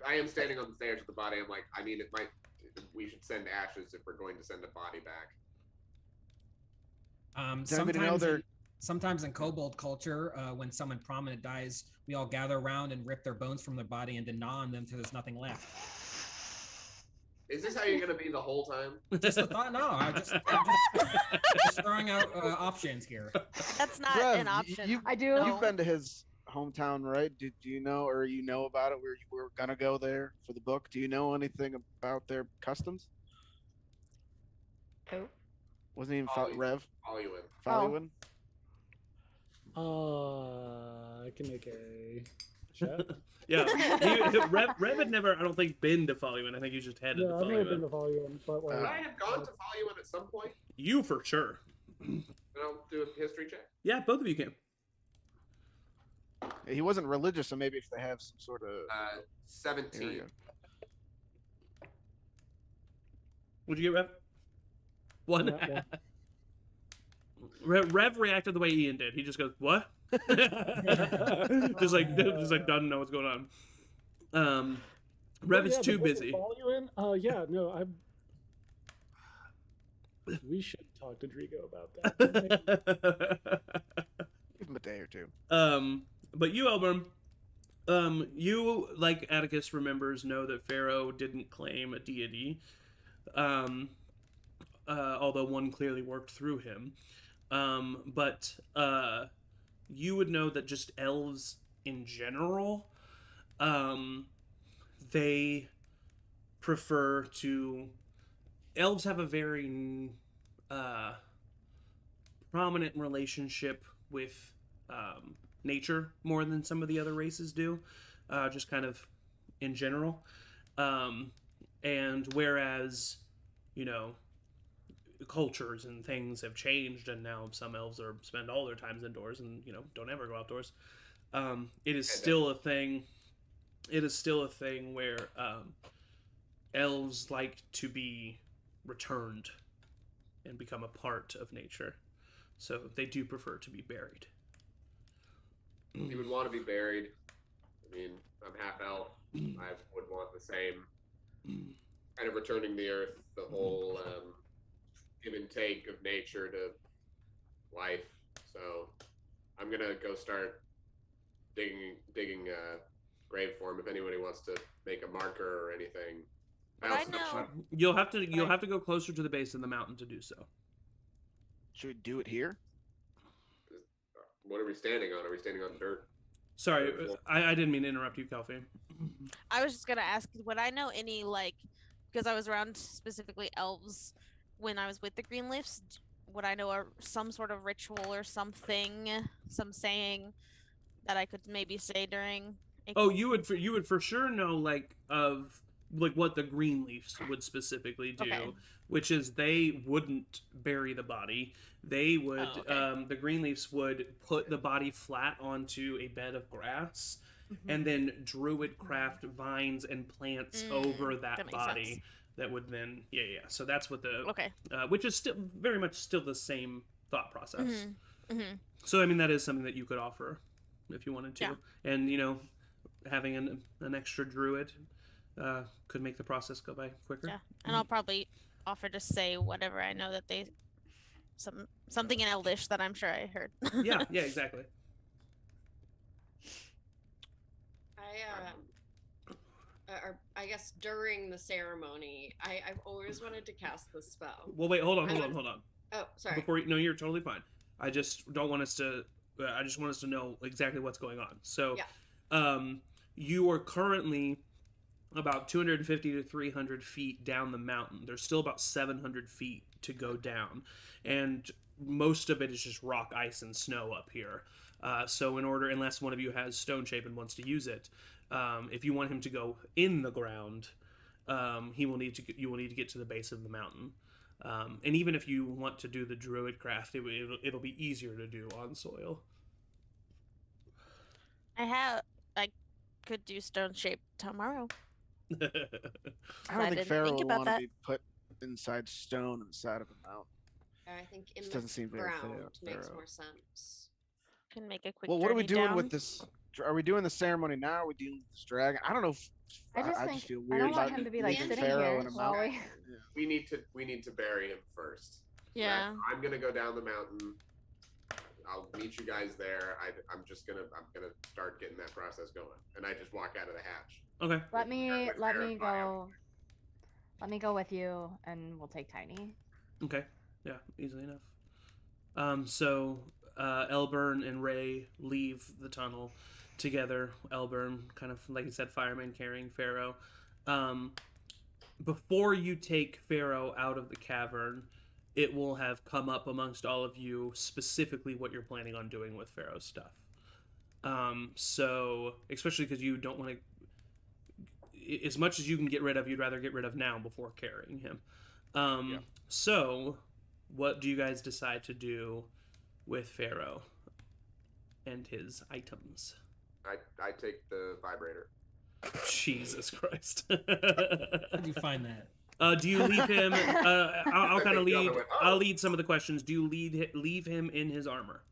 I am standing on the stairs with the body. I'm like, I mean, it might. We should send ashes if we're going to send a body back. Does anybody know Sometimes in kobold culture, when someone prominent dies, we all gather around and rip their bones from their body and then gnaw on them until there's nothing left. Is this how you're gonna be the whole time? Just a thought. No, I'm just throwing out options here. That's not Rev, an option. I do. No. You've been to his hometown, right? Do you know, or you know about it? Where you were gonna go there for the book? Do you know anything about their customs? Who? Wasn't even Follow you. Rev? Follow you in. Follow Oh. you in? I can make a check. Yeah, Rev had never, I don't think, been to follow you in. I think he's just headed to No, I follow may you have been in. to follow you in, but like, Would I have gone to follow you in at some point? You for sure. Then I'll do a history check. Yeah, both of you can. He wasn't religious, so maybe if they have some sort of 17. area. Would you get Rev? One. Yeah. Rev reacted the way Ian did. He just goes, "What?" just like doesn't know what's going on. Rev is yeah, too but busy. Follow you in? Yeah, no, we should talk to Drigo about that. Give him a day or two. But you, Elburn, you, like Atticus remembers, know that Pharaoh didn't claim a deity, although one clearly worked through him. But you would know that just elves in general, they prefer to... Elves have a very prominent relationship with nature more than some of the other races do, just kind of in general. And whereas, you know, cultures and things have changed, and now some elves spend all their times indoors and, you know, don't ever go outdoors. It is still a thing. It is still a thing where elves like to be returned and become a part of nature. So they do prefer to be buried. He would want to be buried. I mean, I'm half elf. I would want the same kind of returning the earth, the whole give and take of nature to life. So I'm gonna go start digging a grave for him if anybody wants to make a marker or anything. I know. You'll have to go closer to the base of the mountain to do so. Should we do it here? What are we standing on? Are we standing on dirt? Sorry, I didn't mean to interrupt you, Kelpie. I was just gonna ask, would I know any, like, because I was around specifically elves when I was with the Greenleafs, would I know some sort of ritual or something, some saying that I could maybe say during? Oh, you would for sure know like what the Greenleafs would specifically do, Okay. which is they wouldn't bury the body. They would the Greenleafs would put the body flat onto a bed of grass, and then druid craft vines and plants over that body. Sense. That would then So that's what the which is still very much still the same thought process. So I mean that is something that you could offer if you wanted to, and you know, having an extra druid could make the process go by quicker. Yeah, and I'll probably offer to say whatever I know that they something in Elvish that I'm sure I heard. yeah, exactly. I guess during the ceremony, I've always wanted to cast this spell. Well, wait, hold on. Oh, sorry. Before no, you're totally fine. I just don't want us to. I just want us to know exactly what's going on. So, you are currently about 250 to 300 feet down the mountain. There's still about 700 feet to go down, and most of it is just rock, ice, and snow up here. So, unless one of you has stone shape and wants to use it, if you want him to go in the ground, you will need to get to the base of the mountain. And even if you want to do the druid craft, it'll be easier to do on soil. I could do stone shape tomorrow. I don't think Pharaoh would want to be put inside stone inside of a mountain. I think in This doesn't seem the very ground fair, makes Pharaoh. more sense. Can make a quick. Well, what are we journey doing down. with this? Are we doing the ceremony now? Are we dealing with this dragon? I don't know. I just feel I weird don't want about him to be like leaving sitting Pharaoh here in a while mountain. we. We need to bury him first. Yeah. I'm gonna go down the mountain. I'll meet you guys there. I'm gonna start getting that process going, and I just walk out of the hatch. Okay. Let me go with you, and we'll take Tiny. Okay. Yeah, easily enough. So Elburn and Ray leave the tunnel together. Elburn, kind of like you said, fireman carrying Pharaoh. Before you take Pharaoh out of the cavern, it will have come up amongst all of you specifically what you're planning on doing with Pharaoh's stuff. So, especially because you don't want to, as much as you can get rid of, you'd rather get rid of now before carrying him. So, what do you guys decide to do with Pharaoh and his items? I take the vibrator. Jesus Christ. How'd you find that? Do you leave him? I'll kind of think the lead. other way. I'll lead some of the questions. Do you leave him in his armor?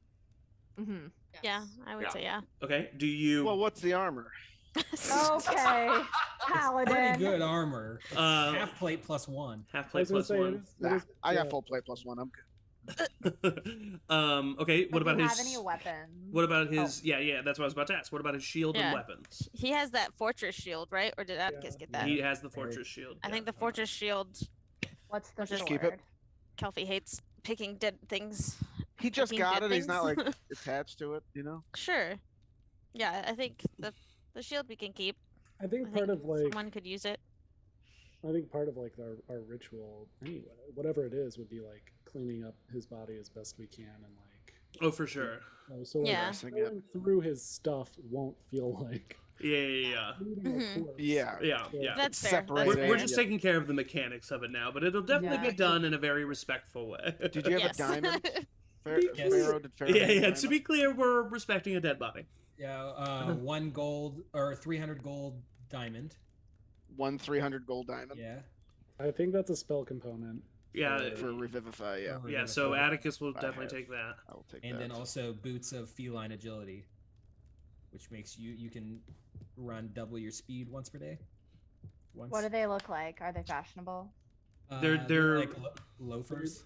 Mm-hmm. Yeah, I would say yeah. Okay. Do you? Well, what's the armor? Okay, Paladin. Pretty good armor. It's Uh, half plate plus 1. half I plate was gonna plus say, one. Nah, I got yeah. full plate plus 1. I'm good. Okay. What Does about he his? have any weapons? What about his? Yeah. That's what I was about to ask. What about his shield and Yeah. weapons? He has that fortress shield, right? Or did Atticus get that? He has the fortress shield. I think the fortress shield. What's the Just sword? keep it. Kelpie hates picking dead things. He just Picking got dead it. He's not like things. attached to it, you know? Sure. Yeah, I think the shield we can keep. I I think part think of like someone could use it. I think part of like our ritual anyway, whatever it is, would be like cleaning up his body as best we can and like Oh, for sure. so like, Yeah. going through his stuff won't feel like Yeah. bleeding a Mhm. corpse. Yeah. That's fair. Separated. That's We're fair. just taking care of the mechanics of it now, but it'll definitely Yeah. be done in a very respectful way. Did you have Yes. a diamond? Yes. Pharaoh, did Pharaoh Yeah, have a yeah. To diamond? be clear, we're respecting a dead body. Yeah, 1 gold or 300 gold diamond. 1 300 gold diamond Yeah. I think that's a spell component. Yeah, for Revivify, yeah. Or yeah. whatever. So Atticus will I definitely have. take that. I will take And that. then also boots of feline agility, which makes you can run double your speed once per day. Once. What do they look like? Are they fashionable? They're- like loafers.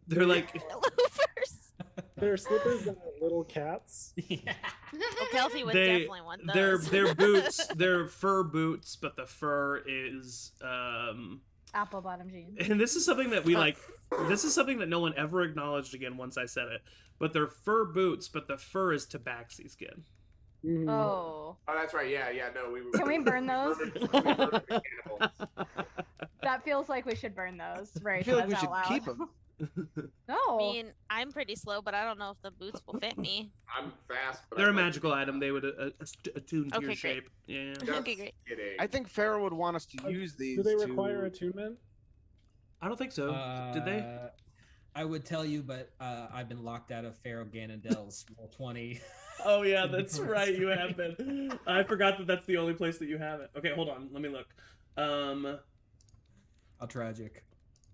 They're like, Loafers. Their slippers are little cats. Yeah. Well, Kelsey would They- definitely want they're those. boots. They're fur boots, but the fur is Apple bottom jeans. and this is something that we like. This is something that no one ever acknowledged again once I said it. But they're fur boots, but the fur is tabaxi skin. Mhm. Oh, Oh, that's right. Yeah. No, we. Can we burn those? we murdered the cannibals. that feels like we should burn those. Right? I feel like says we out should loud. keep them. No. I mean, I'm pretty slow, but I don't know if the boots will fit me. I'm fast. But They're a I'd like to magical be item. They would attune to Okay, your great. shape. Yeah. Just Okay, great. kidding. I think Pharaoh would want us to use these. Do they to- require attunement? I don't think so. Did they? I would tell you, but I've been locked out of Pharaoh Ganondel's roll 20. Oh yeah, that's right. You have been. I forgot that that's the only place that you have it. Okay, hold on. Let me look. How tragic.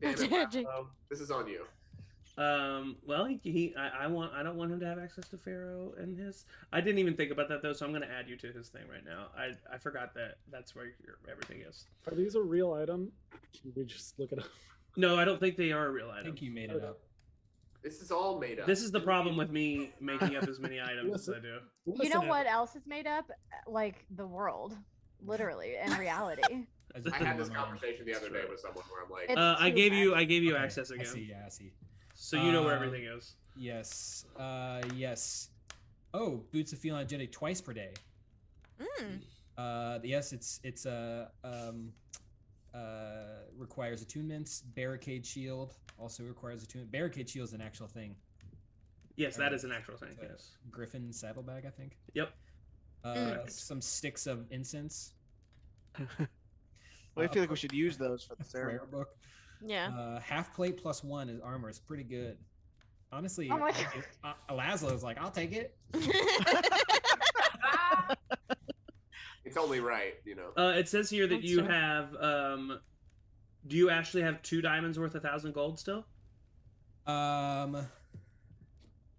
Damn it, Tragic. Laszlo. This is on you. Well, I don't want him to have access to Pharaoh and his. I didn't even think about that though, so I'm gonna add you to his thing right now. I forgot that that's where everything is. Are these a real item? Can we just look it up? No, I don't think they are a real I item. think you made it up. This is all made up. This is the problem with me making up as many items as I do. You know what else is made up? Like the world, literally, in reality. just I blew had my this mind. conversation the other day with someone where I'm like, It's I too gave you Okay, access I again, see. Yeah, I see. so you know where Um, everything is. Yes. Yes. Oh, boots of feline agility twice per day. Mm. Yes, it's requires attunements. Barricade shield also requires attunement. Barricade shield is an actual thing. Yes, that is an actual thing. It's a Yes. Griffin saddlebag, I think. Yep. Mm. Some sticks of incense. Well, I feel like we should use those for the ceremony. Prayer book. Yeah. Half plate plus 1 is armor. It's pretty good. Honestly, Oh my Laszlo's like, I'll take it. it's only right, you know. It says here that That's you fair. have. Do you actually have 2 diamonds worth 1,000 gold still? Do I I?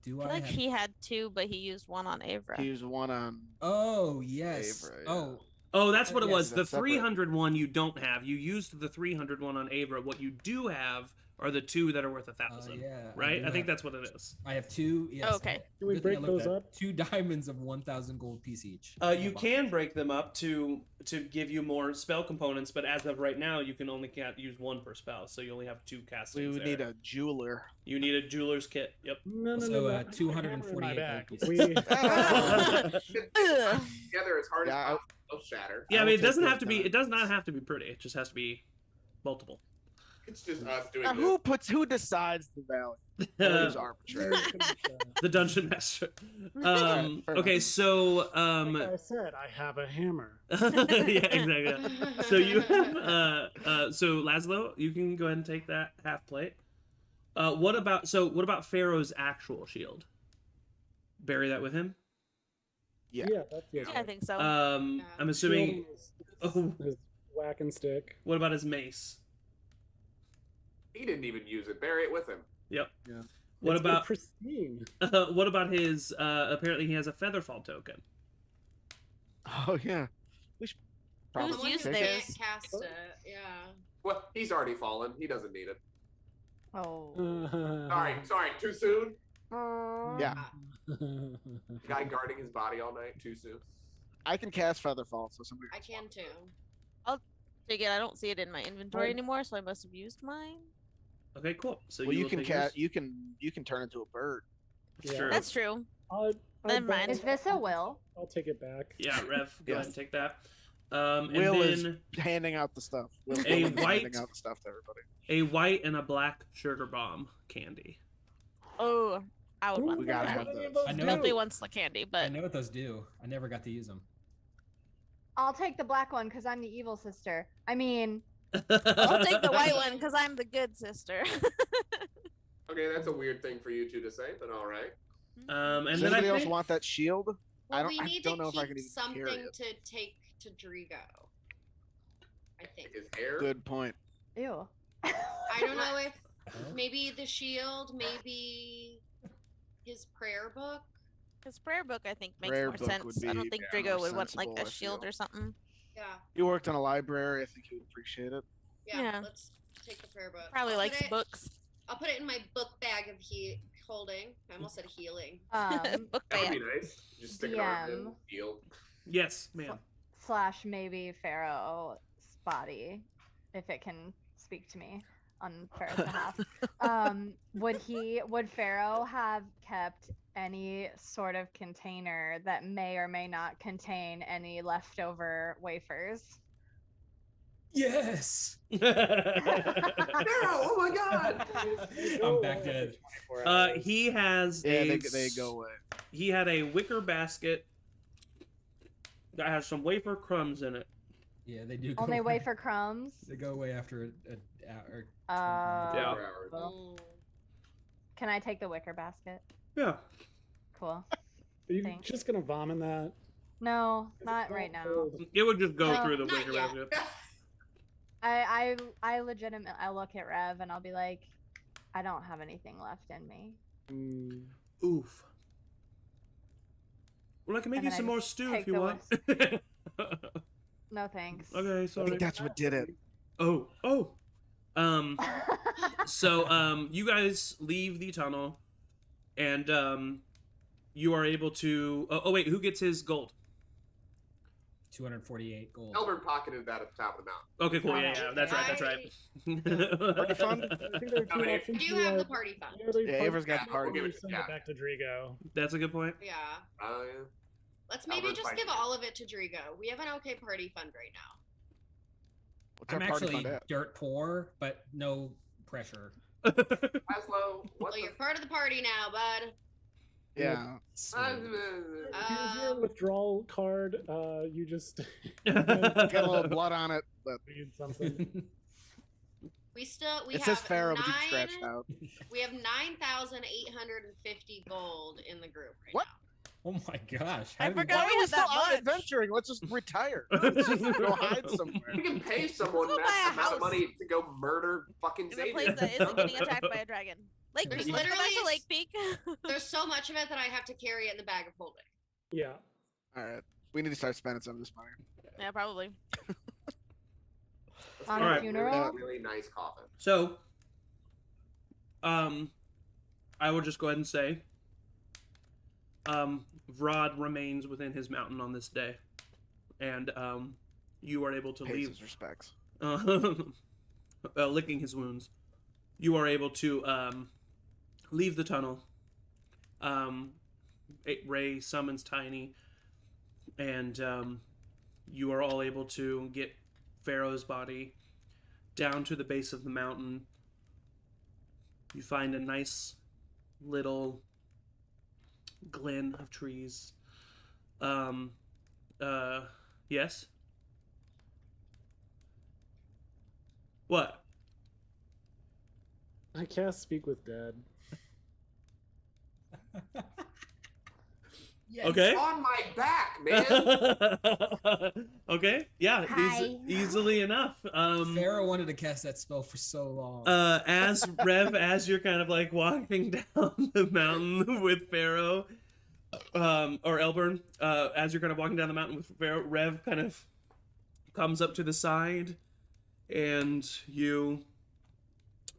feel like have... he had 2, but he used 1 on Avra. He used one on. Oh yes. Avra, yeah. Oh, Oh, that's what it Yes, was. The that's separate. 300 one you don't have. You used the 300 one on Avra. What you do have are the 2 that are worth 1,000. yeah. Right? do I think have- that's what it is. I have 2. Yes. Okay. Can we Good thing I break looked those at up? 2 diamonds of 1,000 gold piece each. You can break them up to give you more spell components, but as of right now, you can only use 1 per spell, so you only have 2 castings. We would need a jeweler. You need a jeweler's kit. Yep. No. So, I have a 248 hammer in my back. gold pieces. We, Ugh. Together as hard Yeah, as I- possible, they'll shatter. Yeah, I I'll mean, it take doesn't those have to be. diamonds. It does not have to be pretty. It just has to be multiple. It's just us doing Now, this. who decides the value? That is Uh, arbitrary. the dungeon master. Alright, fair Okay, enough. so Like I said, I have a hammer. yeah, exactly. So you have so Laszlo, you can go ahead and take that half plate. What about Pharaoh's actual shield? Bury that with him. Yeah. That feels Yeah, I right. think so. I'm Shield assuming. and his whack and stick. What about his mace? He didn't even use it. Bury it with him. Yep. Yeah. What It's been about pristine? what about his? Apparently, he has a featherfall token. Oh yeah. We should probably Who's Someone used who take it. theirs? can't cast it. Yeah. Well, he's already fallen. He doesn't need it. Oh. Sorry. Too soon. Yeah. Guy guarding his body all night. Too soon. I can cast Featherfall, so somebody. I can too. Again, I don't see it in my inventory Right. anymore, so I must have used mine. Okay, cool. So Well, you will can take yours? you can turn into a bird. Yeah. Sure. That's true. bet- Never mind. Is this a will? I'll take it back. Yeah, Rev, go ahead Yes. and take that. And Will is then handing out the stuff. Will's A handing white- out the stuff to everybody. a white and a black sugar bomb candy. Oh, I would Who want We knows gotta that. have what any of those. those I know. do? Nobody wants the candy, I but know what those do. I never got to use them. I'll take the black one because I'm the evil sister. I mean, I'll take the white one because I'm the good sister. Okay, that's a weird thing for you two to say, but all right. And Does then I anybody else think, want that shield? Well, I we need don't to know if I keep can even something carry it. to take to Drigo. I think. His hair. Good point. ew. I don't know if Oh. maybe the shield, maybe his prayer book. His prayer book, I think, makes Prayer more book would sense. I don't be, think yeah, Drigo more would want like sensible, a I shield feel. or something. Yeah. You worked in a library. I think you would appreciate it. Yeah. Yeah. Let's take the prayer book. Probably I'll likes put it, books. I'll put it in my book bag of holding. I almost said healing. Book That would bag. be nice. Just stick it on him. DM. Heal. yes, ma'am. / maybe Pharaoh's body, if it can speak to me on Pharaoh's behalf. Would Pharaoh have kept any sort of container that may or may not contain any leftover wafers? Yes. No! Oh my God! I'm back dead. He has Yeah, a they go away. he had a wicker basket that has some wafer crumbs in it. Yeah, they do. Go Only away. wafer crumbs? They go away after an hour. Yeah. 4 hours. Well, can I take the wicker basket? Yeah. Cool. Are you Thanks. just gonna vomit that? No, not right now. It would just go No, through the not wicker yet. basket. I legitimately, I look at Rev and I'll be like, I don't have anything left in me. Mm, Oof. Well, I can make And you then some I more just stew take if you the want. No thanks. Okay, I sorry. think that's what did it. Oh. So you guys leave the tunnel, and you are able to. Oh wait, who gets his gold? 248 gold. Elbert pocketed that at the top of the mountain. Okay, cool. Yeah, that's right. That's right. Party fund? I think there are two Okay. I options. do You, have the party fund. Yeah, Ava's got Yeah, the party. we'll give You it- send yeah. it back to Drigo. That's a good point. Yeah. Oh yeah. Let's maybe Albert's just fine. give all of it to Drigo. We have an okay party fund right now. What's I'm our party actually fund at? dirt poor, but no pressure. Laszlo, what Well, you're part of the party now, bud. Yeah. Here's your withdrawal card. You just Got a little blood on it, but need something. We it have says Pharaoh, but you scratched nine. out. We have 9,850 gold in the group right What? Oh my gosh. I how did we- forgot Why we are we had still that out much. adventuring? Let's just retire. Go hide somewhere. We can pay someone Let's go that buy a amount of house. money to go murder fucking In a Xavier. place that isn't getting attacked by a dragon. Lake There's Peak. Let's go back to literally- Lake Peak. There's so much of it that I have to carry it in the bag of holding. Yeah. All right. We need to start spending some of this money. Yeah, probably. Let's On get a a funeral? really nice coffin. So, I will just go ahead and say, Vrod remains within his mountain on this day, and you are able to Pays leave, his respects. licking his wounds. You are able to leave the tunnel. Ray summons Tiny, and you are all able to get Pharaoh's body down to the base of the mountain, you find a nice little glen of trees. Yes? What? I cast Speak with Dead. Okay. On my back, man. Okay. Yeah. Hi. Easily enough. Pharaoh wanted to cast that spell for so long. As you're kind of like walking down the mountain with Pharaoh, or Elburn, as you're kind of walking down the mountain with Pharaoh, Rev kind of comes up to the side, and you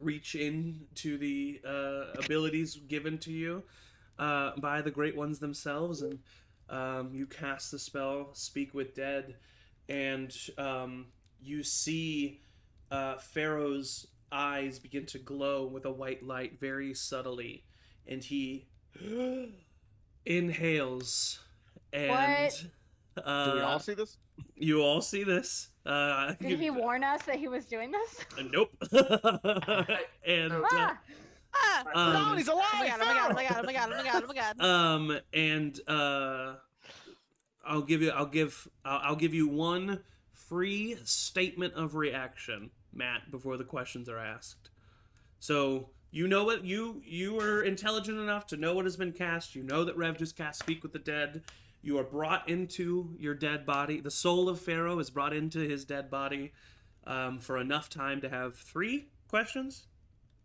reach into the abilities given to you by the Great Ones themselves, and you cast the spell Speak with Dead, and you see Pharaoh's eyes begin to glow with a white light very subtly, and he inhales, and Do we all see this? you all see this. Did he warn us that he was doing this? Nope. And Ah! No, he's alive! Oh my god! Oh my god! Oh my god! Oh my god! Oh my god! and I'll give you one free statement of reaction, Matt, before the questions are asked. So you know what you are intelligent enough to know what has been cast. You know that Rev just cast Speak with the Dead. You are brought into your dead body. The soul of Pharaoh is brought into his dead body for enough time to have 3 questions,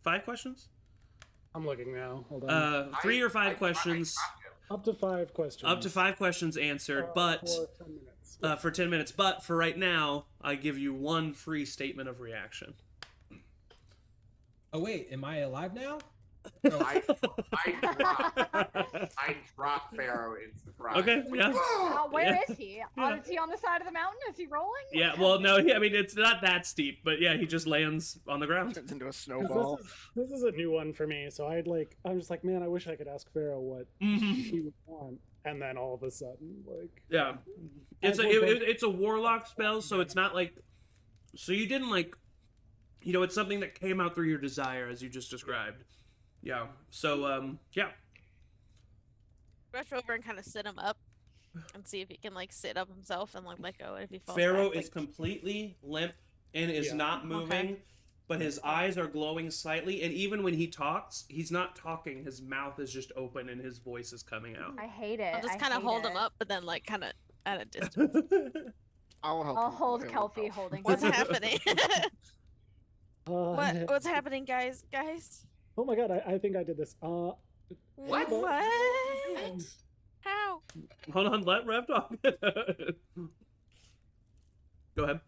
5 questions. I'm looking now. Hold on. 3 or 5 questions. Up to 5 questions. Up to 5 questions answered, but for 10 minutes. for 10 minutes. But for right now, I give you one free statement of reaction. Oh wait, am I alive now? I drop Pharaoh in surprise. Okay, yeah. Where Yeah. is he? Yeah. Is he on the side of the mountain? Is he rolling? Yeah, well, no, I mean, it's not that steep, but yeah, he just lands on the ground. Turns into a 'Cause snowball. This is a new one for me, so I'm just like, man, I wish I could ask Pharaoh what Mhm. he would want, and then all of a sudden, like, Yeah. It's a warlock spell, so it's not like... So you didn't, like... You know, it's something that came out through your desire, as you just described. Yeah. So, yeah. Rush over and kind of sit him up, and see if he can like sit up himself and like let go if he falls. Pharaoh back, is like... completely limp and is Yeah. not moving, but his eyes are glowing slightly, and even when he talks, he's not talking. His mouth is just open and his voice is coming out. I hate it. I'll just I kind of hate hold it. him up, but then like kind of at a distance. I'll help. I'll him. hold I'll Kelpie help. holding. What's him. happening? uh, What's happening, guys? Guys? oh my god, I think I did this. What? What? How? Hold on, let Rev talk. Go ahead.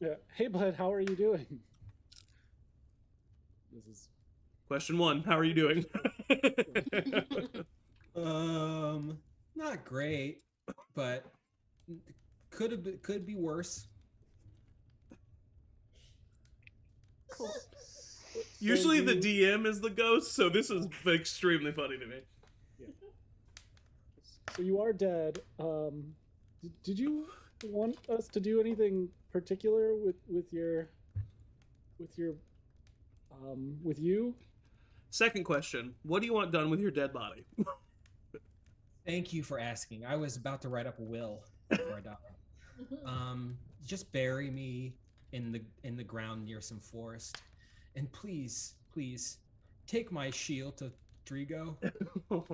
Yeah. Hey, bud, how are you doing? This is Question 1, how are you doing? Not great, but could be worse. Cool. Usually the you- DM is the ghost, so this is extremely funny to me. So you are dead. Did you want us to do anything particular with you? Second question, What do you want done with your dead body? thank you for asking. I was about to write up a will before I die. Just bury me in the ground near some forest, and please take my shield to Drigo. Of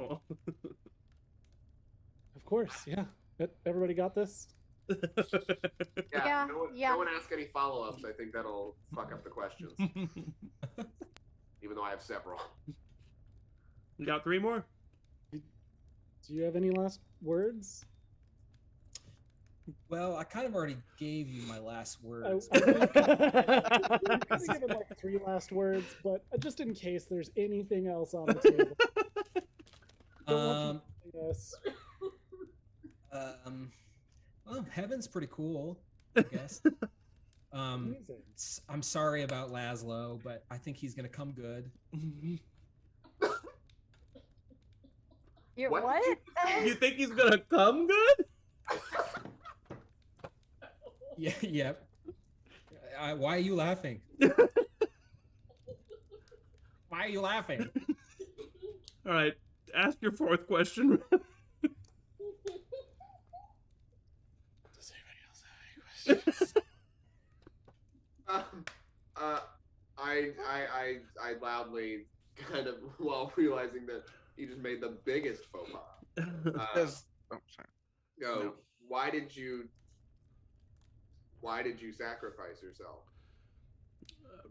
course, yeah. Everybody got this? Yeah, yeah. No one ask any follow-ups. I think that'll fuck up the questions. Even though I have several. You got 3 more? Do you have any last words? Well, I kind of already gave you my last I words. was gonna give him like 3 last words, but just in case there's anything else on the table. Don't want you to say yes. Well, heaven's pretty cool, I guess. Amazing. I'm sorry about Laszlo, but I think he's gonna come good. You What what? did You think he's gonna come good? Yeah, yep. Why are you laughing? Why are you laughing? All right, ask your fourth question. Does anybody else have any questions? I loudly kind of, while realizing that he just made the biggest faux pas. Does oh sorry. Go. No. Why did you sacrifice yourself?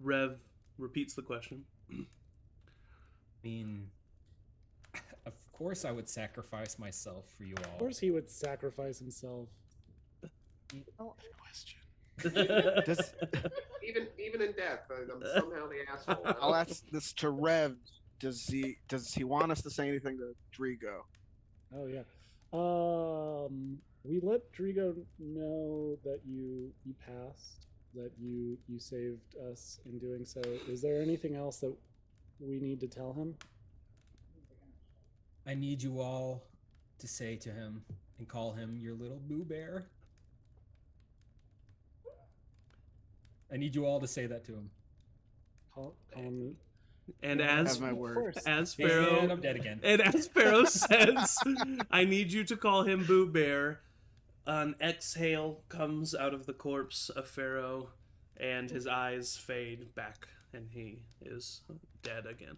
Rev repeats the question. I mean, of course I would sacrifice myself for you all. Of course, he would sacrifice himself. Oh. Question. Does Even in death, I'm somehow the asshole. I'll ask this to Rev. Does he want us to say anything to Drigo? Oh yeah. We let Drigo know that you passed, that you saved us in doing so. Is there anything else that we need to tell him? I need you all to say to him and call him your little boo bear. I need you all to say that to him. Call him. And Yeah, as Have my word. as And Pharaoh I'm dead again. and as Pharaoh says, I need you to call him Boo Bear. An exhale comes out of the corpse of Pharaoh, and his eyes fade back, and he is dead again.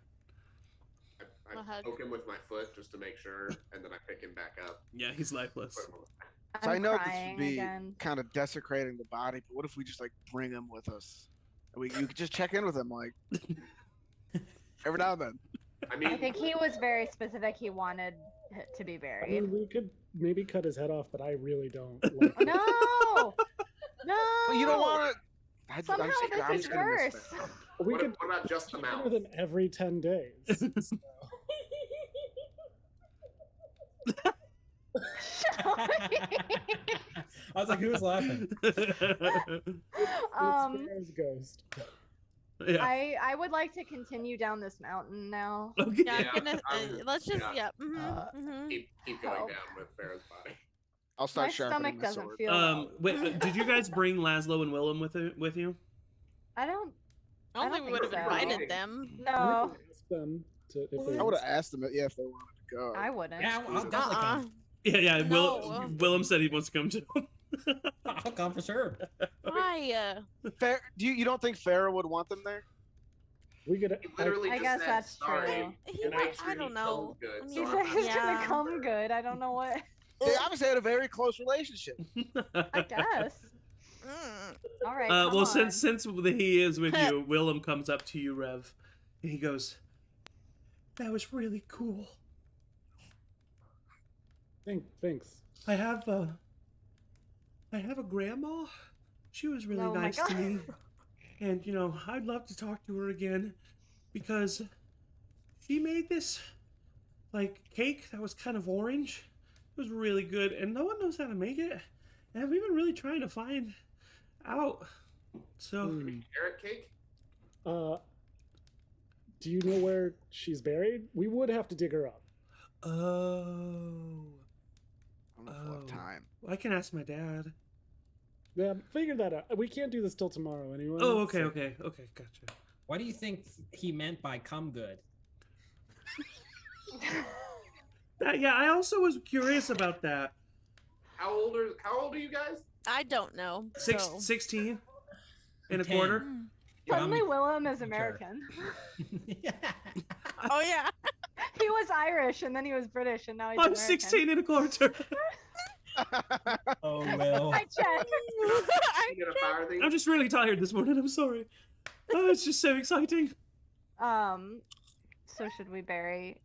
I poke him with my foot just to make sure, and then I pick him back up. Yeah, he's lifeless. Put him on the- So I I'm know this crying would be again. kind of desecrating the body, but what if we just like bring him with us? And you could just check in with him like every now and then. I mean, I think he was very specific. He wanted it to be I buried. mean, we could maybe cut his head off, but I really don't. Like, No, no. But you don't want to. Somehow I'm this is gonna miss worse. that. we what, could what about just the check in mouth? with him every 10 days. So. I was like, who was laughing? It's Pharaoh's ghost. Yeah. I would like to continue down this mountain now. Okay. Yeah, Yeah, I'm gonna, I'm- let's just, yeah. yeah. Keep going Help. down with Pharaoh's body. I'll start My sharpening stomach my doesn't sword. feel well. Wait, did you guys bring Laszlo and Willem with you? I don't. I don't think we would have think so. invited them. No, Ask them if they I would have asked them if they wanted to go. I wouldn't. Yeah, I'll definitely come. Yeah. No. Willem said he wants to come too. I'll come for sure. Why? Fair, you don't think Farah would want them there? We could. He literally I just guess said that's sorry. true. He and might- make sure I don't he know. comes good, I so He mean, I'm said he's not- Yeah. gonna come good. I don't know what. They obviously had a very close relationship. I guess. Mm. All right. Well, come on. since he is with you, Willem comes up to you, Rev, and he goes, "That was really cool. Thanks. I have a grandma. She was really Oh my nice to God. me, and I'd love to talk to her again because she made this like cake that was kind of orange. It was really good, and no one knows how to make it, and we've been really trying to find out. So." Carrot cake? Do you know where she's buried? We would have to dig her up. Oh. I don't know if we'll have Oh. time. I can ask my dad. Yeah, figure that out. We can't do this till tomorrow anyway. Oh, okay, so- okay, gotcha. What do you think he meant by come good? Yeah, I also was curious about that. How old are you guys? I don't know. Six, so. 16 and a 10. quarter. Suddenly, I'm- Willem is sure. American. Yeah. Oh yeah. He was Irish and then he was British and now he's I'm American. 16 and a quarter. Oh well. I checked. You gonna fire things? I'm just really tired this morning. I'm sorry. Oh, it's just so exciting. So should we bury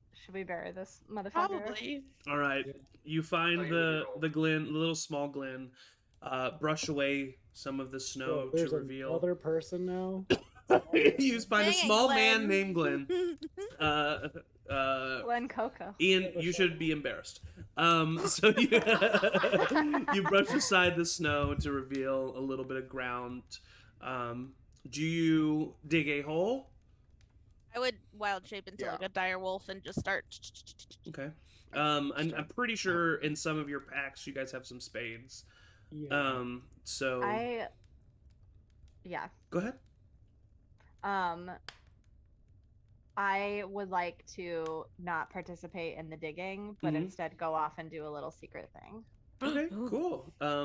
this motherfucker? Probably. All right, you find Oh, the glen, the little small glen. Brush away some of the snow There's to reveal. another person now. You find a Dang it, small man Glenn. named Glenn. Glen Coco. Ian, you should be embarrassed. So you, you brush aside the snow to reveal a little bit of ground. Do you dig a hole? I would wild shape into like a dire wolf and just start. Okay. I'm pretty sure in some of your packs you guys have some spades. Yeah. So Yeah. Go ahead. I would like to not participate in the digging, but Mhm. instead go off and do a little secret thing. Okay, Ooh. cool. I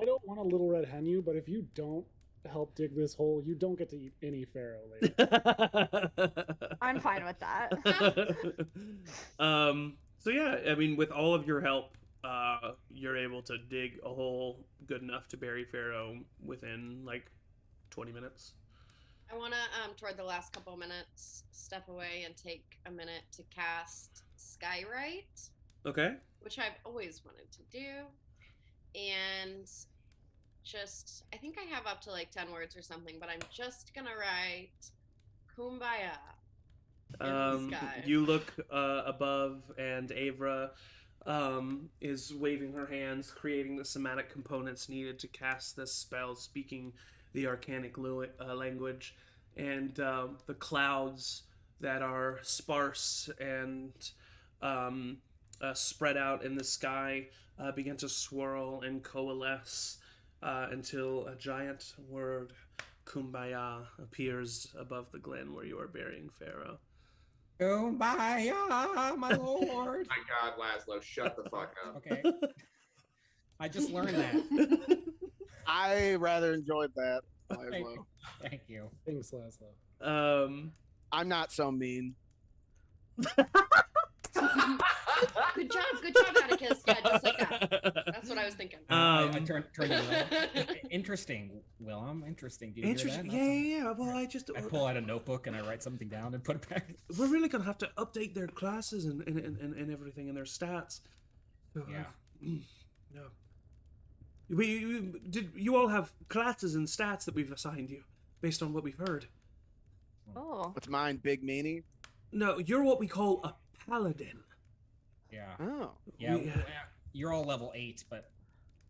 don't want a little red hen you, but if you don't help dig this hole, you don't get to eat any pharaoh later. I'm fine with that. So yeah, I mean, with all of your help, you're able to dig a hole good enough to bury Pharaoh within like 20 minutes. I want to, toward the last couple minutes, step away and take a minute to cast Skywrite, Okay. which I've always wanted to do. And just, I think I have up to like 10 words or something, but I'm just going to write Kumbaya in the sky. You look above, and Avra is waving her hands, creating the somatic components needed to cast this spell, speaking the arcanic language, and the clouds that are sparse and spread out in the sky begin to swirl and coalesce until a giant word, Kumbaya, appears above the glen where you are burying Pharaoh. Kumbaya, my lord. My God, Laszlo, shut the fuck up. Okay. I just learned that. I rather enjoyed that. Laszlo. Thank you. Thanks, Laszlo. I'm not so mean. Good job, Atticus. Yeah, just like that. That's what I was thinking. I turned to Willem. Interesting, Willem. Interesting. Do you hear Interesting. that? Yeah. Well, I pull out a notebook and I write something down and put it back. We're really gonna have to update their classes and everything and their stats. So, Yeah. Yeah. Did you all have classes and stats that we've assigned you based on what we've heard? Oh. What's mine, Big Meanie? No, you're what we call a paladin. Yeah. Oh. Yeah. We- You're all level 8, but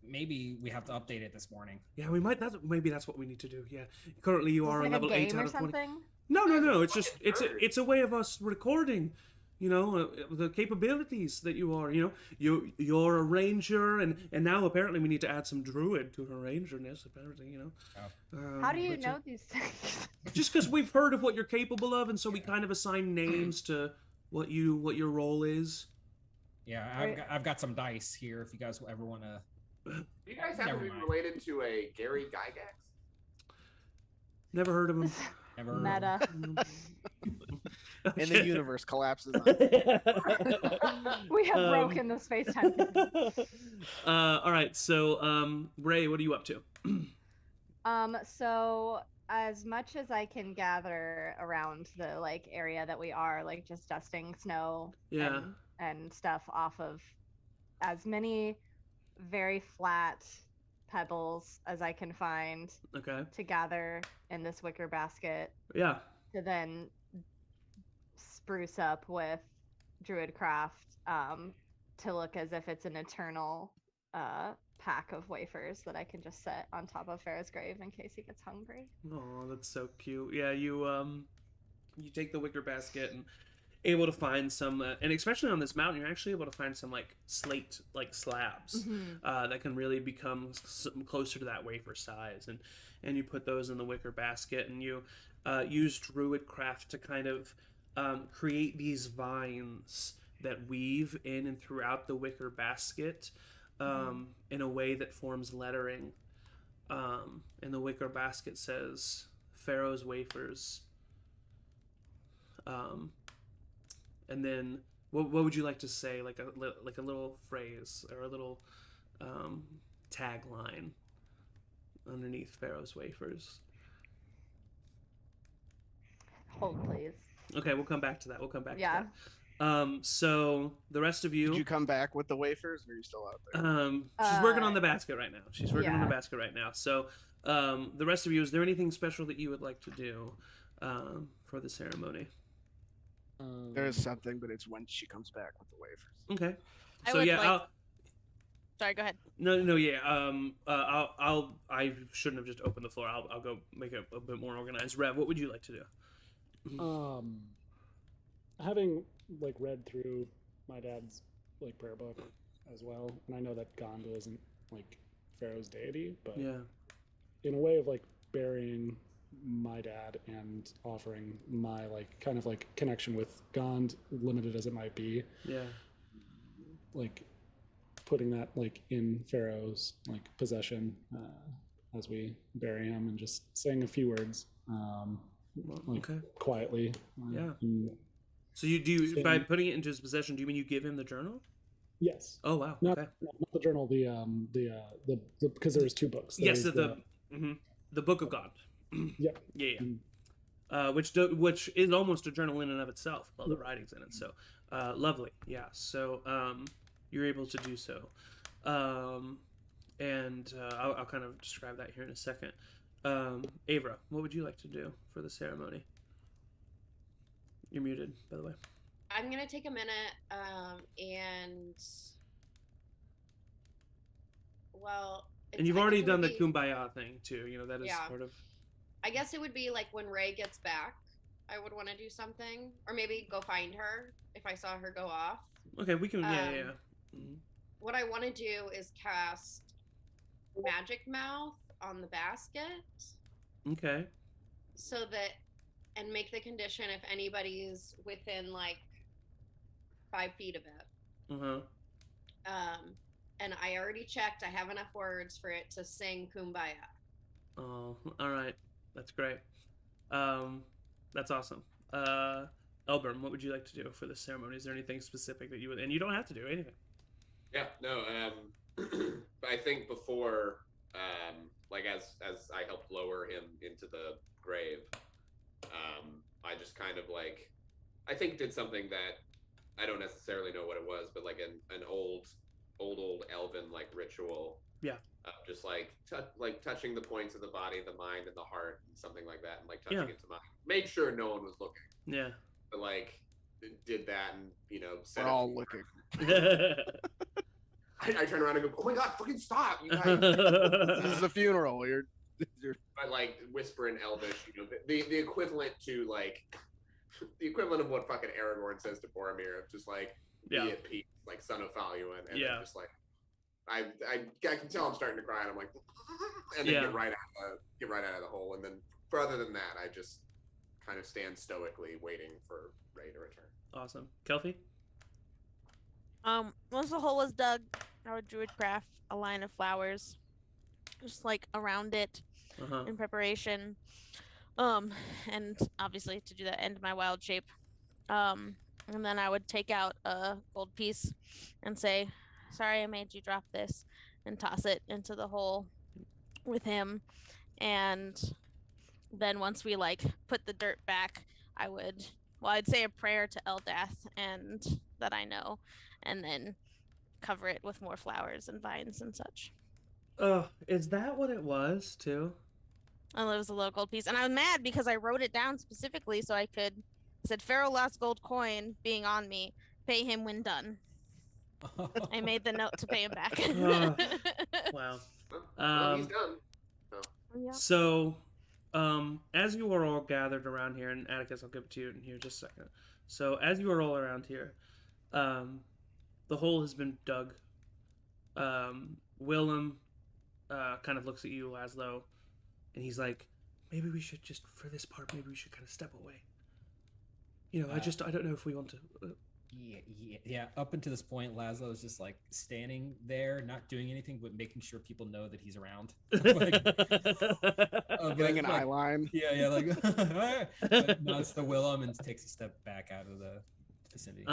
maybe we have to update it this morning. Yeah, we might. Maybe that's what we need to do. Yeah. Currently, you Is are this a like level a 8 game out or of 20. something? No. It's just Fucking nerd. it's a way of us recording. You know, the capabilities that you are. You know, you're a ranger, and now apparently we need to add some druid to her rangerness. Apparently, you know. How do you but, know these things? Just because we've heard of what you're capable of, and so we kind of assign names to what your role is. Yeah, Right. I've got some dice here if you guys ever want to. Do you guys happen Never to be mind. related to a Gary Gygax? Never heard of him. Never. Meta. And the universe collapses on We have broken the space time. All right, so Ray, what are you up to? So as much as I can gather around the like area that we are, like just dusting snow Yeah. and stuff off of as many very flat pebbles as I can find Okay. to gather in this wicker basket Yeah. to then spruce up with druidcraft to look as if it's an eternal pack of wafers that I can just set on top of Pharaoh's grave in case he gets hungry. Oh, that's so cute. Yeah, you take the wicker basket and able to find some, and especially on this mountain, you're actually able to find some like slate like slabs that can really become closer to that wafer size, and you put those in the wicker basket, and you use druid craft to kind of create these vines that weave in and throughout the wicker basket in a way that forms lettering. And the wicker basket says Pharaoh's wafers. And then what would you like to say, like a little phrase or a little tagline underneath Pharaoh's wafers? Hold, please. Okay, we'll come back to that. Yeah. To that. So the rest of you, Did you come back with the wafers, or are you still out there? she's working on the basket right now. Yeah. So the rest of you, is there anything special that you would like to do for the ceremony? There is something, but it's when she comes back with the wafers. Okay. I So would yeah, like- Sorry, go ahead. No, yeah. I shouldn't have just opened the floor. I'll go make it a bit more organized. Rev, what would you like to do? Having like read through my dad's like prayer book as well, and I know that Gondor isn't like Pharaoh's deity, but Yeah. in a way of like burying my dad and offering my like kind of like connection with Gond, limited as it might be, Yeah. like putting that like in Pharaoh's like possession as we bury him, and just saying a few words, like Okay. quietly. Yeah. and So you do by saying- putting it into his possession? Do you mean you give him the journal? yes. Oh wow. Not, Okay. not the journal. The because there was two books. There Yes, was the Book of God. Yep. Yeah. Mm. Which is almost a journal in and of itself, all the writings in it. So, lovely. Yeah. So, you're able to do so, and I'll kind of describe that here in a second. Avra, what would you like to do for the ceremony? You're muted, by the way. I'm gonna take a minute, and well, And you've I guess already it done would the be- kumbaya thing too. You know that is Yeah. sort of. I guess it would be like when Ray gets back, I would want to do something, or maybe go find her if I saw her go off. Okay, we can. Yeah. Um, Mhm. What I want to do is cast Magic Mouth on the basket, Okay. so that, and make the condition if anybody's within like 5 feet of it. Uh huh. And I already checked. I have enough words for it to sing Kumbaya. Oh, all right. That's great. That's awesome. Elburn, what would you like to do for this ceremony? Is there anything specific that you would, and you don't have to do anything. Yeah, no. I think before, like as I helped lower him into the grave, I just kind of like, I think did something that I don't necessarily know what it was, but like an old elven like ritual. Yeah. Just like touching the points of the body, the mind, and the heart, and something like that, and like touching Yeah. it to mine. Made sure no one was looking, Yeah. but like did that, and set We're up- all looking. I turn around and go, "Oh my god, fucking stop, you guys!" This is a funeral. You're But like whisper in Elvish, the equivalent to like the equivalent of what fucking Aragorn says to Boromir, of just like Yeah. be at peace, like son of Faluin, and Yeah. then just like I can tell I'm starting to cry, and I'm like, and then Yeah. get right out of the hole, and then further than that, I just kind of stand stoically waiting for Ray to return. Awesome. Kelpie? Once the hole was dug, I would druid craft a line of flowers, just like around it Uh-huh. in preparation. And obviously to do that, end my wild shape. And then I would take out a gold piece and say, "Sorry, I made you drop this," and toss it into the hole with him. And then once we like put the dirt back, I'd say a prayer to Eldath and that I know, and then cover it with more flowers and vines and such. Oh, is that what it was too? And it was a little gold piece, and I was mad because I wrote it down specifically so I said Pharaoh lost gold coin being on me. Pay him when done. I made the note to pay him back. Wow. Well, he's done. Yeah. So, as you are all gathered around here, and Atticus, I'll give it to you in here just a second. So, as you are all around here, the hole has been dug. Willem kind of looks at you, Laszlo, and he's like, maybe we should just, for this part, maybe we should kind of step away. You know, I don't know if we want to... Yeah. Up until this point, Laszlo is just like standing there, not doing anything, but making sure people know that he's around. getting an eye line. Yeah, like but nods to Willem and takes a step back out of the vicinity.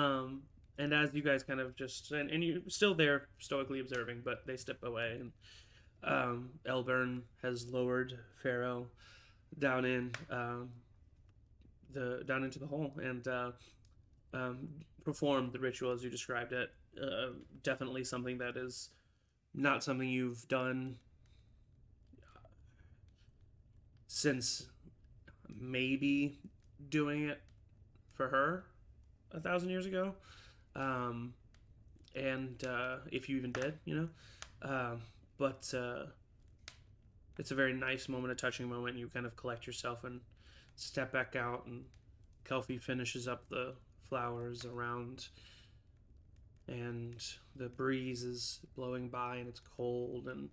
And as you guys kind of just... And you're still there, stoically observing, but they step away, and Elburn has lowered Pharaoh down into the hole, and performed the ritual as you described it. Definitely something that is not something you've done since maybe doing it for her 1,000 years ago, and if you even did, but it's a very nice moment, a touching moment. You kind of collect yourself and step back out, and Kelpie finishes up the flowers around, and the breeze is blowing by, and it's cold, and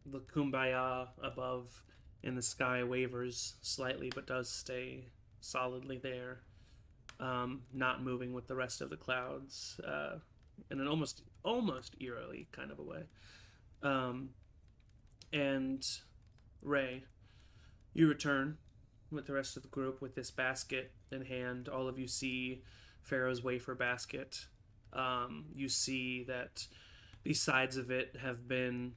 The kumbaya above in the sky wavers slightly, but does stay solidly there, not moving with the rest of the clouds, in an almost eerily kind of a way. And Ray, you return with the rest of the group with this basket in hand. All of you see Pharaoh's wafer basket. You see that the sides of it have been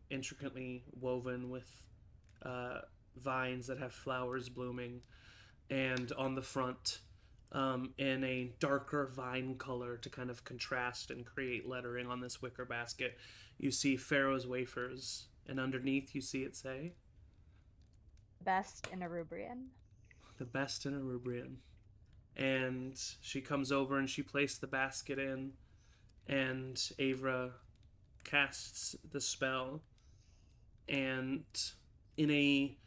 intricately woven with vines that have flowers blooming, and on the front, in a darker vine color to kind of contrast and create lettering on this wicker basket, you see Pharaoh's wafers, and underneath you see it say, Best in Erubrion. "The best in Erubrion." And she comes over and she placed the basket in, and Avra casts the spell, and in a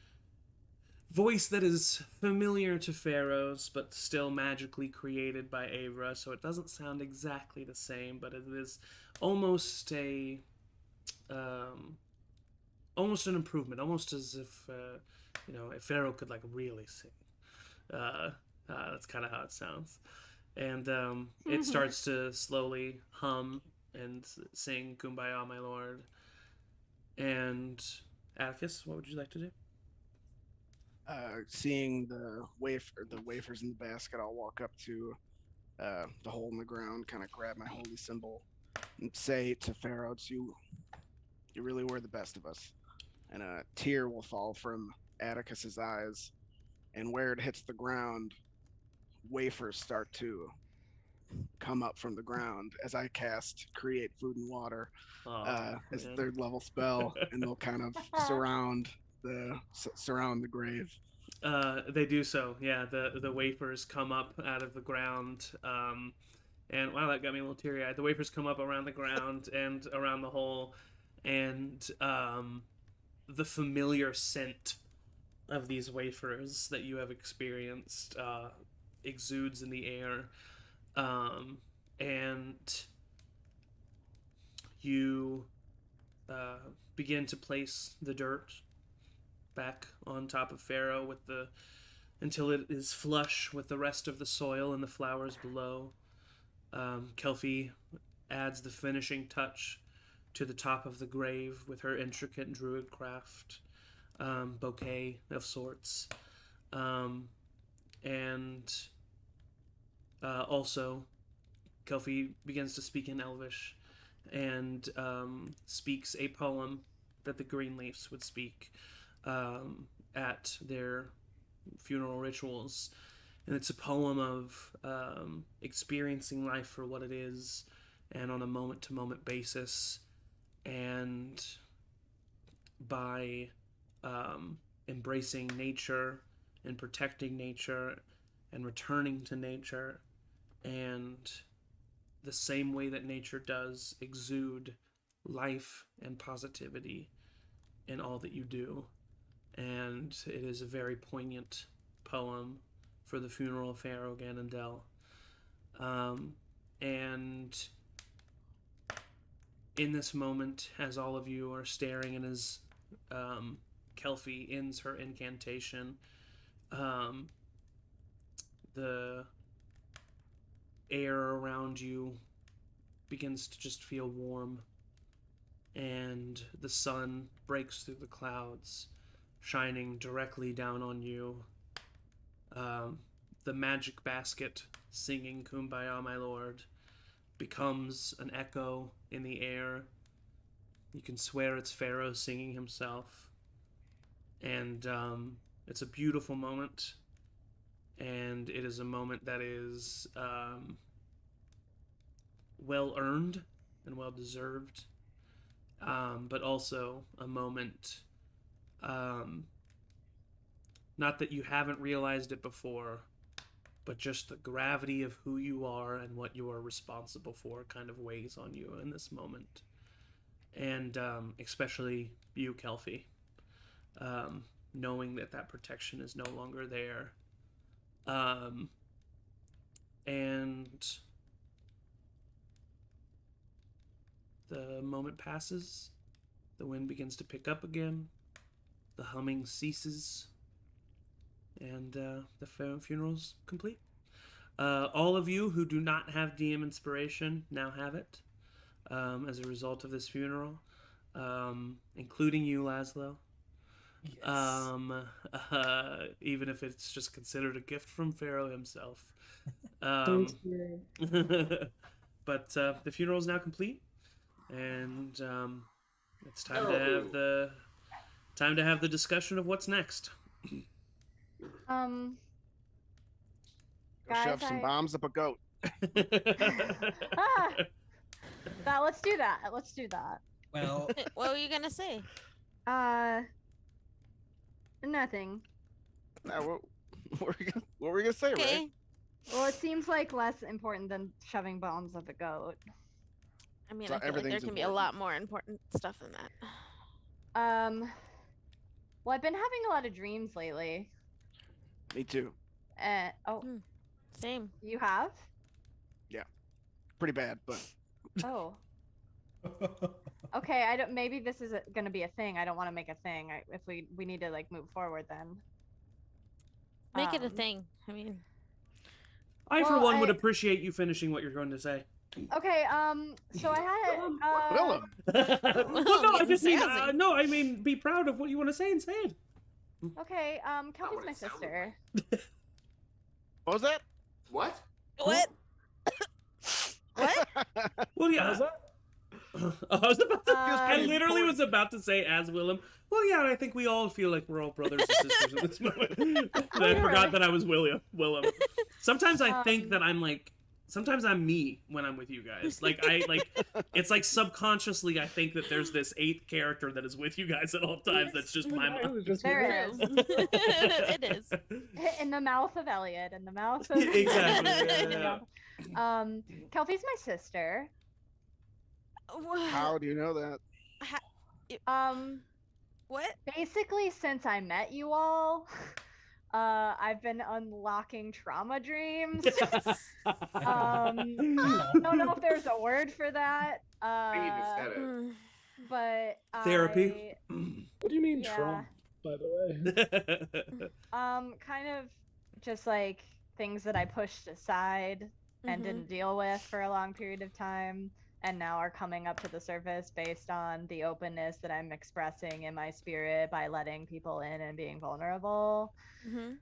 voice that is familiar to Pharaoh's, but still magically created by Avra, so it doesn't sound exactly the same, but it is almost almost an improvement, almost as if if Pharaoh could like really sing. That's kind of how it sounds, and it starts to slowly hum and sing "Kumbaya, my lord." And Atticus, what would you like to do? Seeing the wafers in the basket, I'll walk up to the hole in the ground, kind of grab my holy symbol, and say to Pharaoh, "You really were the best of us." And a tear will fall from Atticus's eyes, and where it hits the ground, wafers start to come up from the ground as I cast Create Food and Water as a Man. 3rd level spell, and they'll kind of surround the grave. They do so. Yeah, the wafers come up out of the ground. And wow, that got me a little teary eyed. The wafers come up around the ground and around the hole, and the familiar scent of these wafers that you have experienced exudes in the air. And you begin to place the dirt back on top of Pharaoh until it is flush with the rest of the soil and the flowers below. Kelfie adds the finishing touch to the top of the grave with her intricate druid craft bouquet of sorts. And also, Kelfie begins to speak in Elvish and speaks a poem that the Greenleafs would speak at their funeral rituals. And it's a poem of experiencing life for what it is and on a moment-to-moment basis, and by embracing nature and protecting nature and returning to nature, and the same way that nature does, exude life and positivity in all that you do. And it is a very poignant poem for the funeral of Pharaoh Ganondel. And in this moment, as all of you are staring, and as Kelfie ends her incantation, the air around you begins to just feel warm, and the sun breaks through the clouds, shining directly down on you. The magic basket singing "Kumbaya, my lord" becomes an echo in the air. You can swear it's Pharaoh singing himself. And it's a beautiful moment. And it is a moment that is well earned and well deserved. But also a moment, not that you haven't realized it before, but just the gravity of who you are and what you are responsible for kind of weighs on you in this moment. And especially you, Kelfie, knowing that protection is no longer there. And the moment passes, The wind begins to pick up again. The humming ceases. And the funeral's complete. All of you who do not have DM inspiration now have it as a result of this funeral, including you, Laszlo. Yes. Even if it's just considered a gift from Pharaoh himself. Thanks, Pharaoh. But the funeral is now complete, and it's time to have the discussion of what's next. Go Guys, shove some bombs up a goat. let's do that. Let's do that. Well, What were you gonna say? Nothing. What were we gonna say, Okay. Ray? Well, it seems like less important than shoving bombs up a goat. I mean, So I feel like there everything's can be a lot more important stuff than that. Well, I've been having a lot of dreams lately. Me too. Oh, Same. you have? Pretty bad, but Oh. Okay, I don't. Maybe this is gonna be a thing. I don't want to make a thing. If we need to like move forward, then Make it a Um, thing. I mean, I, for Well, one, would appreciate you finishing what you're going to say. Okay. So I had Willem. Well, no, I just mean, sassy. no, I mean, be proud of what you want to say and say it. Okay. Kelby's what my it sounded sister. What was that? What? what? What? Well, yeah. How's that? I was about to. I Um, literally was about to say as Willem. Well, yeah, I think we all feel like we're all brothers and sisters in this moment. But I forgot that I was Willem. Sometimes I think that I'm like. Sometimes I'm me when I'm with you guys. It's like subconsciously I think that there's this eighth character that is with you guys at all times. That's just my I mom. was just There gonna- is. It is. in the mouth of Elliot. In the mouth of Exactly. Yeah. Kelby's my sister. How do you know that? What? Basically, since I met you all, I've been unlocking trauma dreams. I don't know if there's a word for that. I think you just said it. But Therapy. What do you mean Yeah. Trump, by the way? Kind of just like things that I pushed aside and Mhm. didn't deal with for a long period of time, and now are coming up to the surface based on the openness that I'm expressing in my spirit by letting people in and being vulnerable. Mhm.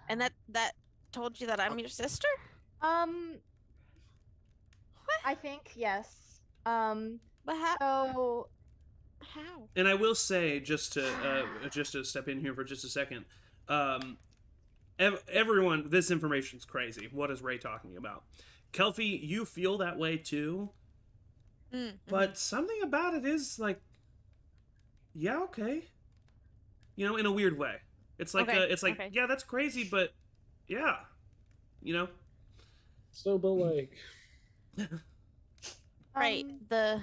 And that told you that I'm your sister? I think yes. But how? So How? And I will say, just to step in here for just a second, everyone, this information's crazy. What is Ray talking about? Kelpie, you feel that way too, but something about it is like, yeah, okay, in a weird way. It's like, Okay, okay. Yeah, that's crazy, but yeah, So, but like, Right. So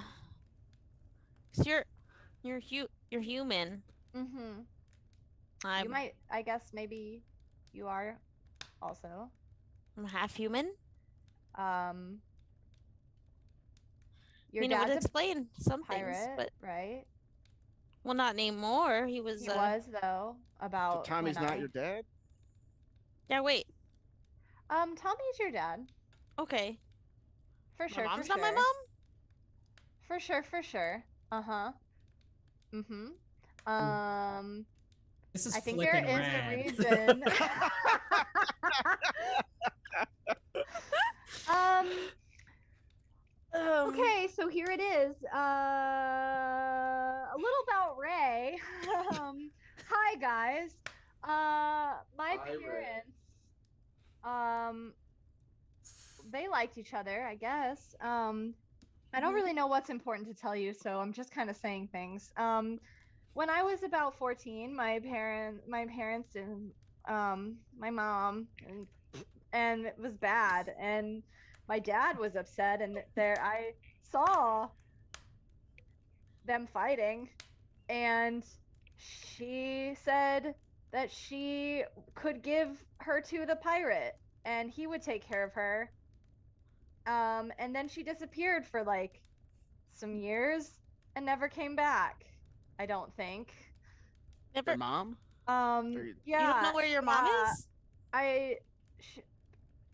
you're human. Mm-hmm. I'm You might, I guess, maybe you are also. I'm half human. Your I mean, it would dad's explain some a pirate, things, but right? well, not anymore. He was. He was though So about. Tommy's when not I- your dad? Yeah. Wait. Tommy's your dad Okay. for sure. My mom's for not my sure. mom. For sure. For sure. Uh-huh. Mm-hmm. This is I think there flipping is rad. a reason. Okay, so here it is. A little about Ray. Hi guys. My Hi, Ray. parents. They liked each other, I guess. I don't really know what's important to tell you, so I'm just kind of saying things. When I was about 14, my parents and my mom and it was bad, and my dad was upset, and there I saw them fighting, and she said that she could give her to the pirate and he would take care of her. And then she disappeared for like some years, and never came back. I don't think. Never. Your mom? Yeah. You don't know where your mom yeah, is?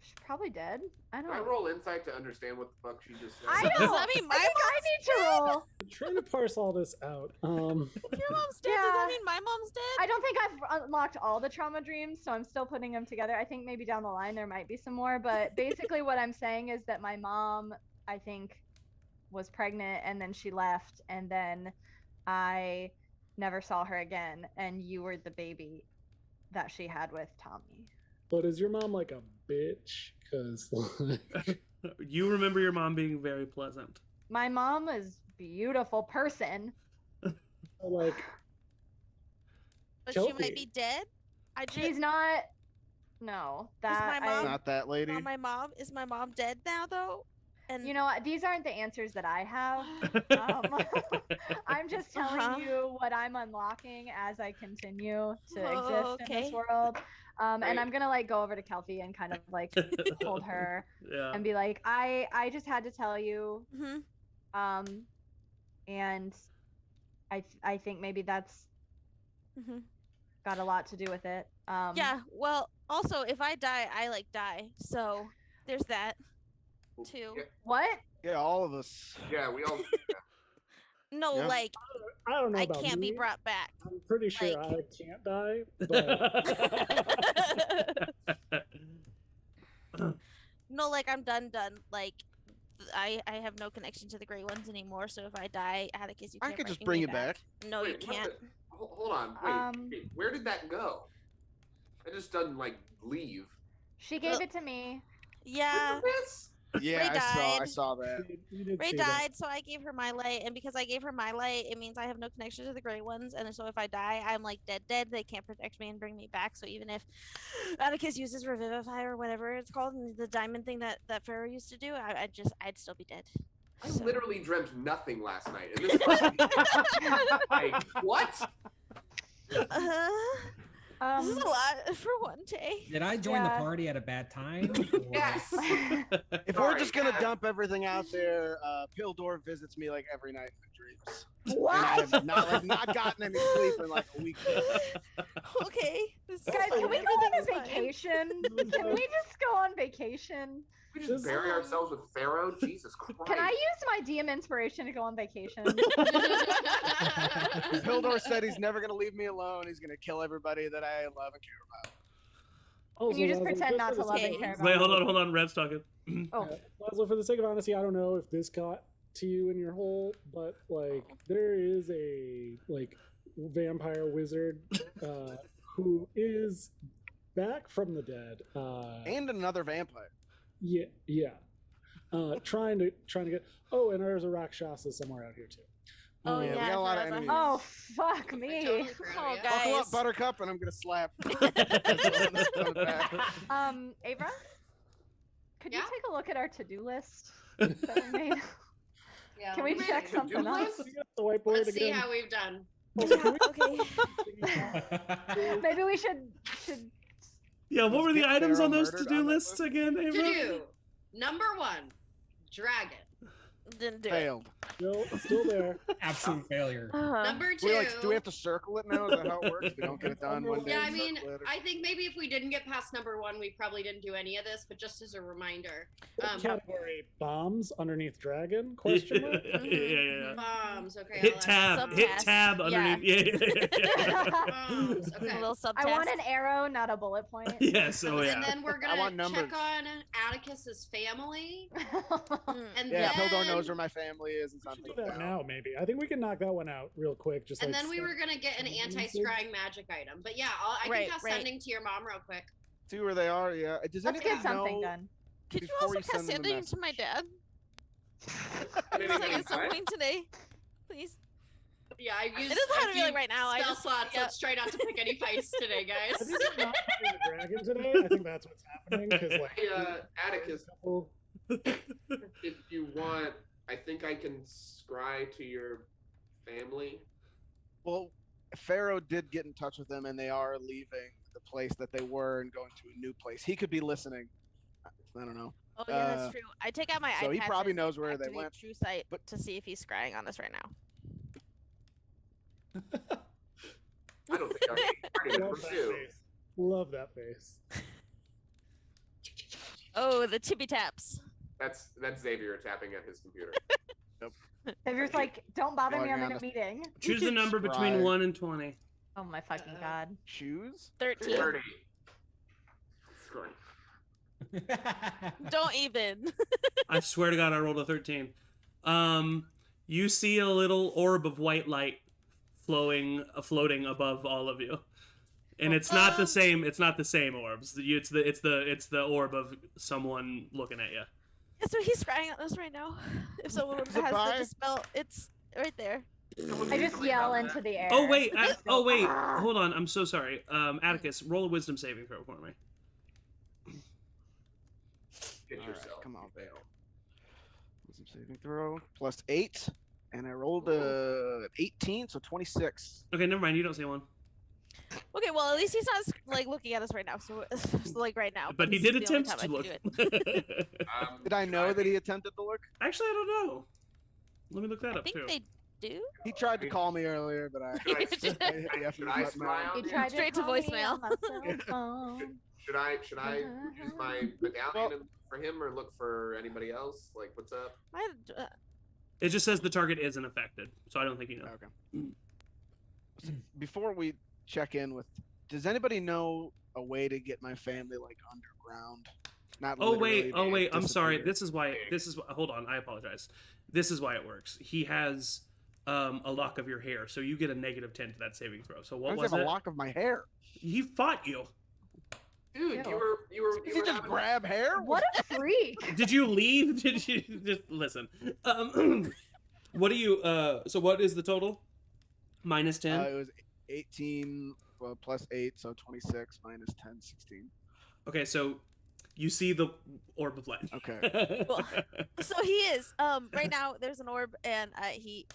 She's probably dead. I don't. Can I roll insight to understand what the fuck she just said? I Does don't. that mean my I think I mom's need to roll. I'm trying to parse all this out. If your mom's dead, does that Yeah. mean my mom's dead? I don't think I've unlocked all the trauma dreams, so I'm still putting them together. I think maybe down the line there might be some more, but basically what I'm saying is that my mom, I think, was pregnant and then she left, and then I never saw her again, and you were the baby that she had with Tommy. But is your mom like a bitch? Because like, You remember your mom being very pleasant. My mom is a beautiful person. like But she Kelsey. might be dead. She's not. No, that my mom- Not that lady. My mom is my mom dead now though? And You know what? These aren't the answers that I have. I'm just telling you what I'm unlocking as I continue to exist in this Okay. world. And Right. I'm gonna like go over to Kelpie and kind of like hold her Yeah. and be like, I just had to tell you. Mhm. And I think maybe that's Mhm. got a lot to do with it. Yeah. Well, also if I die, I like die. So there's that too. Yeah, What? Yeah, all of us. yeah, we all. No, Yeah. like I don't know I about can't be me. brought back. I'm pretty sure like- I can't die. But No, like I'm done. Like I have no connection to the Grey Ones anymore. So if I die, Atticus, you I can't. could just me bring you back. No, you Wait, what can't. the- Hold on. Wait, Um, wait, where did that go? It just doesn't like leave. She gave it to me. Yeah, This? Yeah, Ray I died. saw that. you did Ray see that. died, so I gave her my light, and because I gave her my light, it means I have no connection to the Grey Ones, and so if I die, I'm like dead. They can't protect me and bring me back. So even if Atticus uses Revivify or whatever it's called, and the diamond thing that Pharaoh used to do, I'd still be dead. I So- literally dreamt nothing last night. And this like what? This is a lot for one day. Did I join Yeah. the party at a bad time? or- Yes. If Sorry, we're just gonna yeah. dump everything out there, Pildor visits me like every night in my dreams. And What? I've not gotten any sleep in like a week. Okay. This is Guys, fine. can we go on a Everything's fine. vacation? Can we just go on vacation? We just This- bury ourselves with Pharaoh? Jesus Christ. Can I use my DM inspiration to go on vacation? Pildor said he's never gonna leave me alone. He's gonna kill everybody that I love and care about. Can you just Laszlo, pretend not for to the love sake and of care honesty- about Wait, hold on. Rev's talking. Oh, Laszlo, for the sake of honesty, I don't know if this got to you in your hole, but like there is a like vampire wizard who is back from the dead. And another vampire. Yeah. Trying to get. Oh, and there's a Rakshasa somewhere out here too. Oh, Yeah, we yeah, got a lot of forever. enemies. oh, fuck I me. totally forgot Oh, about God. Buckle up, Guys. Buttercup, and I'm gonna slap. Ava, could you Yeah? take a look at our to-do list that we made? Yeah, Can we You made check a to-do something else? list? You got the whiteboard Let's see again. how we've done. Also, can we- Okay. Maybe we should Yeah, what Was were the Get items Pharaoh on those murdered to-do on that lists list? again, Ava? To do number 1, dragon. Didn't do Failed. Still there. Absolute failure. it. Number 2. Do we have to circle it now? Is that how it works? If we don't get it done one day. Yeah, I mean, circle it or- I think maybe if we didn't get past number 1, we probably didn't do any of this. But just as a reminder, Category bombs underneath dragon? Question mark. Yeah. bombs. Okay, Hit I'll tab. add Hit Subtask. tab underneath. Yeah. bombs. A Okay. little subtask. I want an arrow, not a bullet point. Yes. Oh And yeah. then we're I want gonna numbers. check on Atticus's family, Mm. and Yeah, then Pildor knows where my family is. And We should something do that now, maybe. I think we can knock that one out real quick. Just and like then we were gonna get an Something anti-scrying magic item. But yeah, I Right, can cast right. sending to your mom real quick. See where they are. Yeah. Does Let's anybody get something know? done. Could you before also you cast send them a sending to my message. dad? Anything Like at like some that? point today, please. Yeah, I've used. It doesn't have I've to be like used right now. I Spell just slots. yeah. Let's try not to pick any fights today, I guys. think we're not fighting the dragon today. I think that's what's happening. Because like, Hey, Atticus, couple- if you want, I think I can scry to your family. Well, Pharaoh did get in touch with them, and they are leaving the place that they were and going to a new place. He could be listening. I don't know. Oh yeah, Uh, that's true. I take out my so iPad. he probably knows where they activate went. True sight but- to see if he's scrying on us right now. I don't think I'm ready to Love that pursue. face. Love that face. Oh, the tippy taps. That's Xavier tapping at his computer. Xavier's like, don't bother me, I'm Logging in on a meeting. Choose the number between Try. 1 and 20. Oh my fucking god. Choose. 13. 30. Scoring. Don't even. I swear to God, I rolled a 13. You see a little orb of white light floating above all of you, and it's not the same. It's not the same orbs. It's the orb of someone looking at you. Yeah, so he's scrying at us right now. If someone Is it has by? the dispel, it's right there. I just yell into the air. Oh wait! Just Oh go, wait! "Ah." Hold on. I'm so sorry. Atticus, roll a wisdom saving throw for me. Get All right, yourself. come on, you fail. Wisdom saving throw +8, and I rolled 18, so 26. Okay, never mind. You don't see one. Okay, well at least he's not like looking at us right now. So, so like right now. But he this did is the only attempt time to I look. can do it. Did I know that he attempted to look? Actually, I don't know. Let me look that I up think too. they do. He tried to call me earlier, but I. Should I, I hit the F should I button. spy on You you? tried to Straight to call me voicemail. on my cell phone. Should I use my medallion Well- for him or look for anybody else? Like, what's up? It just says the target isn't affected, so I don't think you know. Okay. So before we check in with, does anybody know a way to get my family like underground? Not. Oh wait, literally, I'm sorry. disappear. This is hold on, I apologize. This is why it works. He has a lock of your hair, so you get a -10 to that saving throw. So I what just was have it? a lock of my hair. He fought you. Dude, Ew. you were. Did he just grab hair? What a freak! Did you leave? Did you just listen? What do you so what is the total? -10? It was 18 +8, so 26 -10, 16. Okay, so you see the orb of light. Okay. Well, so he is. Right now there's an orb, and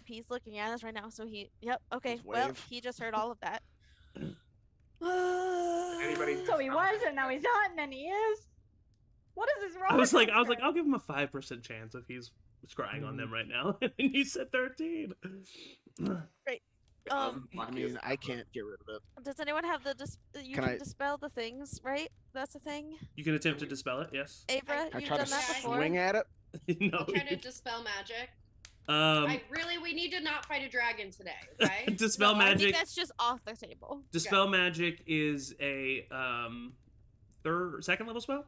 he's looking at us right now. So yep. Okay. Just Well, wave. he just heard all of that. Anybody? So he was, and now he's not, and then he is. What is this wrong? I was like, I'll give him a 5% chance if he's scrying on them right now. And you said 13. I mean, I can't get rid of it. Does anyone have the you Can can I- dispel the things, right? That's a thing. You can attempt to dispel it, yes. Avra, Can I you've try done to that before. swing at it? No. I'll try to dispel magic. Um, We need to not fight a dragon today, right? dispel No, I think magic. that's just off the table. Dispel magic is a second level spell,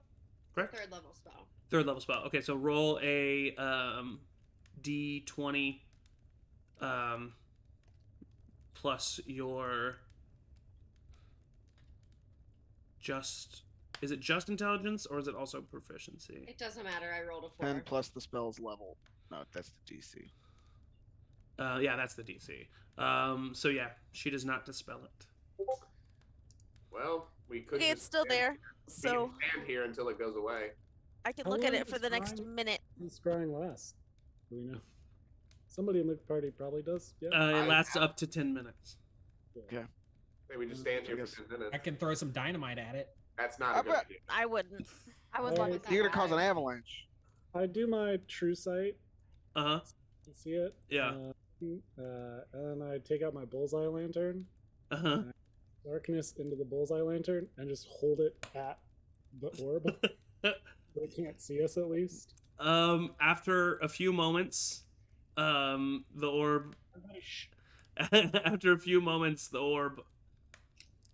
correct? Third level spell. Third level spell. Okay, so roll a d20 plus your is it just intelligence or is it also proficiency? It doesn't matter. I rolled a 4. 10 plus the spell's level. No, that's the DC. Yeah, that's the DC. So yeah, she does not dispel it. Well, we could. Okay, it's still there. We So can stand here until it goes away. I can How look at long it for does the next scrying- minute. Who's scrying last? Do we know? Somebody in the party probably does. Yeah. It lasts up to 10 minutes. Hey, we just stand here I for 10 minutes. I can throw some dynamite at it. That's not I a good bet- idea. I wouldn't. I would love Alright. it. that You're gonna cause an bad. avalanche. I do my true sight Uh huh. to see it. Yeah. And then I take out my bullseye lantern, Uh huh. darkness into the bullseye lantern, and just hold it at the orb so they can't see us at least. After a few moments, the orb. After a few moments, the orb.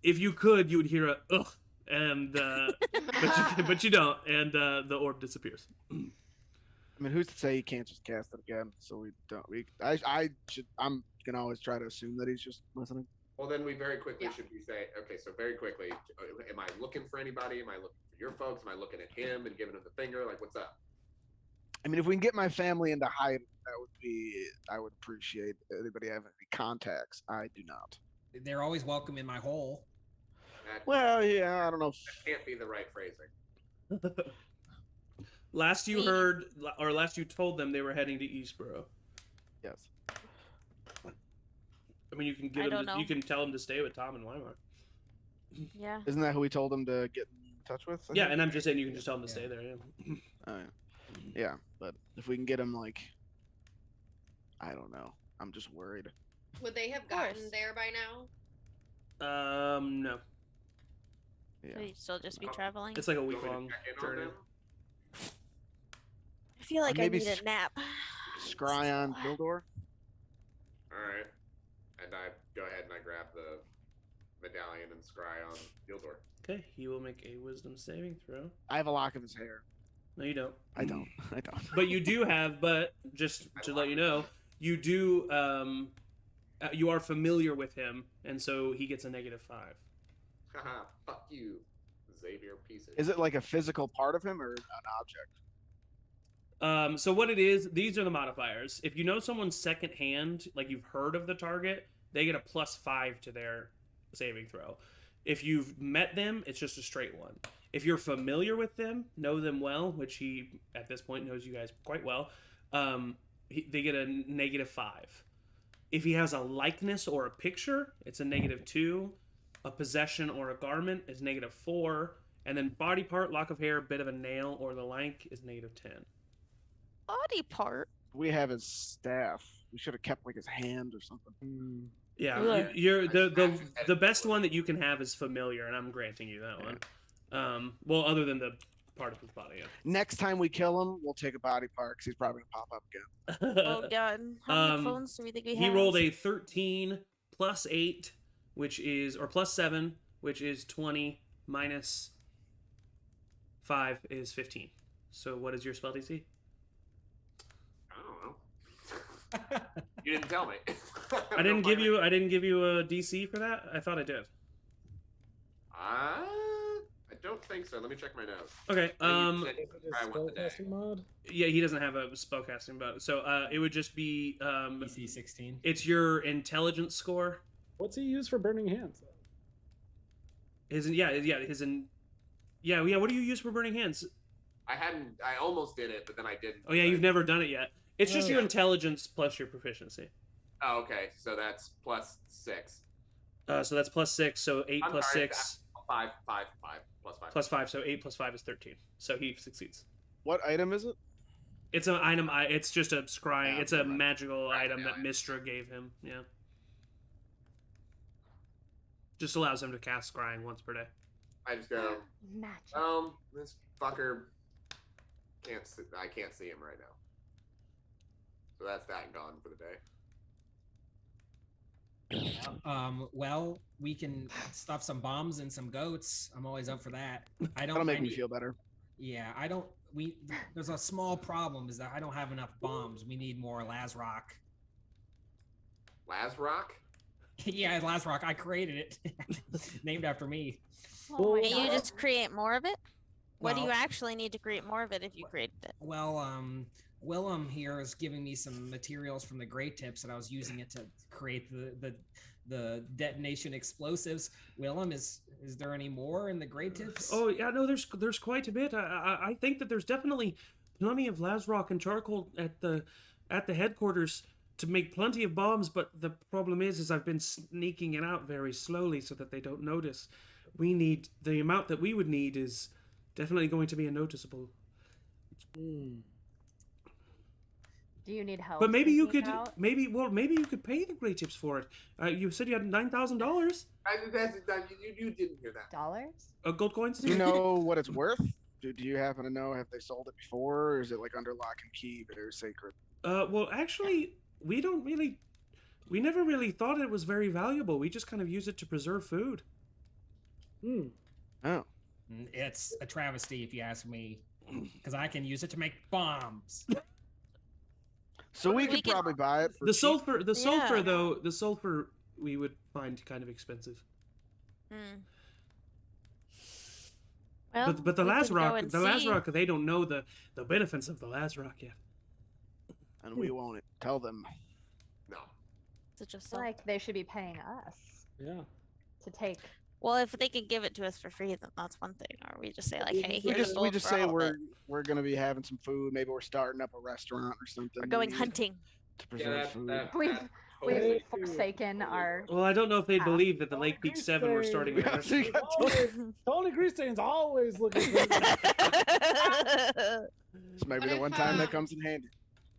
If you could, you would hear a ugh, and but you don't, and the orb disappears. I mean, who's to say he can't just cast it again? So we don't. I'm gonna always try to assume that he's just listening. Well, then we very quickly Yeah. should we say, okay, so very quickly, am I looking for anybody? Am I looking for your folks? Am I looking at him and giving him the finger? Like, what's up? I mean, if we can get my family into hide, I would appreciate anybody having any contacts. I do not. They're always welcome in my hole. That, Well, yeah, I don't know. that can't be the right phrasing. Last you heard, or last you told them, they were heading to Eastboro. Yes. I mean, you can I give them. don't know. You can tell them to stay with Tom and Weimar. Yeah. Isn't that who we told him to get in touch with? I Yeah, think? and I'm just saying you can just tell them to Yeah. stay there. Yeah. Oh, yeah, but if we can get him, like, I don't know. I'm just worried. Would they have course. gotten there by now? No. Yeah. Could he still just be Oh. traveling? It's like a You week want me to long check in on journey. them? I feel like I maybe need a nap. Scry on Gildor. All right. And I go ahead and I grab the medallion and scry on Gildor. Okay, he will make a wisdom saving throw. I have a lock of his hair. No, you don't. I don't. I don't. But you do have, but just to let you know, you do, you are familiar with him, and so he gets a -5. Haha, fuck you, Xavier pieces. Is it like a physical part of him or an object? So what it is, these are the modifiers. If you know someone's second hand, like you've heard of the target, they get a +5 to their saving throw. If you've met them, it's just a straight one. If you're familiar with them, know them well, which he at this point knows you guys quite well, they get a -5. If he has a likeness or a picture, it's a -2. A possession or a garment is -4, and then body part, lock of hair, bit of a nail, or the like is -10. Body part. We have his staff. We should have kept like his hand or something. Hmm. Yeah, Ugh. you're the best one that you can have is familiar, and I'm granting you that one. Well, other than the part of his body. Next time we kill him, we'll take a body part because he's probably gonna pop up again. Yeah. Oh god. How many phones do we think we have? He rolled a 13 plus 8, which is, or plus 7, which is 20, minus 5 is 15. So what is your spell DC? I don't know. You didn't tell me. I didn't give you a DC for that. I thought I did. I don't think so. Let me check my notes. Okay. I think you said Is it his I want the day. spellcasting mod? Yeah, he doesn't have a spellcasting, but so it would just be DC 16. it's your intelligence score. What's he use for burning hands? What do you use for burning hands? I almost did it, but then I didn't. Oh yeah, you've never done it yet. It's just Oh. your intelligence plus your proficiency. Oh, okay. So that's +6. So that's +6, so 8 I'm plus sorry, 6 5 plus 5. plus 5, so 8 plus 5 is 13. So he succeeds. What item is it? It's an item. It's just a scrying. Yeah, It's a right. magical Right, item yeah, that I Mistra gave him. Yeah. Just allows him to cast scrying once per day. I just go, Magic. this fucker can't see, I can't see him right now. So that's that gone for the day. Well, we can stuff some bombs and some goats. I'm always up for that. I don't. That'll make I me need- feel better. Yeah, I don't. There's a small problem is that I don't have enough bombs. We need more Lazrock. Lazrock? Yeah, Lazrock. I created it, named after me. Oh my Can't you God. just create more of it? What do you Well- actually need to create more of it if you created it? Well, Willem here is giving me some materials from the Great Tips, and I was using it to create the detonation explosives. Willem, is there any more in the Great Tips? Oh yeah, no, there's quite a bit. I think that there's definitely plenty of Lazrock and charcoal at the headquarters to make plenty of bombs. But the problem is I've been sneaking it out very slowly so that they don't notice. We need the amount that we would need is definitely going to be a noticeable. Hmm. Do you need help? But maybe you sneaking could out? maybe you could pay the Great Tips for it. You said you had $9,000 You didn't hear that. Dollars? gold coins. Do you know what it's worth? Do you happen to know? Have they sold it before, or is it like under lock and key, very sacred? Well, actually, we never really thought it was very valuable. We just kind of use it to preserve food. Hmm. Oh, It's a travesty, if you ask me, because I can use it to make bombs. so we We could can- probably buy it for The cheap. sulfur Yeah. though, the sulfur we would find kind of expensive. Hmm. Well, But the we could go Lazrock, and the see. Lazrock, they don't know the benefits of the Lazrock yet. and we won't tell them. No. To just I feel sell. like they should be paying us Yeah. to take. Well, if they can give it to us for free, then that's one thing. Or we just say like, hey, We here's just gold for say all of it. we're gonna be having some food. Maybe we're starting up a restaurant or something. We're going We need hunting. to preserve food. We've Hey. forsaken our. Well, I don't know if they Ah. believe that the Oh, Lake Peak grease 7 were stain. starting a Yeah, so you restaurant. got Tony Greenstain always looking for So maybe What the if, one time that um, comes in handy.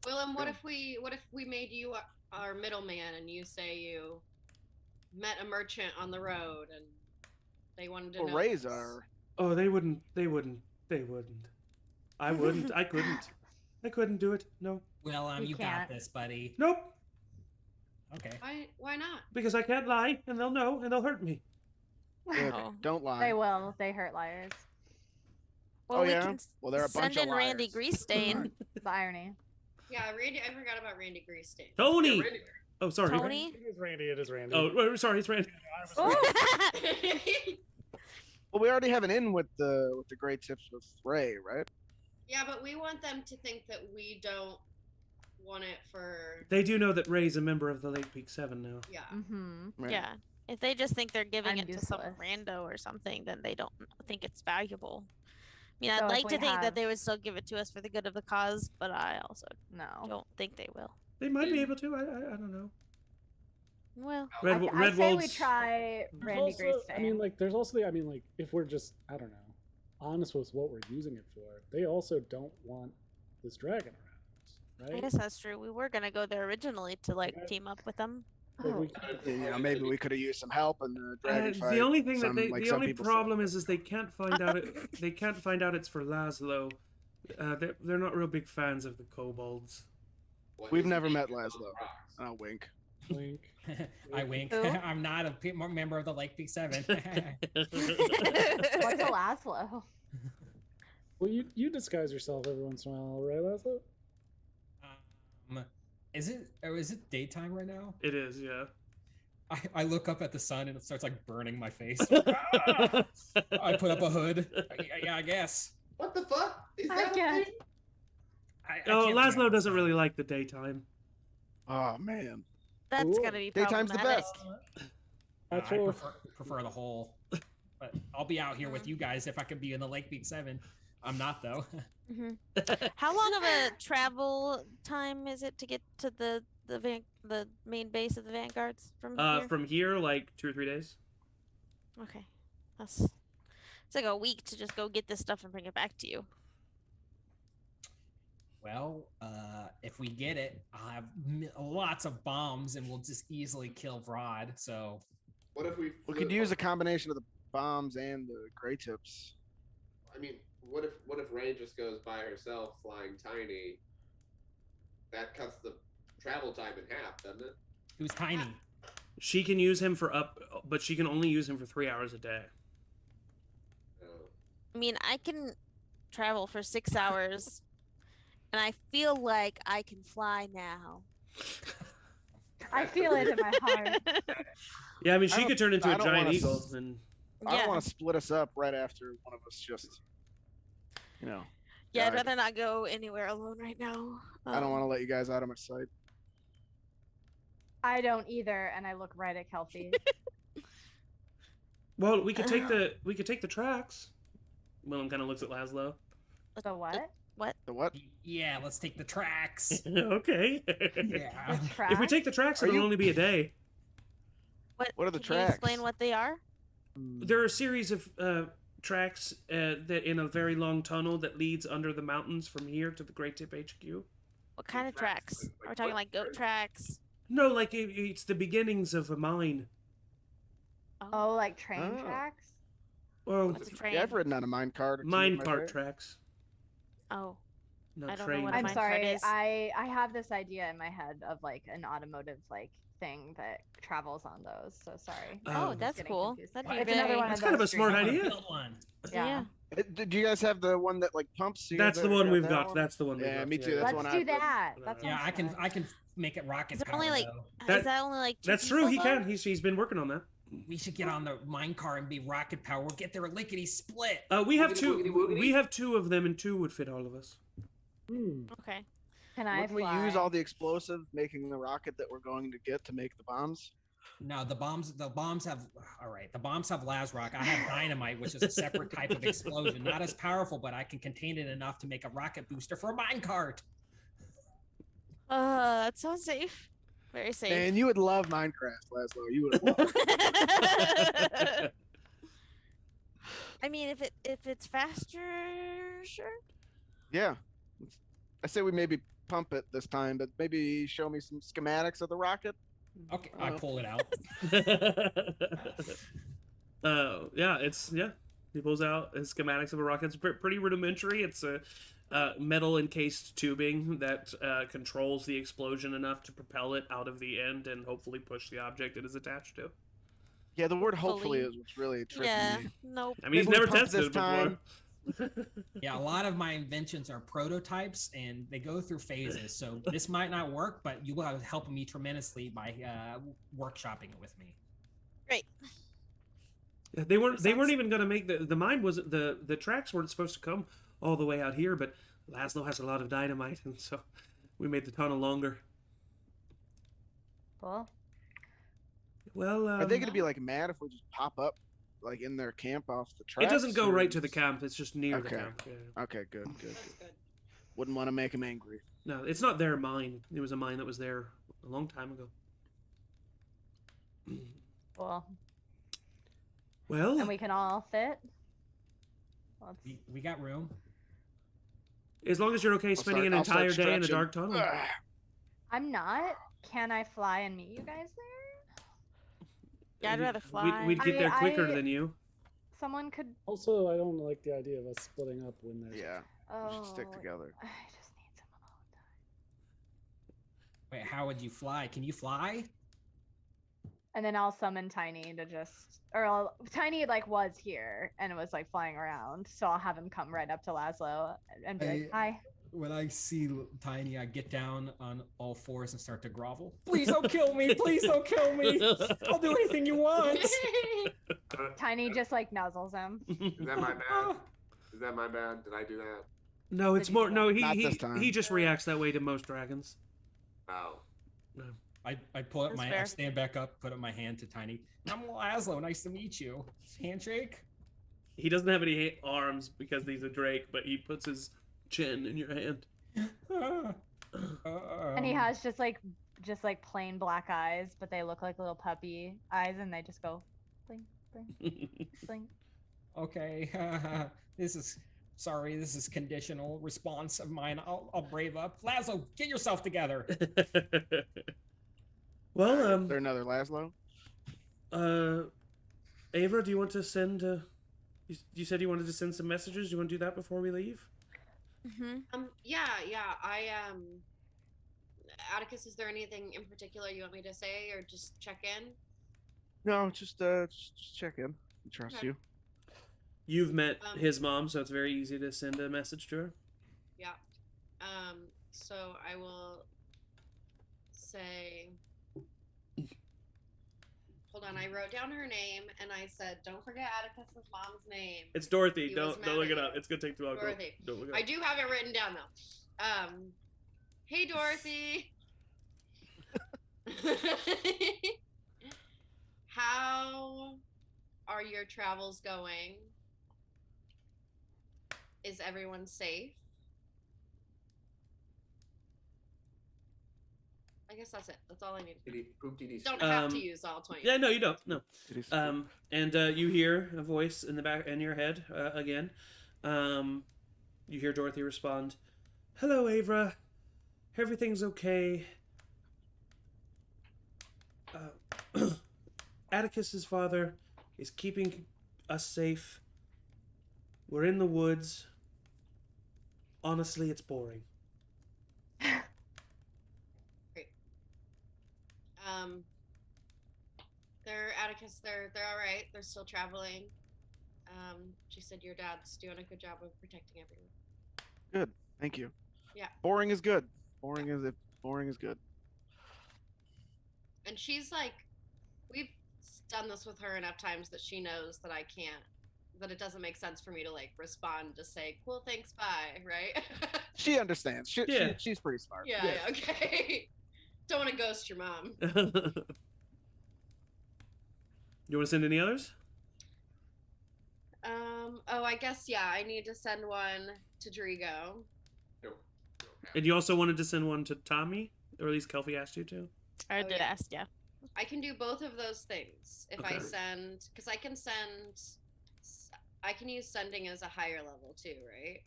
Willem, what if we made you our middleman and you say you met a merchant on the road and they wanted to Well, know. Rays this. are. Oh, they wouldn't. I wouldn't. I couldn't. I couldn't do it. No. Well, You you can't. got this, buddy. Nope. Okay. Why not? Because I can't lie, and they'll know, and they'll hurt me. Good. Oh. Don't lie. They will. They hurt liars. Well, Oh, we yeah? can Well, they're a bunch send of in Randy liars. Greasestain. The irony. Yeah, Randy. I forgot about Randy Greasestain. Tony. Yeah, Randy- Oh, sorry. Tony? It is Randy. It is Randy. Oh, sorry, it's Randy. Well, we already have an in with the great tips with Ray, right? Yeah, but we want them to think that we don't want it for. They do know that Ray's a member of the Lake Peak 7 now. Yeah. Mm-hmm. Right. Yeah. If they just think they're giving I'm it to some useless. rando or something, then they don't think it's valuable. I mean, I'd So if like to we think that have- they would still give it to us for the good of the cause, but I also No. don't think they will. They might be able to. I don't know. Well, Red, I say we Redwald's- try There's Randy also- Greasestain. I mean, like, there's also the. I mean, like, if we're just, I don't know, honest with what we're using it for, they also don't want this dragon around, I right? guess that's true. We were gonna go there originally to like Yeah. team up with them. Like, we Oh. can't- Yeah, you know, maybe we could have used some help in the dragon fight. the only thing that Some- they, like the some only people said. problem is they can't find out it. They can't find out it's for Laszlo. They're not real big fans of the kobolds. What We've is never he met doing on Laszlo. the rocks? Oh, wink. Link. I wink. Who? I'm not a member of the Lake Peak 7. What's a Laszlo? Well, you disguise yourself every once in a while, right, Laszlo? Is it daytime right now? It is, yeah. I look up at the sun and it starts like burning my face. I put up a hood. Yeah, I guess. What the fuck? Is I that a guess. thing? I Oh, can't Laszlo remember. doesn't really like the daytime. Oh man. That's Cool. gonna be Daytime's the problematic. best. I Actual- prefer the whole. But I'll be out here with you guys if I could be in the Lake Peak 7. I'm not though. Mhm. How long of a travel time is it to get to the main base of the Vanguards from here? From here, like 2 or 3 days. Okay, it's like a week to just go get this stuff and bring it back to you. Well, if we get it, I'll have lots of bombs and we'll just easily kill Vrod. So What if we? We could use a combination of the bombs and the gray tips. I mean, what if Ray just goes by herself flying tiny? That cuts the travel time in half, doesn't it? who's tiny? She can use him but she can only use him for 3 hours a day. No. I mean, I can travel for 6 hours, and I feel like I can fly now. I feel it in my heart. Yeah, I mean, I she don't- could turn into I a don't giant wanna eagle, s- and I Yeah. don't want to split us up right after one of us just, you know. Yeah, I'd died. rather not go anywhere alone right now. I don't want to let you guys out of my sight. I don't either, and I look right at Kelpie. well, we could take the tracks. Willem kind of looks at Laszlo. The what? The what? Yeah, let's take the tracks. Okay. Yeah. The track? If we take the tracks, Are it'll you- only be a day. What are the Can you explain tracks? what they are? There are a series of tracks that in a very long tunnel that leads under the mountains from here to the Great Tip HQ. What kind of Tracks, tracks? like Are we talking what like goat tracks? No, like it's the beginnings of a mine. Oh, like train Oh. tracks? Well, What's a train? Yeah, I've ridden on a mine cart. or two mine in my cart day. tracks, Oh, not I don't know trains. what a I'm mine cart sorry. is. I have this idea in my head of like an automotive like thing that travels on those. So sorry. oh, Um, that's getting cool. confused. That'd It's be another very- one That's of kind of those a smart I wanna idea. build one. Yeah. Do you guys have the one that like pumps? You guys That's the ever one we've that got. one? That's the one we've Yeah, got. me too, Yeah. that's Let's one do I've done. that. That Yeah, sounds I fun. can make it rocket Is it power. only like? though. That- Is that only like? Two That's true. He people, can. though? He's been working on that. We should get on the mine car and be rocket power. We'll get there lickety split. We have Woogity, two. woogity, woogity. We have 2 of them, and 2 would fit all of us. Okay. Can I Wouldn't we fly? use all the explosives making the rocket that we're going to get to make the bombs? No, the bombs have all right. The bombs have Lazrock. I have dynamite, which is a separate type of explosion. Not as powerful, but I can contain it enough to make a rocket booster for a minecart. That sounds safe. Very safe. And you would love Minecraft, Laszlo. You would have loved it. I mean, if it's faster, sure. Yeah. I say we maybe pump it this time, but maybe show me some schematics of the rocket. Okay, I pull it out. Yeah. He pulls out his schematics of a rocket. It's pretty rudimentary. It's a metal encased tubing that controls the explosion enough to propel it out of the end and hopefully push the object it is attached to. Yeah, the word hopefully Hopefully. is what's really tripping Yeah. me. Nope. I mean, he's Maybe we never pump tested this it before. time. Yeah, a lot of my inventions are prototypes and they go through phases. So this might not work, but you will help me tremendously by workshopping it with me. Great. Yeah, they weren't Sounds- even going to make the mine wasn't the tracks weren't supposed to come all the way out here, but Laszlo has a lot of dynamite, and so we made the tunnel longer. Cool. Well, Are they going to be like mad if we just pop up like in their camp off the tracks? it doesn't go or right to the just- camp. It's just near the Okay. camp. Yeah. Okay, good. That's good. Wouldn't want to make them angry. No, it's not their mine. It was a mine that was there a long time ago. Cool. Well, And we can all fit. Let's- We got room. as long as you're okay spending an entire day in a dark tunnel. I'm not. Can I fly and meet you guys there? Yeah, I'd rather fly. We'd get there quicker I- than you. Someone could. Also, I don't like the idea of us splitting up when there's. Yeah, we Oh, should stick together. I just need some alone time. Wait, how would you fly? Can you fly? And then I'll summon Tiny to just, Tiny like was here and was like flying around, so I'll have him come right up to Laszlo and be like, "Hi." When I see Tiny, I get down on all fours and start to grovel. Please don't kill me! Please don't kill me! I'll do anything you want! Tiny just like nuzzles him. Is that my bad? Is that my bad? Did I do that? No, it's Did you more. do No, Not this he time. just reacts that way to most dragons. Oh. I pull up That's I fair. stand back up, put up my hand to Tiny. I'm Laszlo, nice to meet you. Handshake? He doesn't have any arms because he's a drake, but he puts his chin in your hand. And he has just like plain black eyes, but they look like little puppy eyes, and they just go bling, bling, bling. Okay, this is conditional response of mine. I'll brave up. Laszlo, get yourself together. Well, Is there another Laszlo? Ava, do you want to send? You said you wanted to send some messages. Do you want to do that before we leave? Mm-hmm. Yeah. Atticus, is there anything in particular you want me to say, or just check in? No, just check in. I trust Okay. you. You've met Um, his mom, so it's very easy to send a message to her. Yeah. So I will say. Hold on, I wrote down her name and I said, "Don't forget Atticus's mom's name." It's Dorothy. He was Don't mad look at it you. up. It's gonna take too long. Dorothy. Don't look it I up. do have it written down though. Hey Dorothy. How are your travels going? Is everyone safe? I guess that's it. That's all I need. Did he poop? Did he? Don't have to Um, use all 20. Yeah, no, you don't. No. It is- And you hear a voice in the back in your head again. You hear Dorothy respond, "Hello, Avra. Everything's okay. Atticus's father is keeping us safe. We're in the woods. Honestly, it's boring." They're Atticus. They're all right. They're still traveling. She said your dad's doing a good job of protecting everyone. Good. Thank you. Yeah. Boring is good. Boring is good. And she's like, we've done this with her enough times that she knows that I can't, that it doesn't make sense for me to like respond to say, "Cool, thanks, bye," right? She understands. Yeah. She's pretty smart. yeah, okay. Don't want to ghost your mom. You want to send any others? Oh, I guess yeah. I need to send one to Drigo. And you also wanted to send one to Tommy, or at least Kelpie asked you to. I Oh, did yeah. ask, yeah. I can do both of those things if I Okay. send, because I can I can use sending as a higher level too, right?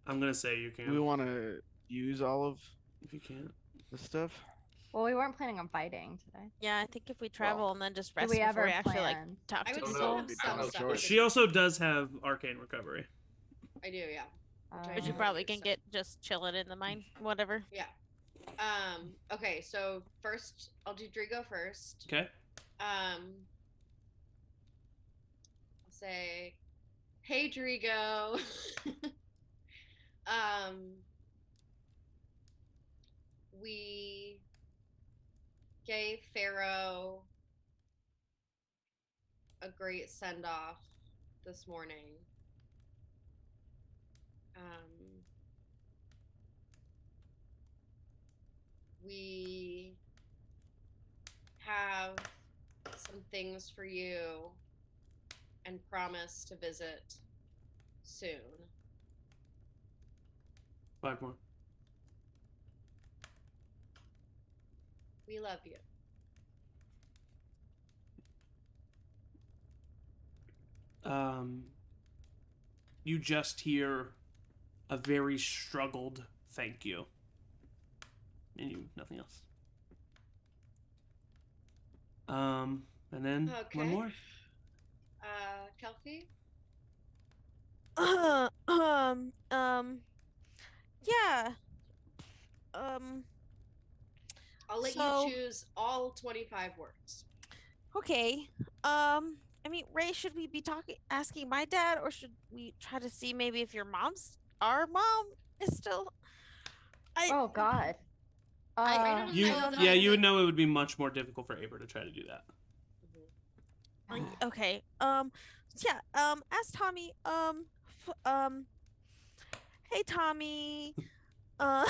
I'm gonna say you can. We want to use all of If you can't. the stuff? Well, we weren't planning on fighting today. Yeah, I think if we travel and then just Do rest we before ever we actually like plan? talk I to would don't say know. people, I don't some know. stuff. choice. She also does have arcane recovery. I do, yeah. which you Uh, probably can so- get just chilling in the mine, whatever. Yeah. Okay, so first I'll do Drigo first. Okay. I'll say, "Hey Drigo." We gave Pharaoh a great send off this morning. We have some things for you and promise to visit soon. 5 more. We love you. You just hear a very struggled thank you. And you, nothing else. And then Okay. one more. Kelpie? Yeah. I'll let So- you choose all 25 words. Okay. I mean, Ray, should we be asking my dad, or should we try to see maybe if our mom is still? Oh God. I don't You, know yeah, that- you would know it would be much more difficult for Aber to try to do that. Okay. Yeah. Ask Tommy. Hey Tommy. Uh.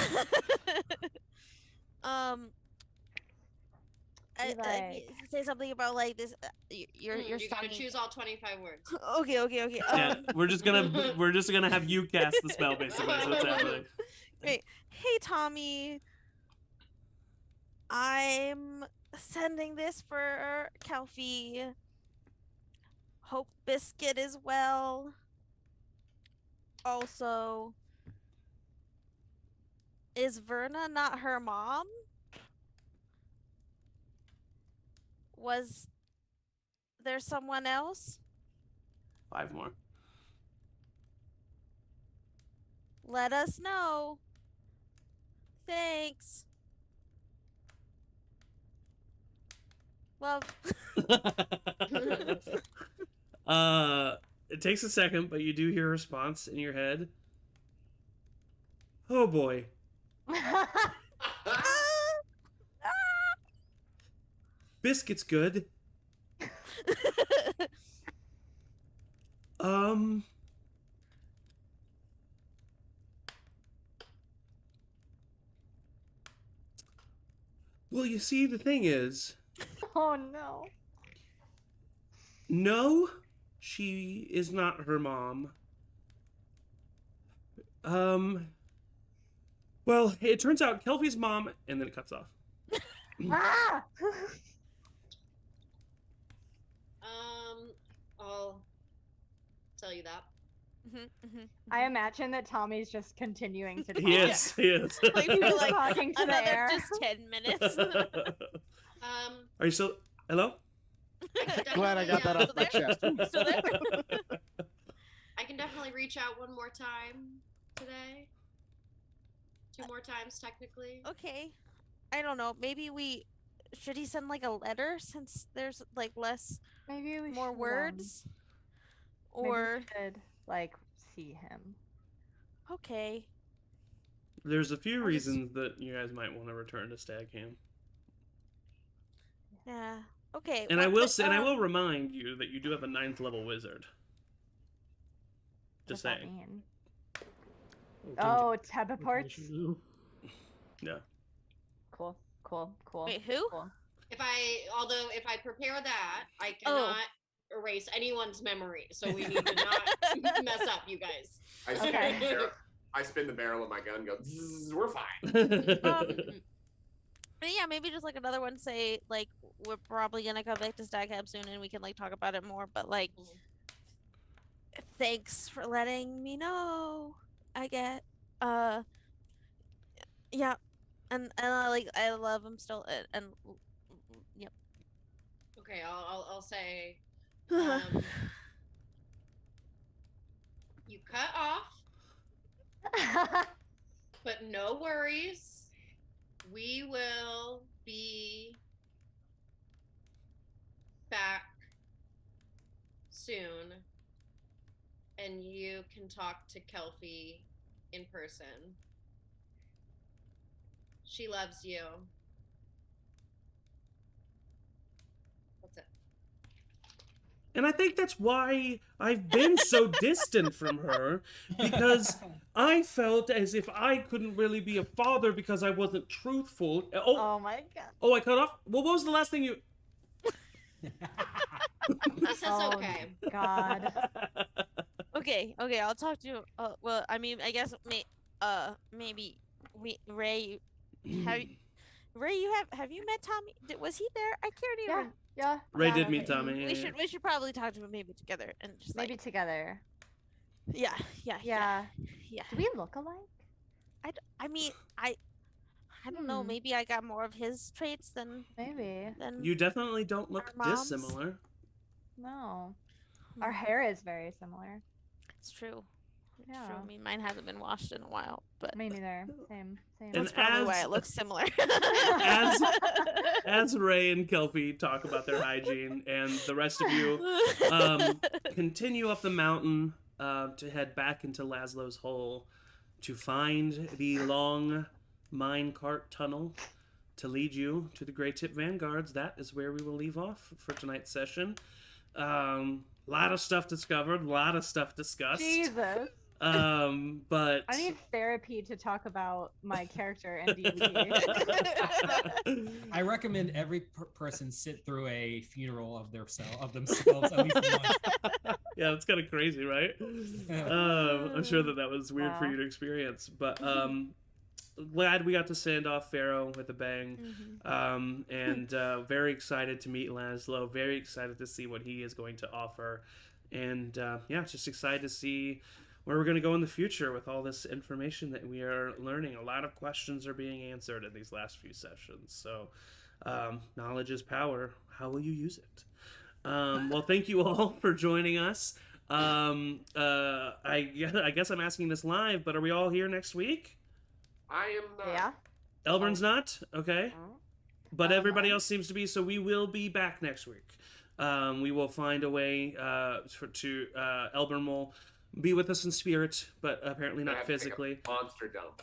Say something about like this. You're you gotta stalking- choose all 25 words. Okay. Yeah, we're just gonna have you cast the spell basically. That's what's happening. Great. Hey Tommy. I'm sending this for Kelfie. Hope Biscuit is well. Also, is Verna not her mom? Was there someone else? 5 more. Let us know. Thanks. Love. It takes a second, but you do hear a response in your head. Oh boy. Biscuit's good. Well, you see, the thing is, Oh no. no, she is not her mom. Well, it turns out Kelpie's mom, and then it cuts off. Ah! I'll tell you that. I imagine that Tommy's just continuing to talk. He is. Like, we were like, Talking to the another air. just 10 minutes. Are you still? Hello? Glad I got that off my chest. Still there? I can definitely reach out one more time today. 2 more times, technically. Okay. I don't know. Maybe should he send like a letter since there's like Maybe we more should, words? maybe we Or should like see him. okay. There's a few I'll just- reasons that you guys might want to return to Stagham. Yeah. Okay. And I well, will but, say, and I will remind you that you do have a 9th level wizard. Just What does that saying. mean? Don't Oh, get teleports. information now. Yeah. Cool. Wait, who? Cool. If I prepare that, I cannot erase anyone's memory. So we need to not mess up, you guys. I spin the barrel of my gun, go, "Zzz, we're fine." But yeah, maybe just like another one. Say like we're probably gonna come back to Stagham soon, and we can like talk about it more. But like, thanks for letting me know. I get Yeah, and I love him still, and yep. Okay, I'll say you cut off, but no worries. We will be back soon, and you can talk to Kelpie in person. She loves you. That's it. And I think that's why I've been so distant from her, because I felt as if I couldn't really be a father because I wasn't truthful. Oh my god. Oh, I cut off? Well, what was the last thing you... He says Oh, okay. God. Okay, I'll talk to you. Well, I mean, I guess maybe Ray, have have you met Tommy? Was he there? I can't Yeah. even. Yeah. Ray yeah, did meet okay. Tommy. Yeah, We should probably talk to him maybe together and just Maybe like together. yeah. Yeah. Yeah. Do we look alike? I mean, I don't know. Hmm. Maybe I got more of his traits Maybe. than You definitely don't look Our moms? dissimilar. No. Hmm, Our hair is very similar. It's true. It's true. Yeah. I mean, mine hasn't been washed in a while, but Me neither. Same. And that's probably why as- it looks similar. As Ray and Kelpie talk about their hygiene, and the rest of you continue up the mountain to head back into Laszlo's hole to find the long minecart tunnel to lead you to the Grey Tip Vanguards. That is where we will leave off for tonight's session. Lot of stuff discovered, lot of stuff discussed. Jesus. But I need therapy to talk about my character in D&D. I recommend every person sit through a funeral of themselves at least once. yeah, it's kind of crazy, right? I'm sure that was weird for Wow. you to experience, but glad we got to send off Pharaoh with a bang. And very excited to meet Laszlo, very excited to see what he is going to offer, and yeah, just excited to see where we're going to go in the future with all this information that we are learning. A lot of questions are being answered in these last few sessions, so knowledge is power. How will you use it? Well, thank you all for joining us. I guess I'm asking this live, but are we all here next week? I am not. Yeah. Elburn's not? Okay. But Um, everybody else seems to be, so we will be back next week. We will find a way Elburn will be with us in spirit, but apparently I not have to take a physically. monster dump.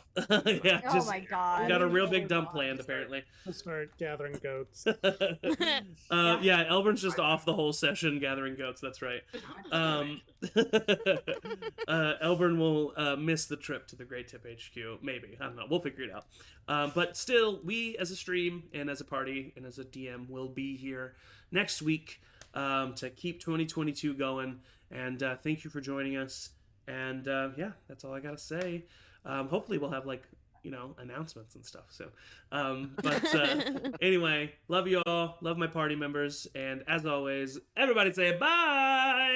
yeah, Oh just my god. we got a real Oh big dump God. planned, apparently. I'll start gathering goats. Yeah, Elburn's just off the whole session gathering goats, that's right. Elburn will miss the trip to the Great Tip HQ, maybe. I don't know, we'll figure it out. But still, we as a stream and as a party and as a DM will be here next week to keep 2022 going. And thank you for joining us. And yeah, that's all I gotta say. Hopefully we'll have announcements and stuff. So, but anyway, love you all. Love my party members. And as always, everybody say bye.